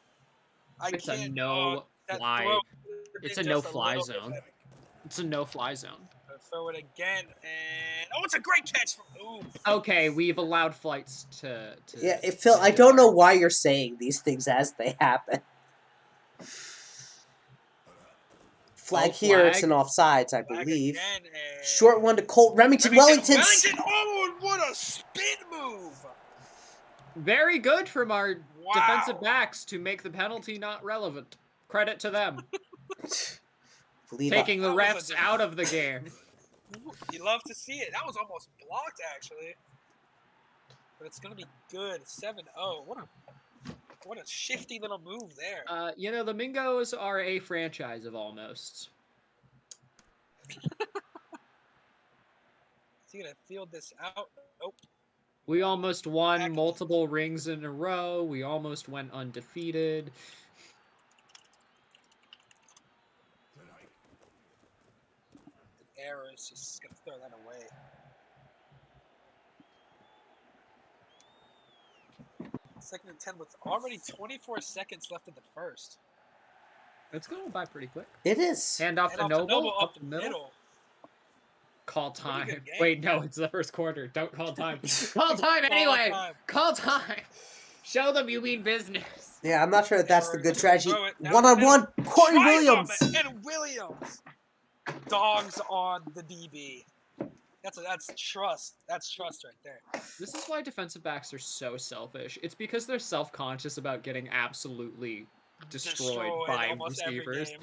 I It's a can't, no that fly. throw It's did a just no-fly little bit zone. better. It's a no-fly zone. Throw it again, and it's a great catch from Ooh. Okay, we've allowed flights to Yeah, Phil, I don't know why you're saying these things as they happen. Flag here, it's flag. an offsides, I Flag believe. again, and Short one to Colt Remington. Wellington. Oh, what a spin move! Very good from our Wow. defensive backs to make the penalty not relevant. Credit to them. Believe Taking the That was refs a- out of the game. You love to see it. That was almost blocked, actually. But it's going to be good. 7-0. What a shifty little move there. You know, the Mingos are a franchise of almosts. Is he going to field this out? Nope. We almost won Back- multiple rings in a row. We almost went undefeated. Error is just going to throw that away. Second and 10 with already 24 seconds left in the first. It's going by pretty quick. It is. Hand off And to off to Noble, up up the middle. Call Pretty time. good game. Wait, no, it's the first quarter. Don't call time. Call time anyway. time. Call time. Show them you mean business. Yeah, I'm not sure if that's the good strategy. Throw it down the One-on-one, Corey Tries on Williams. it, and Williams. Dogs on the DB. That's trust. That's trust right there. This is why defensive backs are so selfish. It's because they're self-conscious about getting absolutely destroyed by almost every receivers. game.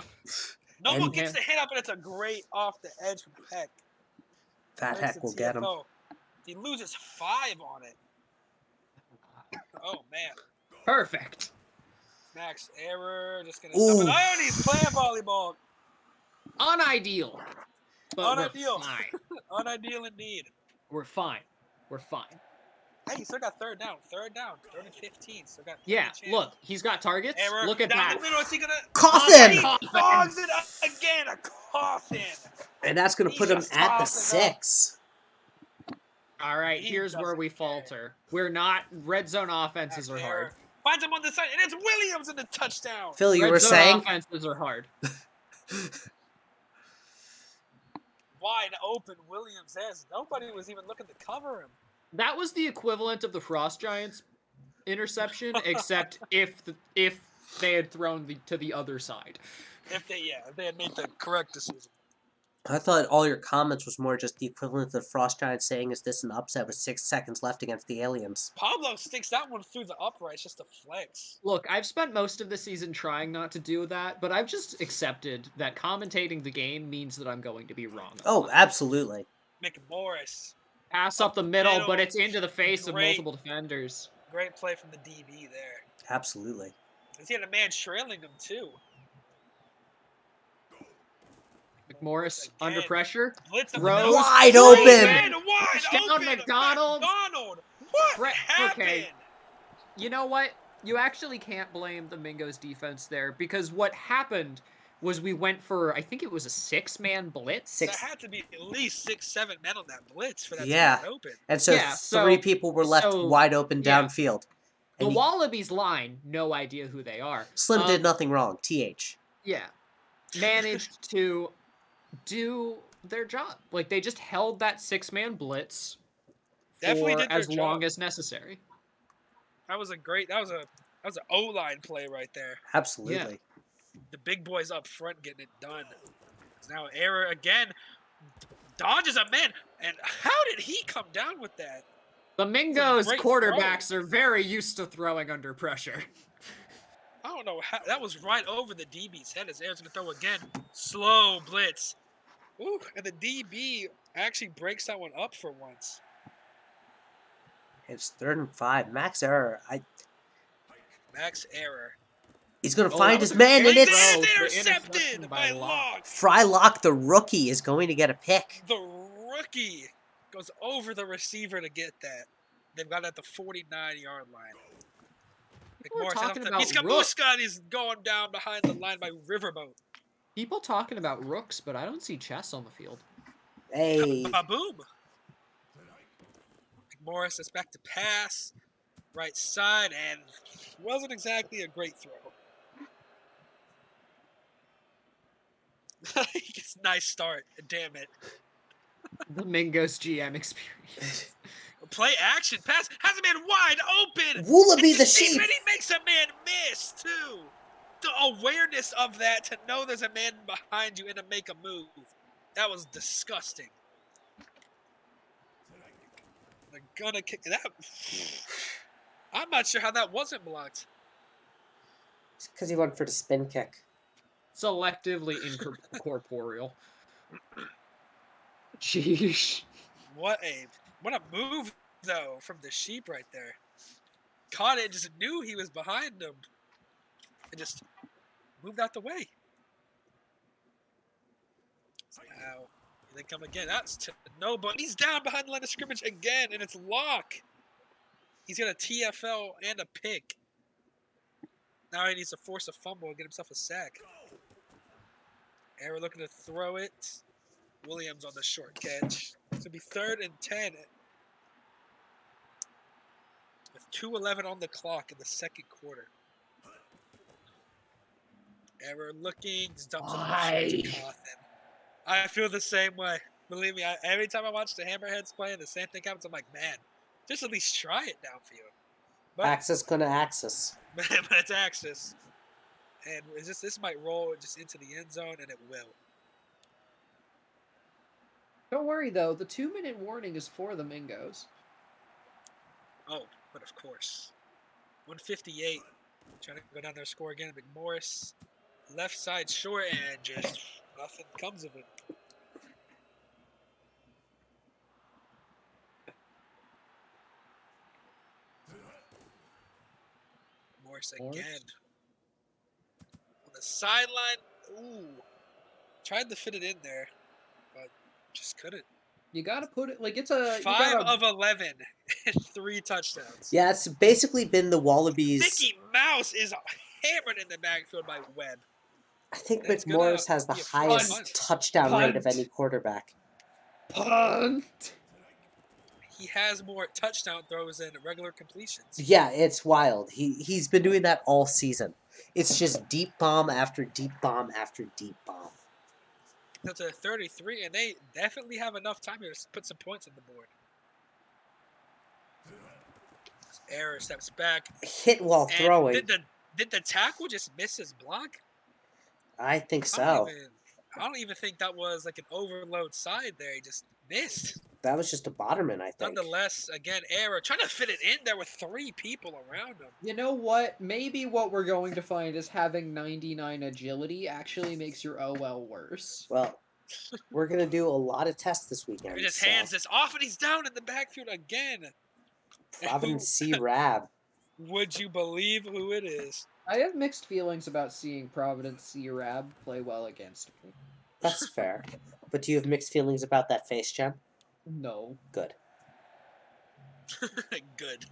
Noble And- gets the hit up, and it's a great off the edge from Heck. Fat Makes Heck the will get him. TFO. He loses 5 on it. Oh man, Perfect. Max error. Just gonna. Ooh. Dump it. Oh, and he's playing volleyball. Unideal. But Unideal. we're fine. Unideal indeed. We're fine. We're fine. Hey, he still got third down. Third down. 3rd and 15. Still got. Yeah, plenty of chance. look, he's got targets. Error. Look at down that. the middle. Is he gonna? Coffin! Coffin! Dogs it up again. A coffin. And that's going to He's put him just at the tossing up. 6. All right, He here's where doesn't we care. falter. We're not red zone offenses are Max hard. error. Finds him on the side, and it's Williams in the touchdown. Phil, you Red were zone saying? offenses are hard. Wide open Williams has nobody was even looking to cover him. That was the equivalent of the Frost Giants interception, except if they had thrown to the other side. If they had made the correct decision. I thought all your comments was more just the equivalent of the Frost Giant saying, "Is this an upset with 6 seconds left against the aliens?" Pablo sticks that one through the uprights just to flex. Look, I've spent most of the season trying not to do that, but I've just accepted that commentating the game means that I'm going to be wrong. Oh, absolutely. McMorris. Pass up the middle, but middle, it's into the face of great. multiple defenders. Great play from the DB there. Absolutely. He had a man trailing him, too. McMorris Again. under pressure. Blitz up the Throws. middle. Wide Free open! man, wide Touchdown, open! McDonald. What Brett- happened? okay. You know what? You actually can't blame the Mingo's defense there, because what happened was we went for, I think it was a 6-man blitz. There had to be at least 6, 7 men on that blitz for that Yeah. to be open. And so Yeah, 3 people were left wide open yeah. downfield. The And Wallabies line, no idea who they are. Slim did nothing wrong, TH. Yeah. Managed to do their job. Like, they just held that 6-man blitz Definitely for did their as long job. as necessary. That was an O-line play right there. Absolutely. The big boys up front getting it done. Now error again. Dodges a man. And how did he come down with that? The Mingo's great quarterbacks are very used to throwing under pressure. I don't know how that was right over the DB's head as Aaron's gonna throw again. Slow blitz. Ooh, and the DB actually breaks that one up for once. It's 3rd and 5. Max error. Max error. He's going to Oh, find that was his a man, great and throw. it's... for Intercepted interception by by Locke. Locke. Frylock, the rookie, is going to get a pick. The rookie goes over the receiver to get that. They've got it at the 49-yard line. We're McMorris talking he's about Kamuska, and he's going down behind the line by Riverboat. People talking about rooks, but I don't see chess on the field. Hey. Ba-boom. McMorris is back to pass. Right side, and wasn't exactly a great throw. He gets a nice start. Damn it. The Mingo's GM experience. Play action pass has a man wide open. Woolaby It's the a sheep, sheep. and he makes a man miss too. The awareness of that to know there's a man behind you and to make a move. That was disgusting. They're gonna kick that. I'm not sure how that wasn't blocked. It's because he went for the spin kick. Selectively incorporeal. Sheesh. What a move though from the sheep right there. Caught it, just knew he was behind him, and just moved out the way. Now they come again. That's to nobody. He's down behind the line of scrimmage again, and it's Locke. He's got a TFL and a pick. Now he needs to force a fumble and get himself a sack. Error looking to throw it. Williams on the short catch. It's going to be 3rd and 10. With 2:11 on the clock in the second quarter. Error looking. Dumps Why? it to Cawthon. I feel the same way. Believe me, every time I watch the Hammerheads play and the same thing happens, I'm like, man, just at least try it downfield. But, Axis gonna axis. but it's Axis. And this might roll just into the end zone, and it will. Don't worry, though. The 2-minute warning is for the Mingos. Oh, but of course. 158. Trying to go down there, score again. McMorris, left side short, and just nothing comes of it. Morris again. On the sideline, ooh. Tried to fit it in there, but just couldn't. You gotta put it, like, it's a... 5 of 11 and 3 touchdowns. Yeah, it's basically been the Wallabies. Mickey Mouse is hammered in the backfield by Webb. I think That's McMorris gonna has the be a free highest punt. touchdown rate of Punt. any quarterback. Punt! He has more touchdown throws than regular completions. Yeah, it's wild. He's been doing that all season. It's just deep bomb after deep bomb after deep bomb. That's a 33, and they definitely have enough time here to put some points on the board. Error steps back. Hit while And throwing. did the tackle just miss his block? I think I don't so. even think that was like an overload side there. He just missed. That was just a bottomman, I think. Nonetheless, again, error. Trying to fit it in there with 3 people around him. You know what? Maybe what we're going to find is having 99 agility actually makes your OL worse. Well, we're going to do a lot of tests this weekend. He just so. hands this off, and he's down in the backfield again. Providence C. Rab. Would you believe who it is? I have mixed feelings about seeing Providence C. Rab play well against me. That's fair. But do you have mixed feelings about that face, Jem? No. Good. Good.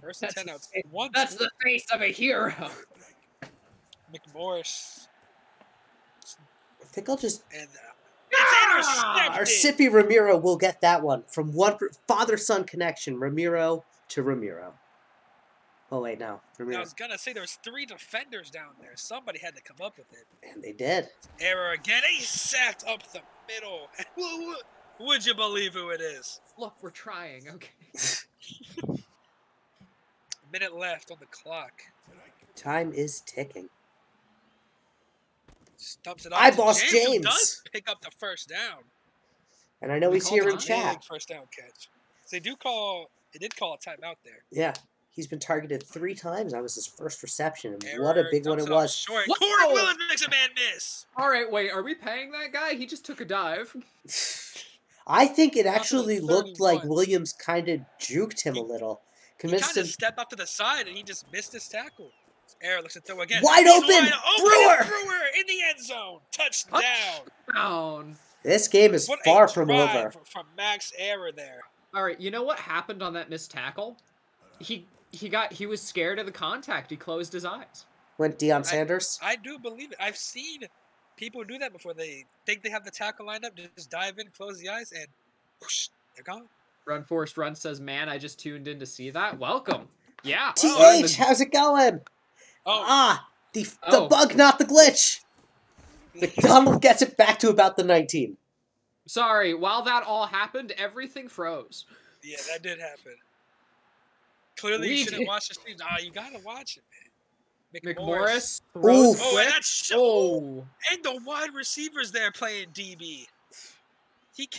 First and 10 outs. That's the face of a hero. McMorris. I think I'll just... And it's intercepted! Arcipi Ramiro will get that one. From one father-son connection, Ramiro to Ramiro. Oh, wait, no. Ramiro. I was going to say there's 3 defenders down there. Somebody had to come up with it. And they did. Error again. He sacked up the middle. Would you believe who it is? Look, we're trying, okay. Minute left on the clock. Time is ticking. Stumps it off Eyeball to James. Who does pick up the first down. And I know he's here in Big chat. first down catch. So they did call a timeout there. Yeah. He's been targeted 3 times. That was his first reception. And Error, what a big one dumps it off was. Short. Whoa! Corey Willis makes a man miss. All right, wait, are we paying that guy? He just took a dive. I think it Down to actually the looked like 31. Williams kind of juked him a little. He Convinced kind him. of stepped up to the side and he just missed his tackle. Error looks to throw again. Wide He's open! Wide open! Brewer! Brewer in the end zone. Touchdown. Down. This game is What far a from drive over. from Max Error there. All right, you know what happened on that missed tackle? He was scared of the contact. He closed his eyes. Went Deion Sanders. I do believe it. I've seen people do that before. They think they have the tackle lined up, just dive in, close the eyes, and whoosh, they're gone. Run Forrest Run says, "Man, I just tuned in to see that. Welcome." Yeah. TH, how's it going? Oh, The bug, not the glitch. McDonald gets it back to about the 19. Sorry, while that all happened, everything froze. yeah, that did happen. Clearly, you shouldn't watch the stream. You gotta watch it, man. McMorris Oof. throws Oh, quick. and that's Oh. and the wide receivers there playing DB.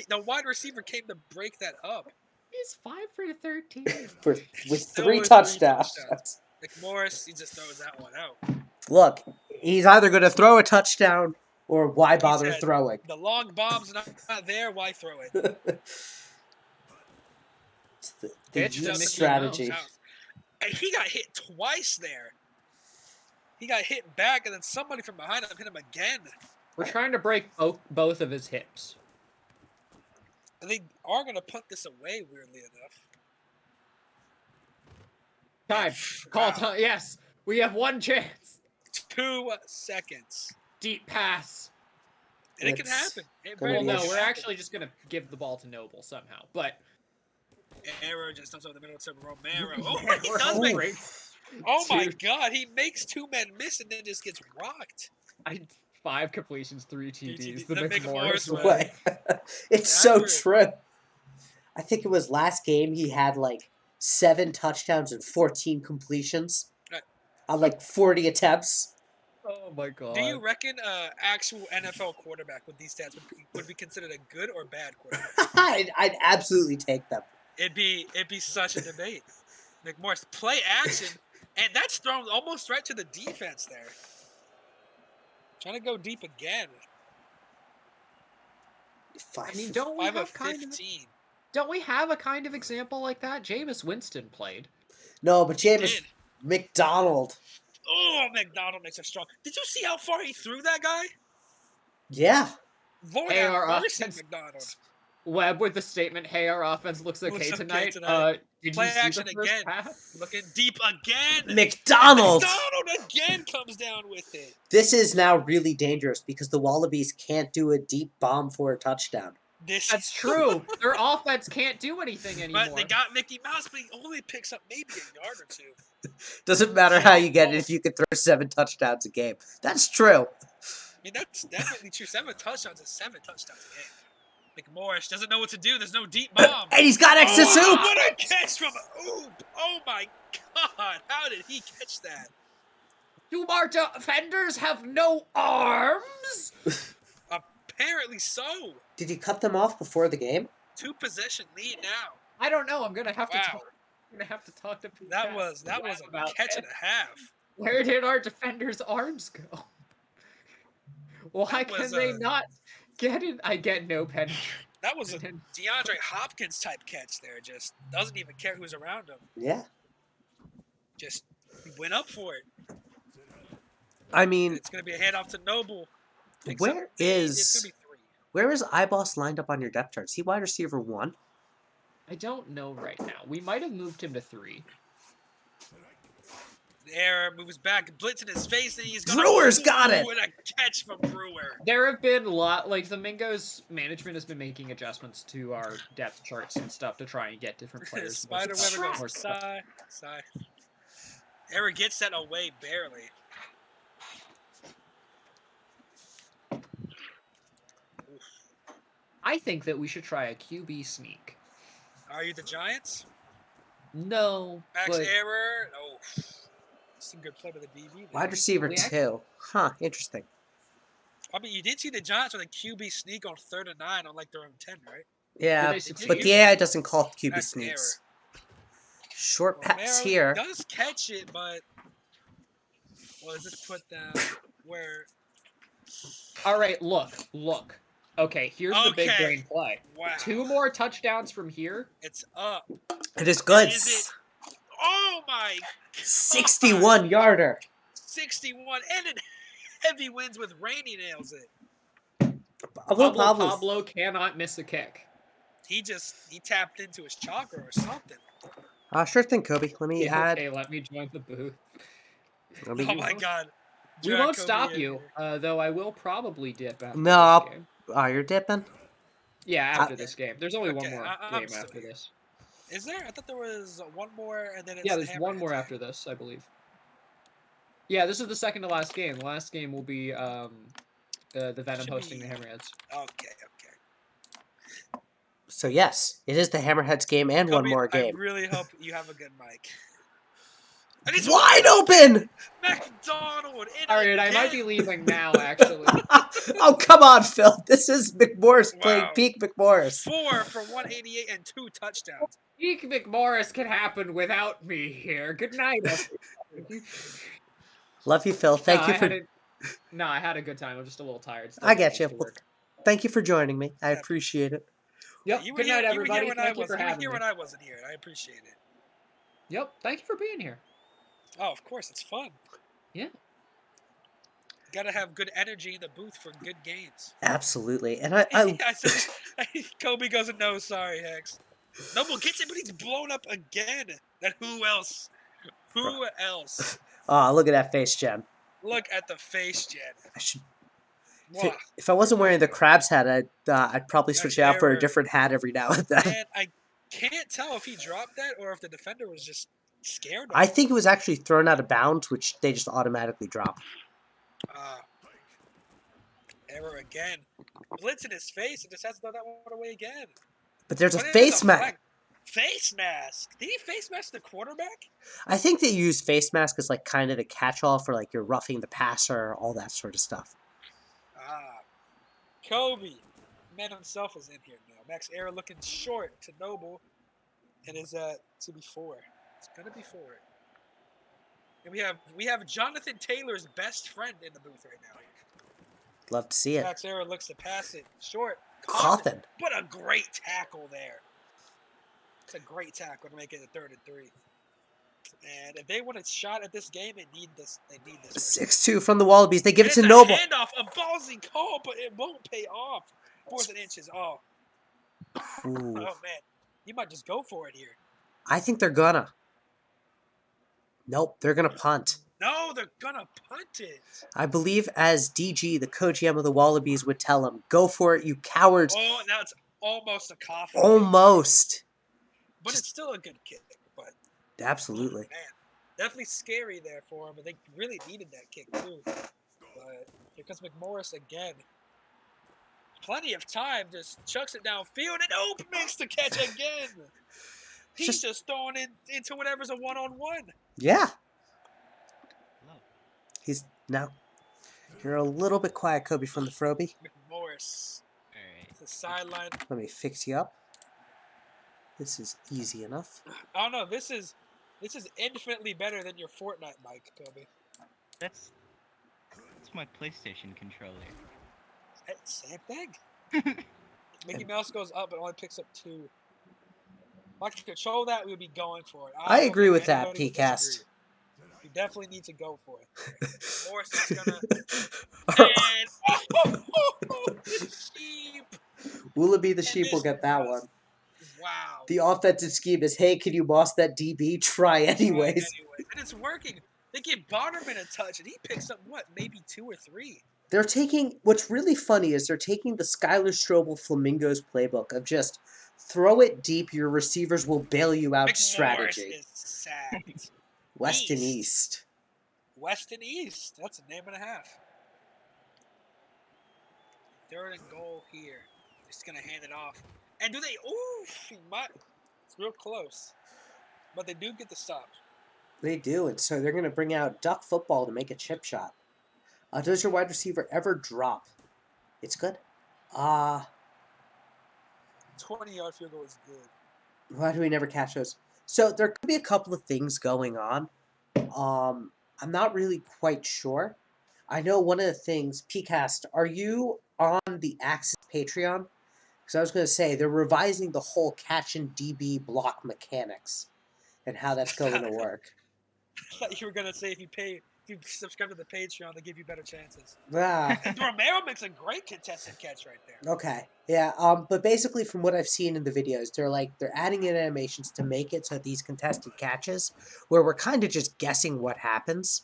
The wide receiver came to break that up. He's 5 for 13. With Still 3 with 3 touchdowns. touchdowns. McMorris, he just throws that one out. Look, he's either going to throw a touchdown or why bother said, throwing? The long bomb's not there. Why throw it? It's the Pitch to youth Mickey strategy. And he got hit twice there. He got hit back, and then somebody from behind him hit him again. We're trying to break both of his hips. And they are going to put this away, weirdly enough. Time. Call time. Yes. We have one chance. 2 seconds. Deep pass. And it can It's happen. It gonna very Well, be well no, we're can actually just going to give the ball to Noble somehow. But happen. Error just dumps over the middle to Romero. Oh, he does make. great. Oh my Dude. God, he makes 2 men miss and then just gets rocked. 5 completions, 3 TDs. The The McMorris McMorris way. Way. It's so Accurate. true. I think it was last game he had like 7 touchdowns and 14 completions Right. on like 40 attempts. Oh my god. Do you reckon actual NFL quarterback with these stats would be considered a good or bad quarterback? I'd absolutely take them. It'd be such a debate. McMorris play action, and that's thrown almost right to the defense there. Trying to go deep again. I mean, don't we 5 have of kind of 15. don't we have a kind of example like that? Jameis Winston played. No, but Jameis Did. McDonald. Oh, McDonald makes a strong. Did you see how far he threw that guy? Yeah. Lord Hey, have our mercy, offense- McDonald. Webb with the statement, "Hey, our offense looks okay, Looks okay tonight." tonight. Did Play you see action the first again. half? Looking deep again. McDonald! McDonald again comes down with it. This is now really dangerous because the Wallabies can't do a deep bomb for a touchdown. That's true. Their offense can't do anything anymore. But they got Mickey Mouse, but he only picks up maybe a yard or 2. Doesn't matter how you get it if you can throw 7 touchdowns a game. That's true. I mean, that's definitely true. 7 touchdowns is 7 touchdowns a game. McMorris doesn't know what to do. There's no deep bomb. And he's got extra Oh, soup! what a catch from Oop! Oh my God! How did he catch that? Do our defenders have no arms? Apparently so. Did you cut them off before the game? 2-possession lead now. I don't know. I'm gonna have to Wow. talk. I'm gonna have to talk to That Pat was a about catch it. and a half. Where did our defenders' arms go? Why That was can they a- not get it? I get no penetration. That was a DeAndre Hopkins type catch there. Just doesn't even care who's around him. Yeah. Just he went up for it. I mean, It's gonna be a handoff to Noble. Picks where up it's is gonna be 3. where is Iboss lined up on your depth chart? Is he wide receiver 1? I don't know right now. We might have moved him to 3. The error moves back, blitz in his face, and he's gonna Brewers got it! What a catch from Brewer. There have been the Mingo's management has been making adjustments to our depth charts and stuff to try and get different players. Spider more Weber goes stuff. side. Error gets that away barely. I think that we should try a QB sneak. Are you the Giants? No, Max but error. Oh, some good play by the DB. there. Wide receiver We 2. Huh, interesting. I mean, you did see the Giants with a QB sneak on 3rd and 9 on like their own 10, right? Yeah, they succeed? but the AI doesn't call QB That's sneaks. Short pass Romero here. does catch it, but well, is this put down where? all right, look. Okay, here's the big Okay. brain play. Wow, 2 more touchdowns from here. it's up. It is good. Is it? Oh my! 61 yarder. 61 and it heavy wins with Rainey nails it. Pablo cannot miss a kick. He tapped into his chakra or something. Sure thing, Kobe. Let me Yeah, add. okay, let me join the booth. Let me, Oh my God! We Drag won't Kobe stop in you, here. though I will probably dip after No, this game. you're dipping? Yeah, after this game. There's only one Okay, more I'm game still after here. this. Is there? I thought there was one more, and then it's Yeah, the there's one more Hammerheads after this, I believe. Yeah, this is the second to last game. The last game will be the Venom Should hosting be- the Hammerheads. Okay. So, yes, it is the Hammerheads game and one Kobe, more game. I really hope you have a good mic. And he's Wide open! McDonald. All right, I might be leaving now, actually. Oh, come on, Phil. This is McMorris playing Wow. peak McMorris. 4 for 188 and 2 touchdowns. Peak McMorris can happen without me here. Good night, everybody. Love you, Phil. Thank you for. I had a good time. I'm just a little tired. Still I getting get you. used to work. Thank you for joining me. I Yeah. appreciate it. Yep. You were Good night, here, everybody. You were here when Thank you for having me. when I wasn't here. I appreciate it. Yep. Thank you for being here. Oh, of course, it's fun. Yeah. Gotta have good energy in the booth for good games. Absolutely. And I I said, Kobe goes, no, sorry, Hex. Noble gets it, but he's blown up again. Then who else? Who else? oh, look at that face, Jen. Look at the face, Jen. I should. Wow. If I wasn't wearing the Crabs hat, I'd probably switch it out for a error. different hat every now and then. And I can't tell if he dropped that or if the defender was just scared of I him. think it was actually thrown out of bounds, which they just automatically drop. Error again. Blitz in his face and just has to throw that one away again. But there's a But it is face mask. flag. Face mask. Did he face mask the quarterback? I think they use face mask as like kind of the catch-all for like you're roughing the passer, all that sort of stuff. Kobe. Man himself is in here now. Max Era looking short to Noble. And is to be 4. It's gonna be 4. And we have Jonathan Taylor's best friend in the booth right now. Love to see it. Max Era looks to pass it short. Coffin. What a great tackle there. It's a great tackle to make it a 3rd and 3. And if they want a shot at this game, they need this. 6-2 from the Wallabies. They give it And to it's Noble. a handoff, a ballsy call, but it won't pay off. 4th and inches. Oh, Ooh. oh man, you might just go for it here. I think they're gonna. Nope, they're gonna punt. No, they're gonna punt it. I believe as DG, the co-GM of the Wallabies, would tell him, "Go for it, you cowards!" Oh, now it's almost a coffin. Almost. But it's still a good kick. But Absolutely. man, definitely scary there for him. But they really needed that kick too. But here comes McMorris again. plenty of time. Just chucks it downfield and makes the catch again. He's just throwing it into whatever's a one-on-one. Yeah. Love. He's now. You're a little bit quiet, Kobe, from the Froby. McMorris. All right. The sideline. Let me fix you up. This is easy enough. I don't know. This is infinitely better than your Fortnite mic, Kobe. That's my PlayStation controller. Same thing. Mickey Mouse goes up, but only picks up 2. If I could control that, we would be going for it. I don't agree think with that, anybody would PCast. disagree. You definitely need to go for it. Morris is gonna. And the sheep. Willoughby the And sheep will this get that was- one. Wow. The offensive scheme is, hey, can you boss that DB? Try anyways. And it's working. They give Bonnerman a touch, and he picks up what, maybe 2 or 3. They're taking, what's really funny is they're taking the Skylar Strobel Flamingos playbook of just throw it deep, your receivers will bail you out McMorris strategy. is sacked. West and East. West and East. That's a name and a half. 3rd and goal here. Just gonna hand it off. And do they? Ooh, it's real close. But they do get the stop. They do, and so they're going to bring out duck football to make a chip shot. Does your wide receiver ever drop? It's good. 20-yard field goal is good. Why do we never catch those? So there could be a couple of things going on. I'm not really quite sure. I know one of the things, PCast, are you on the Axis Patreon? Because I was going to say, they're revising the whole catch and DB block mechanics and how that's going to work. I thought you were gonna say if you subscribe to the Patreon, they give you better chances. Ah. And Romero makes a great contested catch right there. Okay. Yeah. But basically, from what I've seen in the videos, they're adding in animations to make it so these contested catches, where we're kind of just guessing what happens,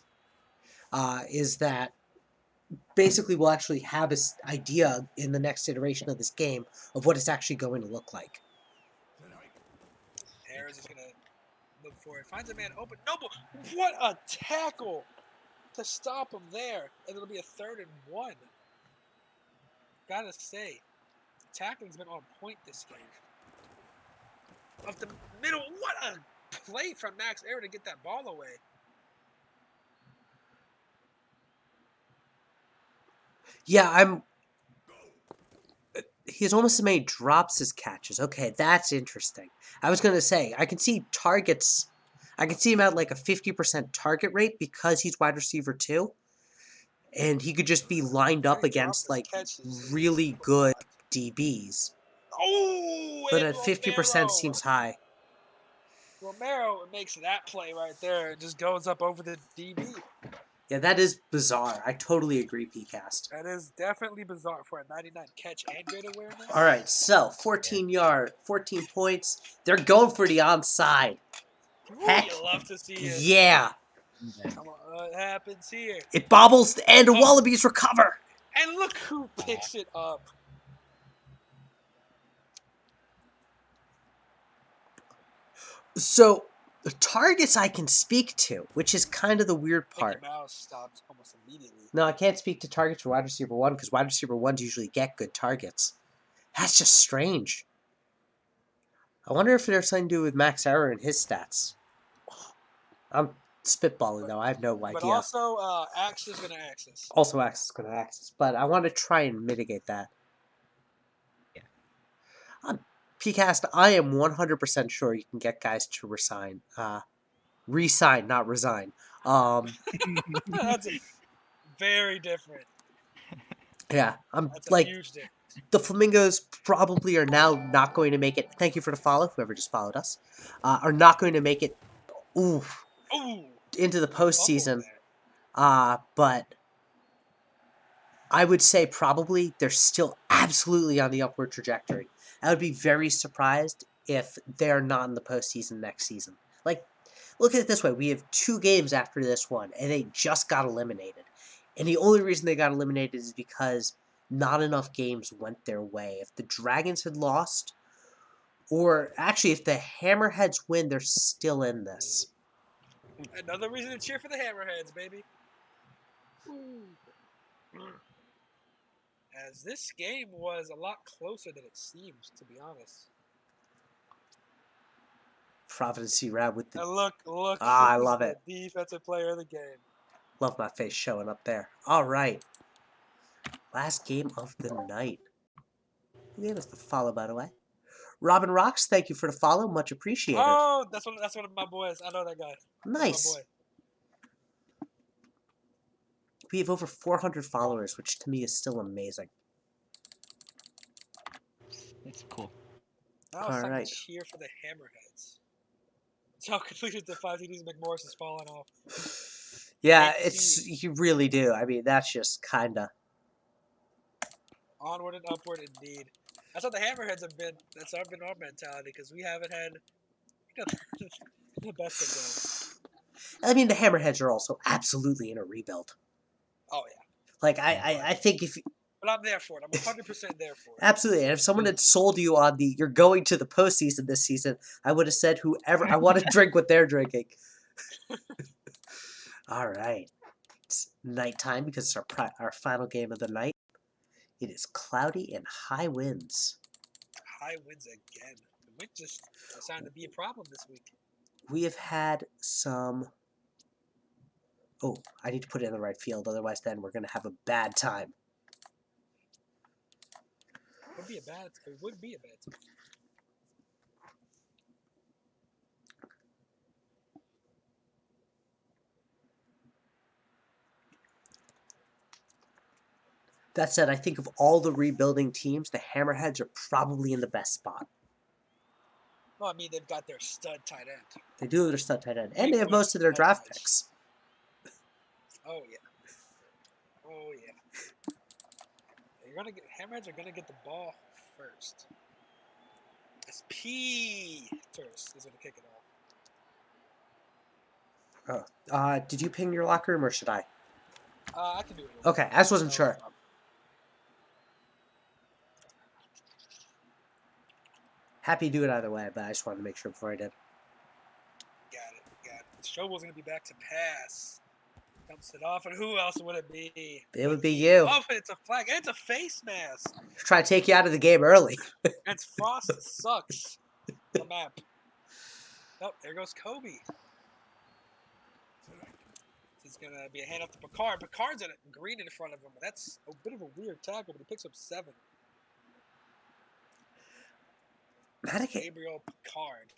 is that basically we'll actually have an idea in the next iteration of this game of what it's actually going to look like. Harris is gonna look for it. Finds a man open. Noble. What a tackle to stop him there, and it'll be a 3rd and 1. Gotta say, tackling's been on point this game. Up the middle, what a play from Max Air to get that ball away. Yeah, he's almost as many drops as catches. Okay, that's interesting. I was going to say, I can see targets. I can see him at like a 50% target rate because he's wide receiver 2. And he could just be lined up against like really good DBs. Oh, But and at 50% seems high. Romero makes that play right there. It just goes up over the DB. Yeah, that is bizarre. I totally agree, PCast. That is definitely bizarre for a 99 catch and good awareness. All right, so 14 points. They're going for the onside. Heck, You love to see it. yeah. Come on, what happens here? It bobbles, and the Wallabies recover. And look who picks it up. So, the targets I can speak to, which is kind of the weird part. Mickey Mouse stopped almost immediately. No, I can't speak to targets for wide receiver 1 because wide receiver 1s usually get good targets. That's just strange. I wonder if there's something to do with Max Error and his stats. I'm spitballing, though. I have no idea. But also, Axe is going to access. Also, Axis is going to access. But I want to try and mitigate that. Yeah. PCast, I am 100% sure you can get guys to resign. Resign, not resign. That's very different. Yeah, I'm That's like, a huge difference. the Flamingos probably are now not going to make it. Thank you for the follow, whoever just followed us. Are not going to make it Ooh, into the postseason. fumble But I would say probably they're still absolutely on the upward trajectory. I would be very surprised if they're not in the postseason next season. Like, look at it this way. We have 2 games after this one, and they just got eliminated. And the only reason they got eliminated is because not enough games went their way. If the Dragons had lost, or actually if the Hammerheads win, they're still in this. there. Another reason to cheer for the Hammerheads, baby. Ooh. As this game was a lot closer than it seems, to be honest. Providence C. Rab with the... And look, Ah, I who's love the it. defensive player of the game. Love my face showing up there. All right. Last game of the night. Who gave us the follow, by the way? Robin Rocks, thank you for the follow. Much appreciated. Oh, that's one of my boys. I know that guy. That's Nice. my boy. We have over 400 followers, which to me is still amazing. It's cool. Now it's time Alright. to cheer for the Hammerheads. So completed the 5 TDs. McMorris is falling off. Yeah, Hate to see it's you really do. I mean, that's just kinda. Onward and upward, indeed. That's what the Hammerheads have been. That's been our mentality because we haven't had the best of games. I mean, the Hammerheads are also absolutely in a rebuild. Oh yeah, Like, I think if but I'm there for it. I'm 100% there for it. absolutely, and if someone had sold you on the you're going to the postseason this season, I would have said whoever I want to drink what they're drinking. All right, it's nighttime because it's our final game of the night. It is cloudy and high winds. High winds again. The wind just decided to be a problem this week. We have had some. Oh, I need to put it in the right field, otherwise then we're gonna have a bad time. It would be a bad time. That said, I think of all the rebuilding teams, the Hammerheads are probably in the best spot. Well, I mean, they've got their stud tight end. They do have their stud tight end, and they have most of their draft picks. Oh yeah. Oh yeah. Hammerheads are gonna get the ball first. As Peters is gonna kick it off. Did you ping your locker room or should I? I can do it. Okay, I just wasn't sure. Happy to do it either way, but I just wanted to make sure before I did. Got it. Strobel's gonna be back to pass. Dumps it off, and who else would it be? It would be you. Oh, but it's a flag. And it's a face mask. Try to take you out of the game early. It's Frost sucks. The map. Oh, there goes Kobe. It's going to be a hand off to Picard. Picard's in green in front of him. That's a bit of a weird tackle, but he picks up 7. Gabriel Picard.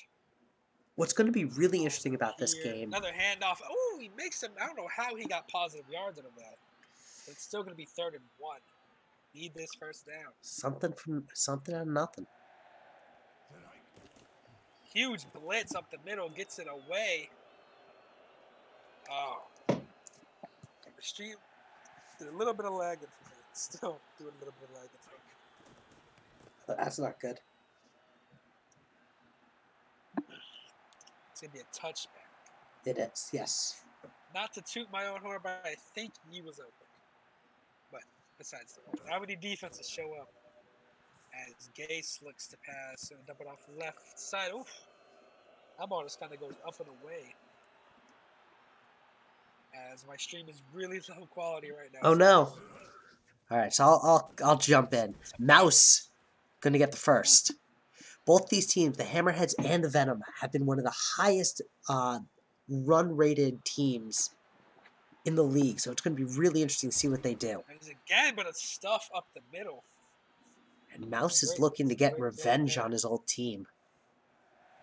What's going to be really interesting about this Here, game... Another handoff. Oh, he makes him... I don't know how he got positive yards out of that. But it's still going to be 3rd and 1. Need this first down. Something out of nothing. Huge blitz up the middle. Gets it away. Oh. The stream did a little bit of lagging for me. Still doing a little bit of lagging for me. That's not good. It's going to be a touchback. It is, yes. Not to toot my own horn, but I think he was open. But besides the point, how many defenses show up as Gase looks to pass and dump it off the left side? Oof. That ball just kind of goes up and away. As my stream is really low quality right now. Oh no. Alright, so I'll jump in. Mouse gonna get the first. Both these teams, the Hammerheads and the Venom, have been one of the highest run-rated teams in the league. So it's going to be really interesting to see what they do. There's again, but it's stuff up the middle. And Mouse is looking to get revenge on his old team.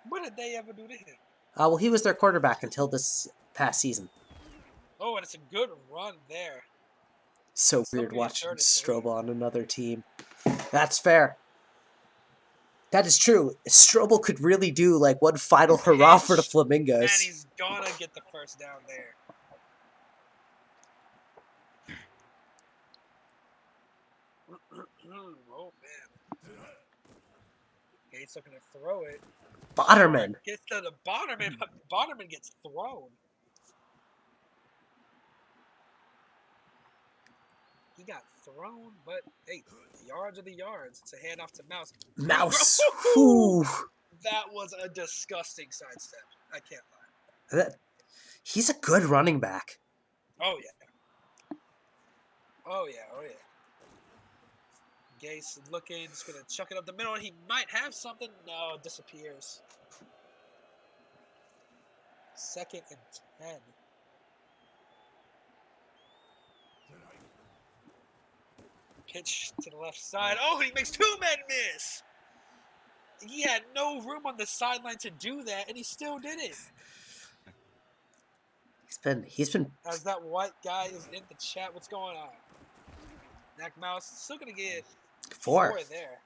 What did they ever do to him? Well, he was their quarterback until this past season. Oh, and it's a good run there. So It's weird somebody watching started Strobel on another team. That's fair. That is true. Strobel could really do like one final hurrah for the Flamingos. And he's gonna get the first down there. Oh man. Gates looking to throw it. Botterman. Gets to the Botterman, but Botterman gets thrown. He got thrown, but hey, the yards are the yards. It's a handoff to Mouse. Mouse. Ooh. That was a disgusting sidestep. I can't lie. He's a good running back. Oh yeah. Oh yeah. Oh yeah. Gase is looking, just gonna chuck it up the middle, and he might have something. No, it disappears. 2nd and 10. Pitch to the left side. Oh, he makes 2 men miss. He had no room on the sideline to do that, and he still did it. He's been As that white guy is in the chat, what's going on? Mac Mouse still gonna get 4 there.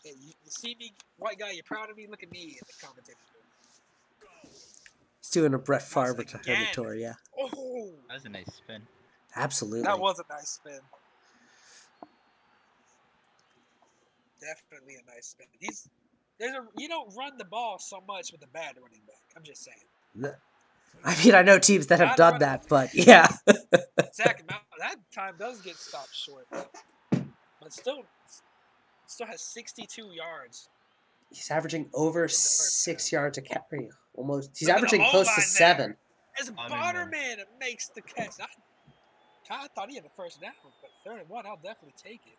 Hey, you see me, white guy? You proud of me? Look at me in the commentator's booth. He's doing a Brett Favre again. territory, yeah. Oh, That was a nice spin. Absolutely. that was a nice spin. Definitely a nice spin. You don't run the ball so much with a bad running back. I'm just saying. I mean, I know teams that have done that, but yeah. Zach, that time does get stopped short, but still has 62 yards. He's averaging over 6 yards a carry. Almost. He's Look at the averaging close to O-line 7. As Barterman makes the catch. I kind of thought he had the first down, but 3rd and 1, I'll definitely take it.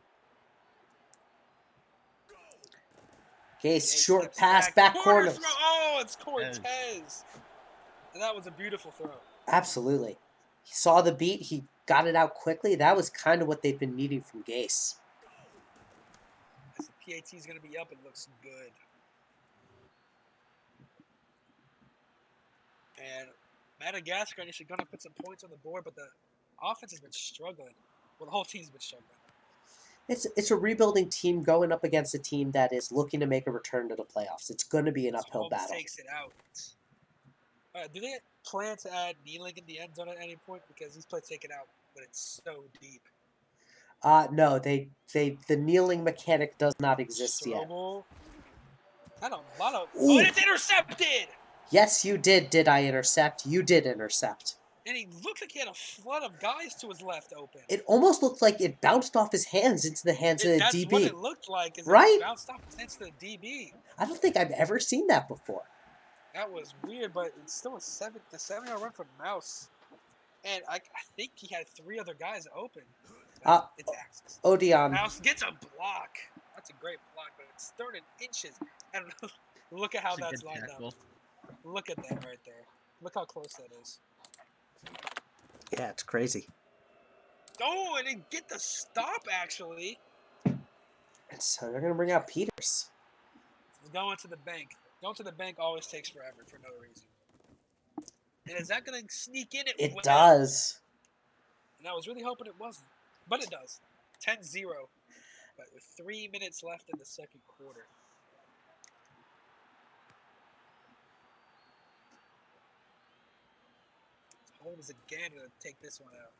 Gase, short pass, back corner. Throw. Oh, it's Cortez. And that was a beautiful throw. Absolutely. He saw the beat. He got it out quickly. That was kind of what they've been needing from Gase. As the PAT is going to be up, it looks good. And Madagascar is going to put some points on the board, but the offense has been struggling. Well, the whole team's been struggling. It's a rebuilding team going up against a team that is looking to make a return to the playoffs. It's going to be an uphill battle. Takes it out. Do they plan to add kneeling in the end zone at any point? Because these plays take it out, but it's so deep. No, the kneeling mechanic does not exist yet. I don't know. Oh, and it's intercepted! Yes, you did. Did I intercept? You did intercept. And he looked like he had a flood of guys to his left open. It almost looked like it bounced off his hands into the hands of the DB. That's what it looked like. Right? It bounced off into the DB. I don't think I've ever seen that before. That was weird, but it's still a 7-yard run from Mouse. And I think he had 3 other guys open. It's access. Odeon. Mouse gets a block. That's a great block, but it's 3rd and inches. And look at how that's lined up. Look at that right there. Look how close that is. Yeah, it's crazy. Oh, and it get the stop, actually. And so they're going to bring out Peters. Going to the bank. Going to the bank always takes forever for no reason. And is that going to sneak in? It does. And I was really hoping it wasn't. But it does. 10-0. But with 3 minutes left in the 2nd quarter. Holmes again to take this one out.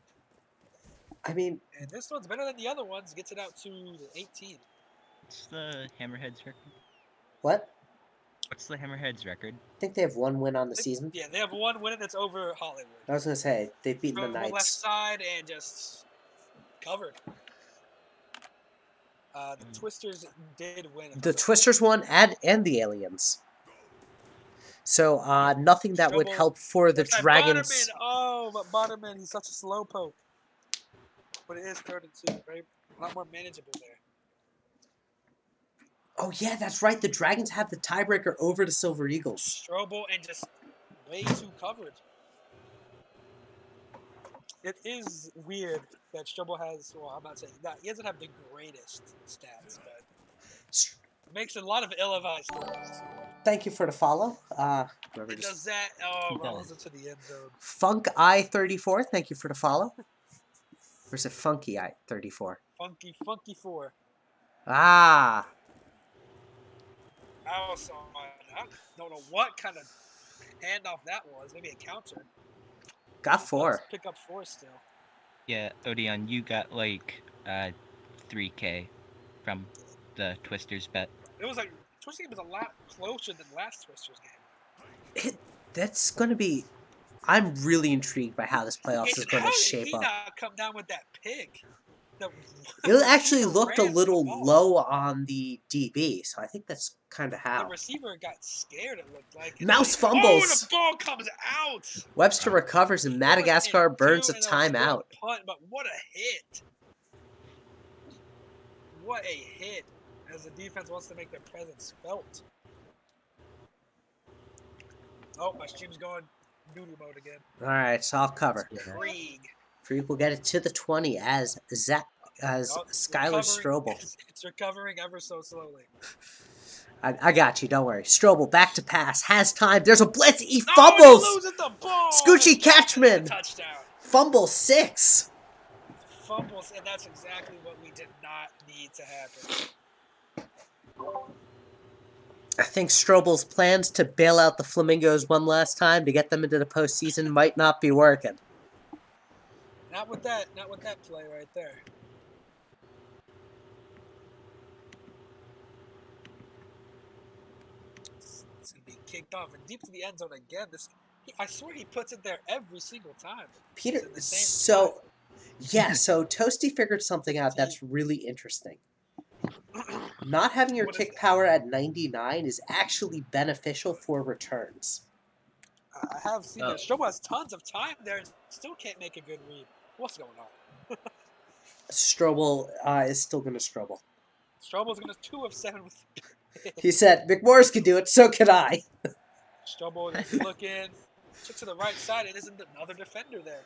I mean... And this one's better than the other ones. Gets it out to the 18. What's the Hammerheads record? What? What's the Hammerheads record? I think they have 1 win on the season. Yeah, they have 1 win, and it's over Hollywood. I was going to say, they've beaten the Knights. Left side and just covered. The Twisters did win. The Twisters won and the Aliens. So, nothing that would help for the Dragons. Botterman. Oh, but Botterman, he's such a slow poke. But it is 3rd and 2, right? A lot more manageable there. Oh, yeah, that's right. The Dragons have the tiebreaker over the Silver Eagles. Strobel and just way too covered. It is weird that Strobel has, well, I'm not saying that. He doesn't have the greatest stats, but it makes a lot of ill-advised throws. Thank you for the follow. It does that. Oh, rolls into the end zone. Funk I-34, thank you for the follow. Or is it Funky I-34? Funky 4. Ah. I don't know what kind of handoff that was. Maybe a counter. Got 4. Let's pick up 4 still. Yeah, Odeon, you got like 3K from the Twisters bet. It was like Twisters game was a lot closer than last Twisters game. That's going to be... I'm really intrigued by how this playoffs is going to shape up. How did he not come down with that pick? It actually looked a little low on the DB, so I think that's kind of how. The receiver got scared, it looked like. Mouse fumbles. Oh, the ball comes out. Webster recovers, and Madagascar burns a timeout. Punt, but what a hit. What a hit! As the defense wants to make their presence felt. Oh, my stream's going noodle mode again. All right, so I'll cover. Yeah. Krieg. Krieg will get it to the 20 as It's Skylar recovering. Strobel. It's recovering ever so slowly. I got you. Don't worry. Strobel back to pass. Has time. There's a blitz. He Oh, fumbles. he loses the ball. Scoochie It's not a Catchman. touchdown. Fumble 6. Fumbles, and that's exactly what we did not need to happen. I think Strobel's plans to bail out the Flamingos one last time to get them into the postseason might not be working. Not with that play right there. It's gonna be kicked off and deep to the end zone again. I swear he puts it there every single time. Peter, It's in the same so spot. yeah, so Toasty figured something out that's really interesting. Not having your What is kick that? power at 99 is actually beneficial for returns. I have seen that. Strobel has tons of time there and still can't make a good read. What's going on? Strobel is still going to Strobel. Strobel's going to 2 of 7 with. He said, McMorris can do it, so can I. Strobel is looking. Took to the right side, and isn't another defender there.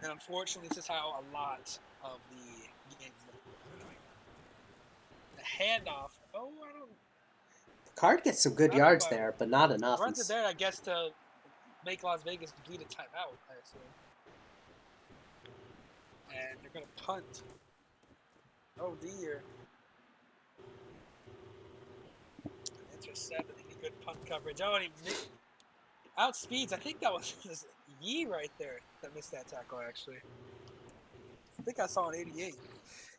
And unfortunately, this is how a lot of the games look. The handoff. Oh, I don't. Card gets some good I don't yards know. there, but not enough. Runs it there, I guess, to make Las Vegas bleed a timeout, I assume. And they're going to punt. Oh, dear. Intercepted. Good punt coverage. Oh, and he outspeeds. I think that was Yee right there that missed that tackle, actually. I think I saw an 88.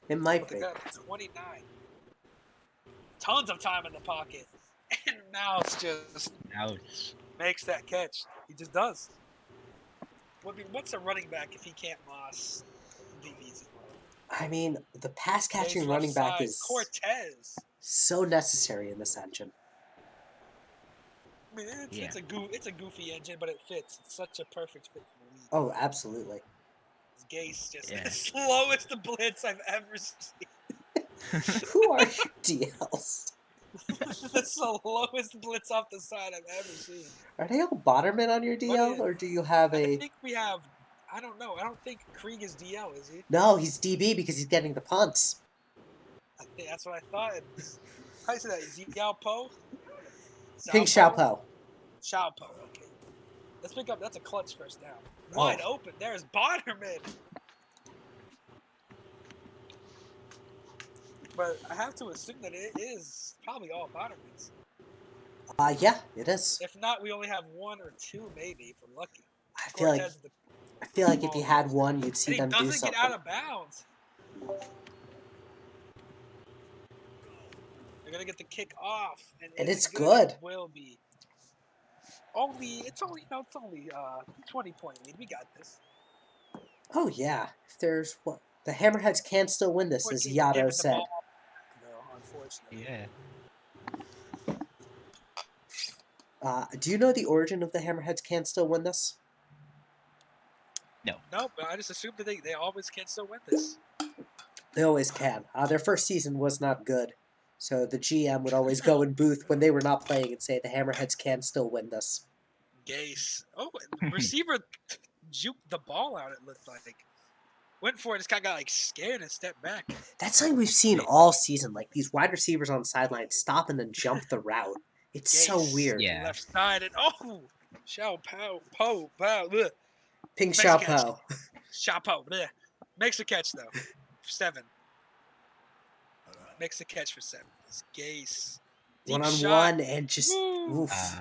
It might be. 29. Tons of time in the pocket. And Mouse just makes that catch. He just does. What's a running back if he can't moss DBs? I mean, the pass-catching Dave running left back side, is Cortez. so necessary in this engine. I mean, it's a goofy engine, but it fits. It's such a perfect fit for the league. Oh, absolutely. Gase just the slowest blitz I've ever seen. Who are your DLs? The slowest blitz off the side I've ever seen. Are they all Botterman on your DL, or do you have I a... think we have... I don't know. I don't think Krieg is DL, is he? No, he's DB because he's getting the punts. I think that's what I thought. How do you say that? Xiao Po? Ping Xiaopo. Xiaopo, okay. Let's pick up. That's a clutch first down. Wide open. There's Botterman. But I have to assume that it is probably all Bottermans. Yeah, it is. If not, we only have 1 or 2 maybe, if we're lucky. I feel like if you had one, you'd see them do doesn't something. get out of bounds. They're gonna get the kick off, and it's good. It will be. It's only 20-point lead. We got this. Oh yeah, if there's what the Hammerheads can still win this, as Yato said. No, unfortunately. Yeah. Do you know the origin of the Hammerheads can still win this? No. No, but I just assumed that they always can still win this. They always can. Their first season was not good, so the GM would always go in booth when they were not playing and say the Hammerheads can still win this. Gase. Oh, receiver juked the ball out, it looked like. Went for it, just kind of got like scared and stepped back. That's something we've seen all season, like these wide receivers on the sideline stop and then jump the route. It's Gase, so weird. Yeah. Left side and Xiao Po. Ping Makes a Xiao catch. Po. Xiao Po. Makes the catch though. For 7. Makes the catch for 7. It's Gase. Deep 1-on-1 shot. and just Woo. oof.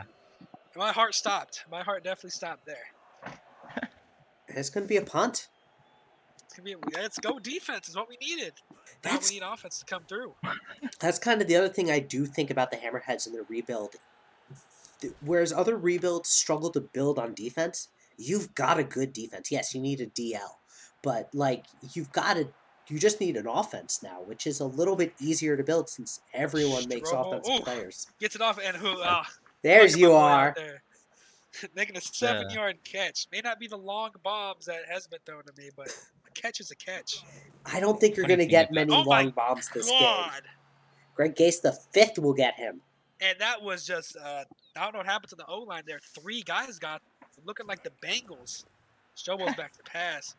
My heart stopped. My heart definitely stopped there. It's going to be a punt. It's gonna be. Let's go defense is what we needed. Now we need offense to come through. That's kind of the other thing I do think about the Hammerheads and the rebuild. Whereas other rebuilds struggle to build on defense, you've got a good defense. Yes, you need a DL, but like you just need an offense now, which is a little bit easier to build since everyone makes offensive players. Gets it off and who? There's you boy are. out there. Making a 7-yard catch. May not be the long bombs that has been thrown to me, but a catch is a catch. I don't think you're Funny going to thing get about- many Oh my long bombs this game. God. Greg Gase the fifth will get him. And that was just, I don't know what happened to the O-line there. 3 guys got looking like the Bengals. Strobel's back to pass.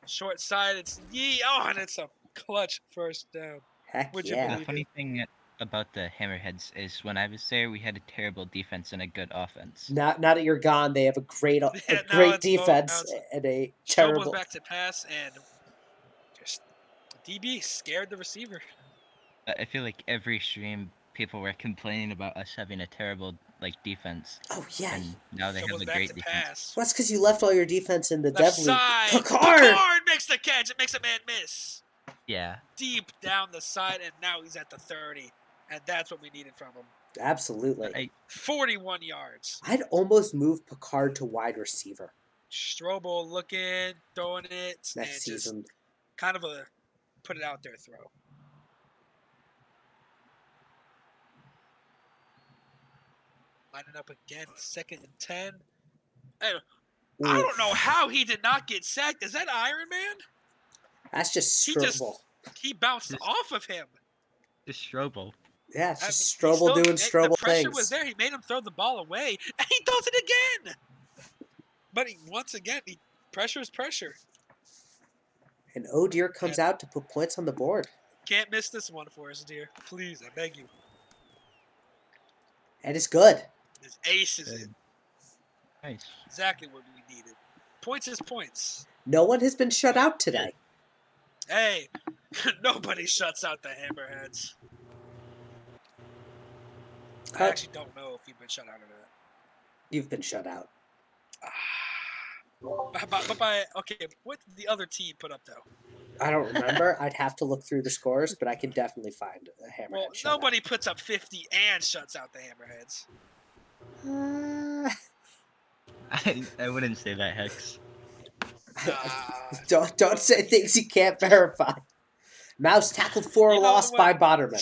Short side, it's Yee. Oh, and it's a clutch first down. Heck Would you yeah. The believe funny thing about the Hammerheads is when I was there, we had a terrible defense and a good offense. Now that you're gone, they have a great Yeah, now great it's low- defense now it's- and a Strobel's terrible. back to pass, and just DB scared the receiver. I feel like every stream, people were complaining about us having a terrible defense, Oh yeah. and now they have Strobel's a back great to defense. pass. Well, that's because you left all your defense in the Left Dev League. side. Picard! makes the catch. It makes a man miss. Yeah, Deep down the side, and now he's at the 30. And that's what we needed from him. Absolutely. 41 yards. I'd almost move Picard to wide receiver Strobel looking, throwing it, next and season. just kind of a put it out there throw. Lining up again, 2nd and 10. And I Ooh, don't know how he did not get sacked. Is that Iron Man? that's just He just- Strobel. He bounced Just- off of him. just Strobel. Yeah, it's I just mean, he Strobel still- doing The Strobel pressure things. was there. He made him throw the ball away, and he does it again. But once again, pressure is pressure. And Oh Dear comes out to put points on the board. Can't miss this one for us, dear. Please, I beg you. And it's good. His ace is in. Nice. Exactly what we needed. Points is points. No one has been shut out today. Hey, nobody shuts out the Hammerheads. I actually don't know if we've been shut out or not. You've been shut out. Okay, what did the other team put up, though? I don't remember. I'd have to look through the scores, but I can definitely find a Hammerhead Well, shutout. nobody puts up 50 and shuts out the Hammerheads. I wouldn't say that, Hex. Don't say things you can't verify. Mouse tackled for a You know loss what? by Botterman.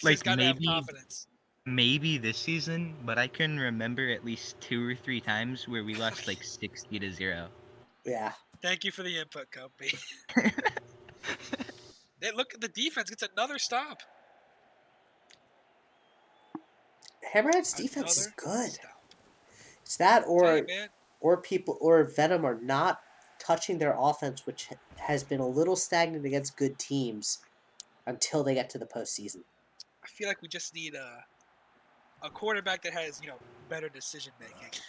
Just gotta have maybe- confidence. Maybe this season, but I can remember at least 2 or 3 times where we lost 60-0. Yeah. Thank you for the input, Kobe. Hey, look at the defense. It's another stop. Hammerhead's defense is Another good. stop. It's that Tell you, man, or Venom are not touching their offense, which has been a little stagnant against good teams until they get to the postseason. I feel like we just need a quarterback that has, better decision making.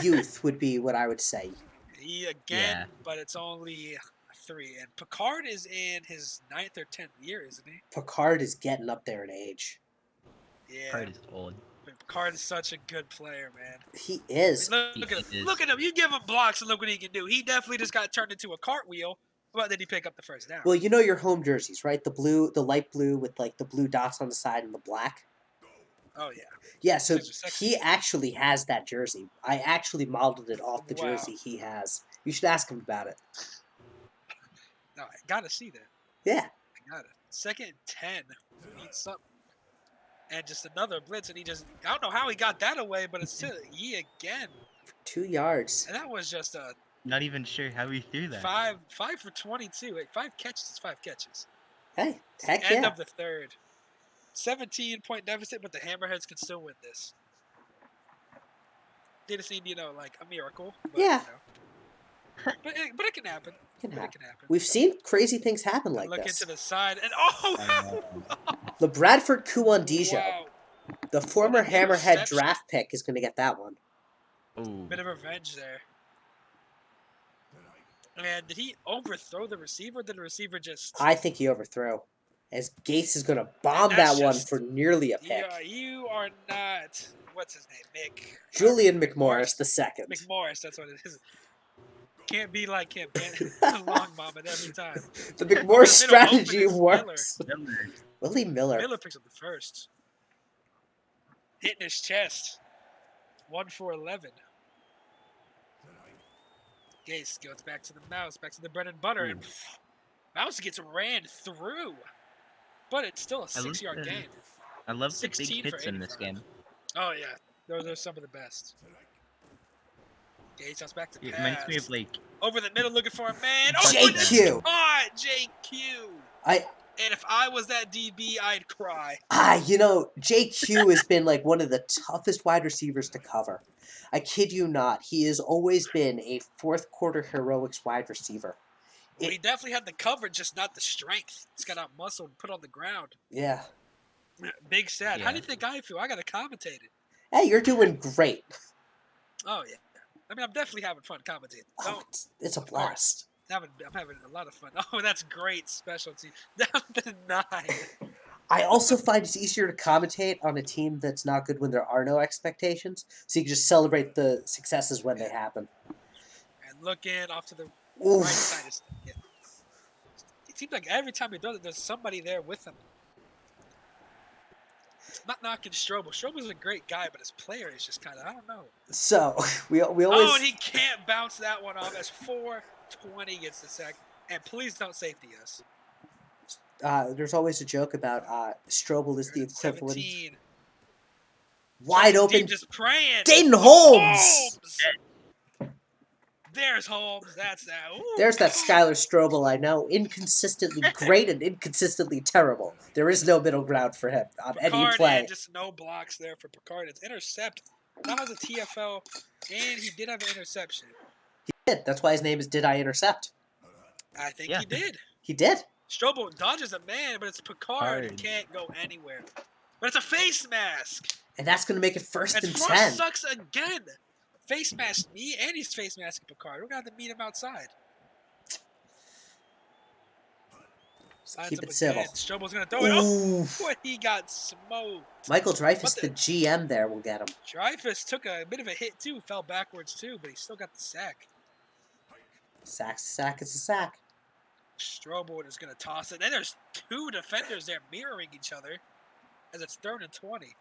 Youth would be what I would say. He again, Yeah. but it's only 3. And Picard is in his 9th or 10th year, isn't he? Picard is getting up there in age. Yeah. Card is old. But Picard is such a good player, man. He is. Look at him. He is. Look at him. You give him blocks and look what he can do. He definitely just got turned into a cartwheel. But did he pick up the first down? Well, you know your home jerseys, right? The light blue with the blue dots on the side and the black. Oh yeah. Yeah, so Those are sexy. he actually has that jersey. I actually modeled it off the Wow. jersey he has. You should ask him about it. No, I gotta see that. Yeah. I got it. 2nd and 10. We need something. And just another blitz, and I don't know how he got that away, but it's still Yee again. 2 yards. And that was just a Not even sure how he threw that. 5 for 22. Wait, 5 catches is 5 catches. Hey, heck End yeah. of the 3rd. 17-point deficit, but the Hammerheads can still win this. Didn't seem, like a miracle. But, Yeah. But it can happen. Can But happen. it can happen. We've seen crazy things happen like Look this. into the side, and The Bradford Kuwandijo, wow. the former What an Hammerhead interception. draft pick, is going to get that one. Ooh. Bit of revenge there. And did he overthrow the receiver? Or did the receiver just? I think he overthrew. As Gase is going to bomb And that's that one just- for nearly a pick. You are not. What's his name? Mick. Julian McMorris the second. McMorris. That's what it is. Can't be like him. Can't long bomb it every time. The The McMorris middle strategy open is works. Miller. Willie Miller. Miller picks up the first. Hitting his chest. 1 for 11. Gase goes back to the mouse, back to the bread and butter, and mouse gets ran through. But it's still a I love 6-yard the- gain. I love the 16 big for hits in this 85. game. Oh yeah, those are some of the best. Gage jumps back to It reminds me pass. of like Over the middle looking for a man. Oh, JQ. and it's caught! JQ. I And if I was that DB, I'd cry. JQ has been like one of the toughest wide receivers to cover. I kid you not. He has always been a fourth quarter heroics wide receiver. Well, he definitely had the coverage, just not the strength. He's got out muscle and put on the ground. Yeah. Big sad. How do Yeah. you think I feel? I got to commentate it. Hey, you're doing great. Oh, yeah. I mean, I'm definitely having fun commentating. Oh, it's a of course. blast. I'm having a lot of fun. Oh, that's great specialty. Down to 9. I also find it's easier to commentate on a team that's not good when there are no expectations, so you can just celebrate the successes when they happen. And looking off to the Oof. right side. Yeah. It seems like every time he does it, there's somebody there with him. Not knocking Strobel. Strobel's a great guy, but his player is just kind of, I don't know. So, we always... Oh, and he can't bounce that one off as 420 gets the sack. And please don't safety us. There's always a joke about Strobel is the equivalent... 17. Wide Justin open... Deeb just praying. Dayton Holmes! There's Holmes. That's that. Ooh, There's that come on. Skylar Strobel I know. Inconsistently great and inconsistently terrible. There is no middle ground for him on any Picard, play. and just no blocks there for Picard. It's intercept. Now has a TFL, and he did have an interception. He did. That's why his name is Did I Intercept? I think Yeah. he did. He did. Strobel dodges a man, but it's Picard. It Picard. can't go anywhere. But it's a face mask. And that's going to make it first And and Frost 10. sucks again. Face mask me, and he's face masking Picard. We're going to have to meet him outside. So Lines keep up it civil. again. Strobel's going to throw it. Oh, Oof. boy, he got smoked. Michael Dreyfus, What the the- GM there, will get him. Dreyfus took a bit of a hit, too. Fell backwards, too, but he still got the sack. Sack's a sack is a sack. Strobel is going to toss it. Then there's two defenders there mirroring each other as it's 3rd and 20.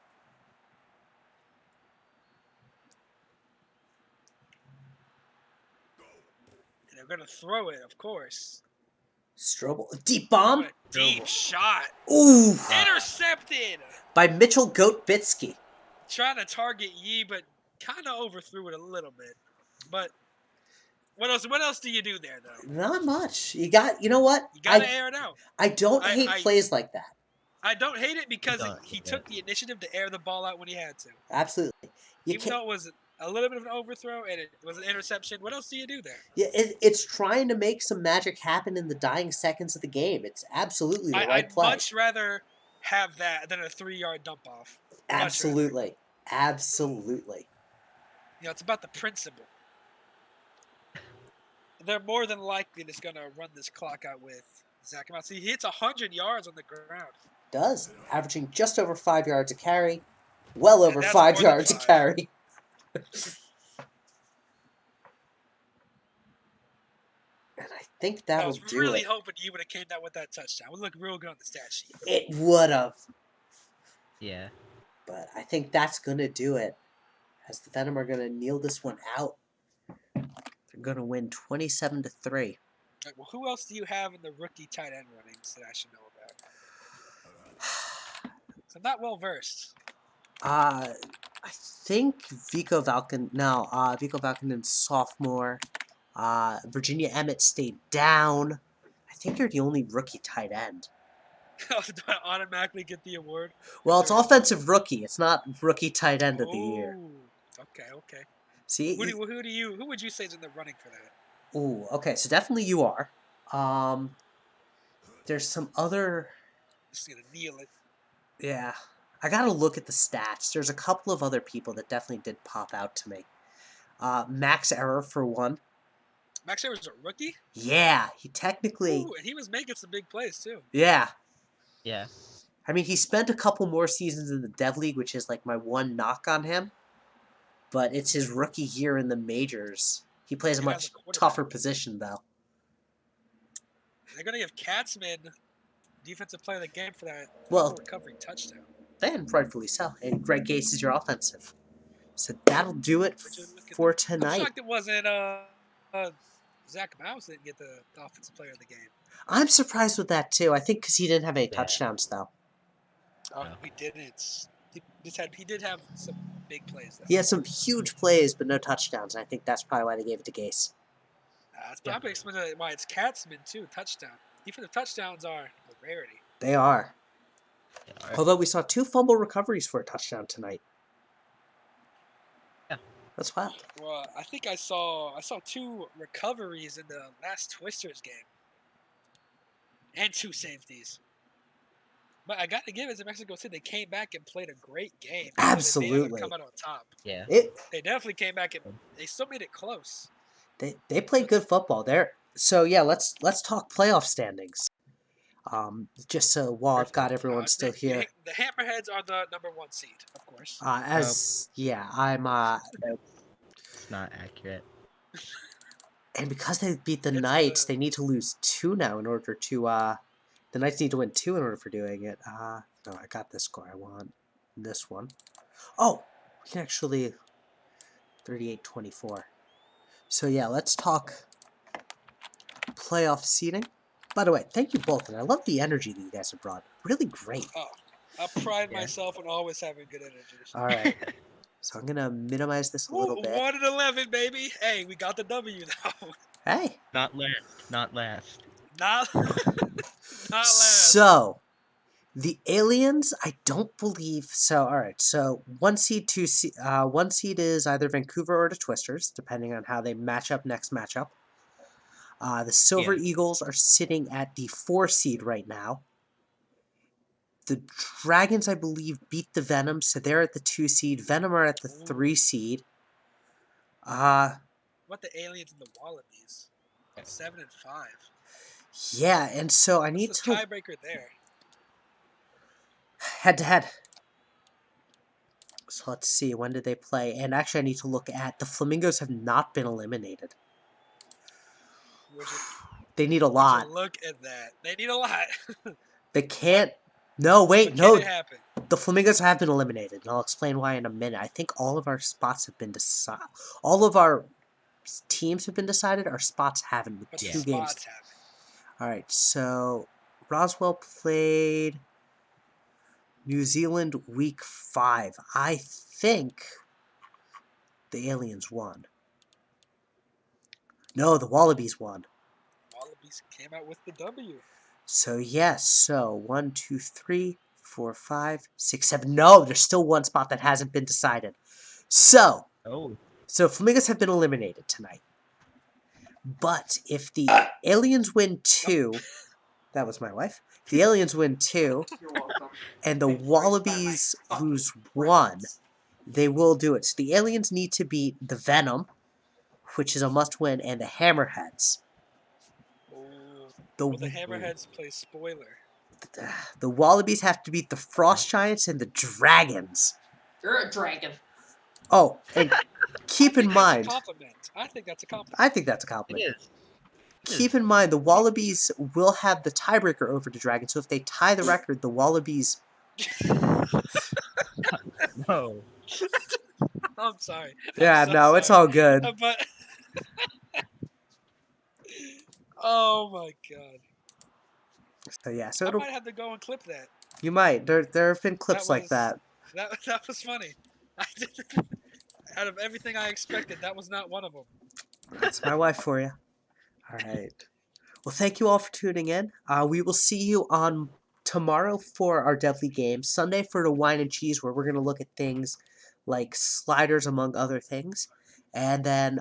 And they're going to throw it, of course. Strobel. Deep bomb. Oh, a deep shot. Ooh. Intercepted. By Mitchell Goat Bitsky. Trying to target Yee, but kind of overthrew it a little bit. But what else do you do there, though? Not much. You know what? You got to air it out. I don't hate I- plays like that. I don't hate it because don't he hate took the initiative to air the ball out when he had to. Absolutely. You Even can't, though it was a little bit of an overthrow and it was an interception, what else do you do there? yeah, it's trying to make some magic happen in the dying seconds of the game. It's absolutely the right I'd play. much rather have that than a 3-yard dump off. Much rather. Absolutely. Absolutely. You know, it's about the principle. They're more than likely just going to run this clock out with Zach Mount. See, he hits 100 yards on the ground. Does. Averaging just over 5 yards a carry. Well over that's 5 more than yards a 5. carry. And I think I that'll was do really it. hoping you would have came down with that touchdown. It would look real good on the stat sheet. It would have. yeah. But I think that's going to do it. As the Venom are going to kneel this one out. They're going to win 27-3. Like, well, who else do you have in the rookie tight end runnings that I should know about? I'm not well versed. I think Vico Valkonen's sophomore. Virginia Emmett stayed down. I think you're the only rookie tight end. Do I automatically get the award? Well, it's offensive rookie. It's not rookie tight end of the year. Ooh, okay. See? Who would you say is in the running for that? Ooh, okay. So definitely you are. There's some other... Just gonna kneel it. Yeah. I gotta look at the stats. There's a couple of other people that definitely did pop out to me. Max Error, for one. Max Error's a rookie? Yeah, he technically... Ooh, and he was making some big plays, too. Yeah. Yeah. I mean, he spent a couple more seasons in the Dev League, which is like my one knock on him. But it's his rookie year in the majors. He plays a And as much a quarterback. tougher position, though. They're going to give Katzman defensive player of the game for that Well- recovery touchdown. And rightfully so. And Greg Gase is your offensive. So that'll do it for I'm tonight. shocked it wasn't Zach Mouse didn't get the offensive player of the game. I'm surprised with that, too. I think because he didn't have any Yeah. touchdowns, though. Oh, No. he didn't. He did have some big plays though. He had some huge plays, but no touchdowns. And I think that's probably why they gave it to Gase. That's probably explaining why it's Katzman too. Touchdown. Defensive touchdowns are a rarity. They are. Alright. Although we saw 2 fumble recoveries for a touchdown tonight. Yeah. That's wild. Well, I think I saw 2 recoveries in the last Twisters game, and 2 safeties. But I got to give it to Mexico City. They came back and played a great game. So they made Absolutely. it come out on top. Yeah. They definitely came back and they still made it close. They played good football there. So yeah, let's talk playoff standings. Just so while I've got everyone still here. The Hammerheads are the number 1 seed, of course. I'm It's not accurate. and because they beat the It's Knights, the- they need to lose 2 now in order to the Knights need to win 2 in order for doing it. No, I got this score. I want this one. Oh, we can actually 38-24. So yeah, let's talk playoff seeding. By the way, thank you both, and I love the energy that you guys have brought. Really great. Oh, I pride Yeah. myself on always having good energy. All right, so I'm gonna minimize this a little Ooh, bit. 1-11, baby. Hey, we got the W though. Hey, Not last. Not last. not, not last. so the aliens, I don't believe so. All right, so 1 seed, 2 seed, 1 seed is either Vancouver or the Twisters, depending on how they match up next matchup. The Silver Yeah. Eagles are sitting at the 4 seed right now. The Dragons, I believe, beat the Venom, so they're at the 2 seed. Venom are at the 3 seed. What the aliens and the Wallabies? 7 and 5. Yeah, and so I need What's to the tiebreaker there? head to head. So let's see, when did they play? And actually, I need to look at the Flamingos have not been eliminated. Would you, They need a would you lot. look at that? They need a lot. They can't. No, wait, But no. can it happen? The Flamingos have been eliminated, and I'll explain why in a minute. I think all of our spots have been decided. All of our teams have been decided. Our spots haven't with But 2 the games. spots happen. All right, so Roswell played New Zealand week 5. I think the aliens won. No, the Wallabies won. Wallabies came out with the W. So yes, so 1, 2, 3, 4, 5, 6, 7. No, there's still 1 spot that hasn't been decided. So Oh. Flamingos have been eliminated tonight. But if the aliens win 2, that was my wife. If the aliens win 2, You're welcome. and the Thanks for right by my Wallabies fucking lose 1, friends. they will do it. So the aliens need to beat the Venom, which is a must-win, and the Hammerheads. Oh, The, well, the Hammerheads play spoiler. the Wallabies have to beat the Frost Giants and the Dragons. You're a dragon. Oh, and keep in That's mind, a compliment. I think that's a compliment. I think that's a It compliment. is. Keep in mind, the Wallabies will have the tiebreaker over the Dragons, so if they tie the record, the Wallabies... No. I'm sorry. Yeah, I'm so no, it's sorry. all good. But oh my god, So yeah, so I it'll, might have to go and clip that. you might. There have been clips like was- that. That was funny. Out of everything I expected, that was not one of them. That's my wife for you. All right. Well, thank you all for tuning in. We will see you on tomorrow for our Deadly Games, Sunday for the Wine and Cheese, where we're going to look at things like sliders, among other things. And then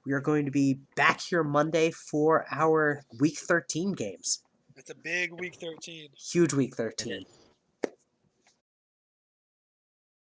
we are going to be back here Monday for our Week 13 games. It's a big week 13. Huge Week It 13. is.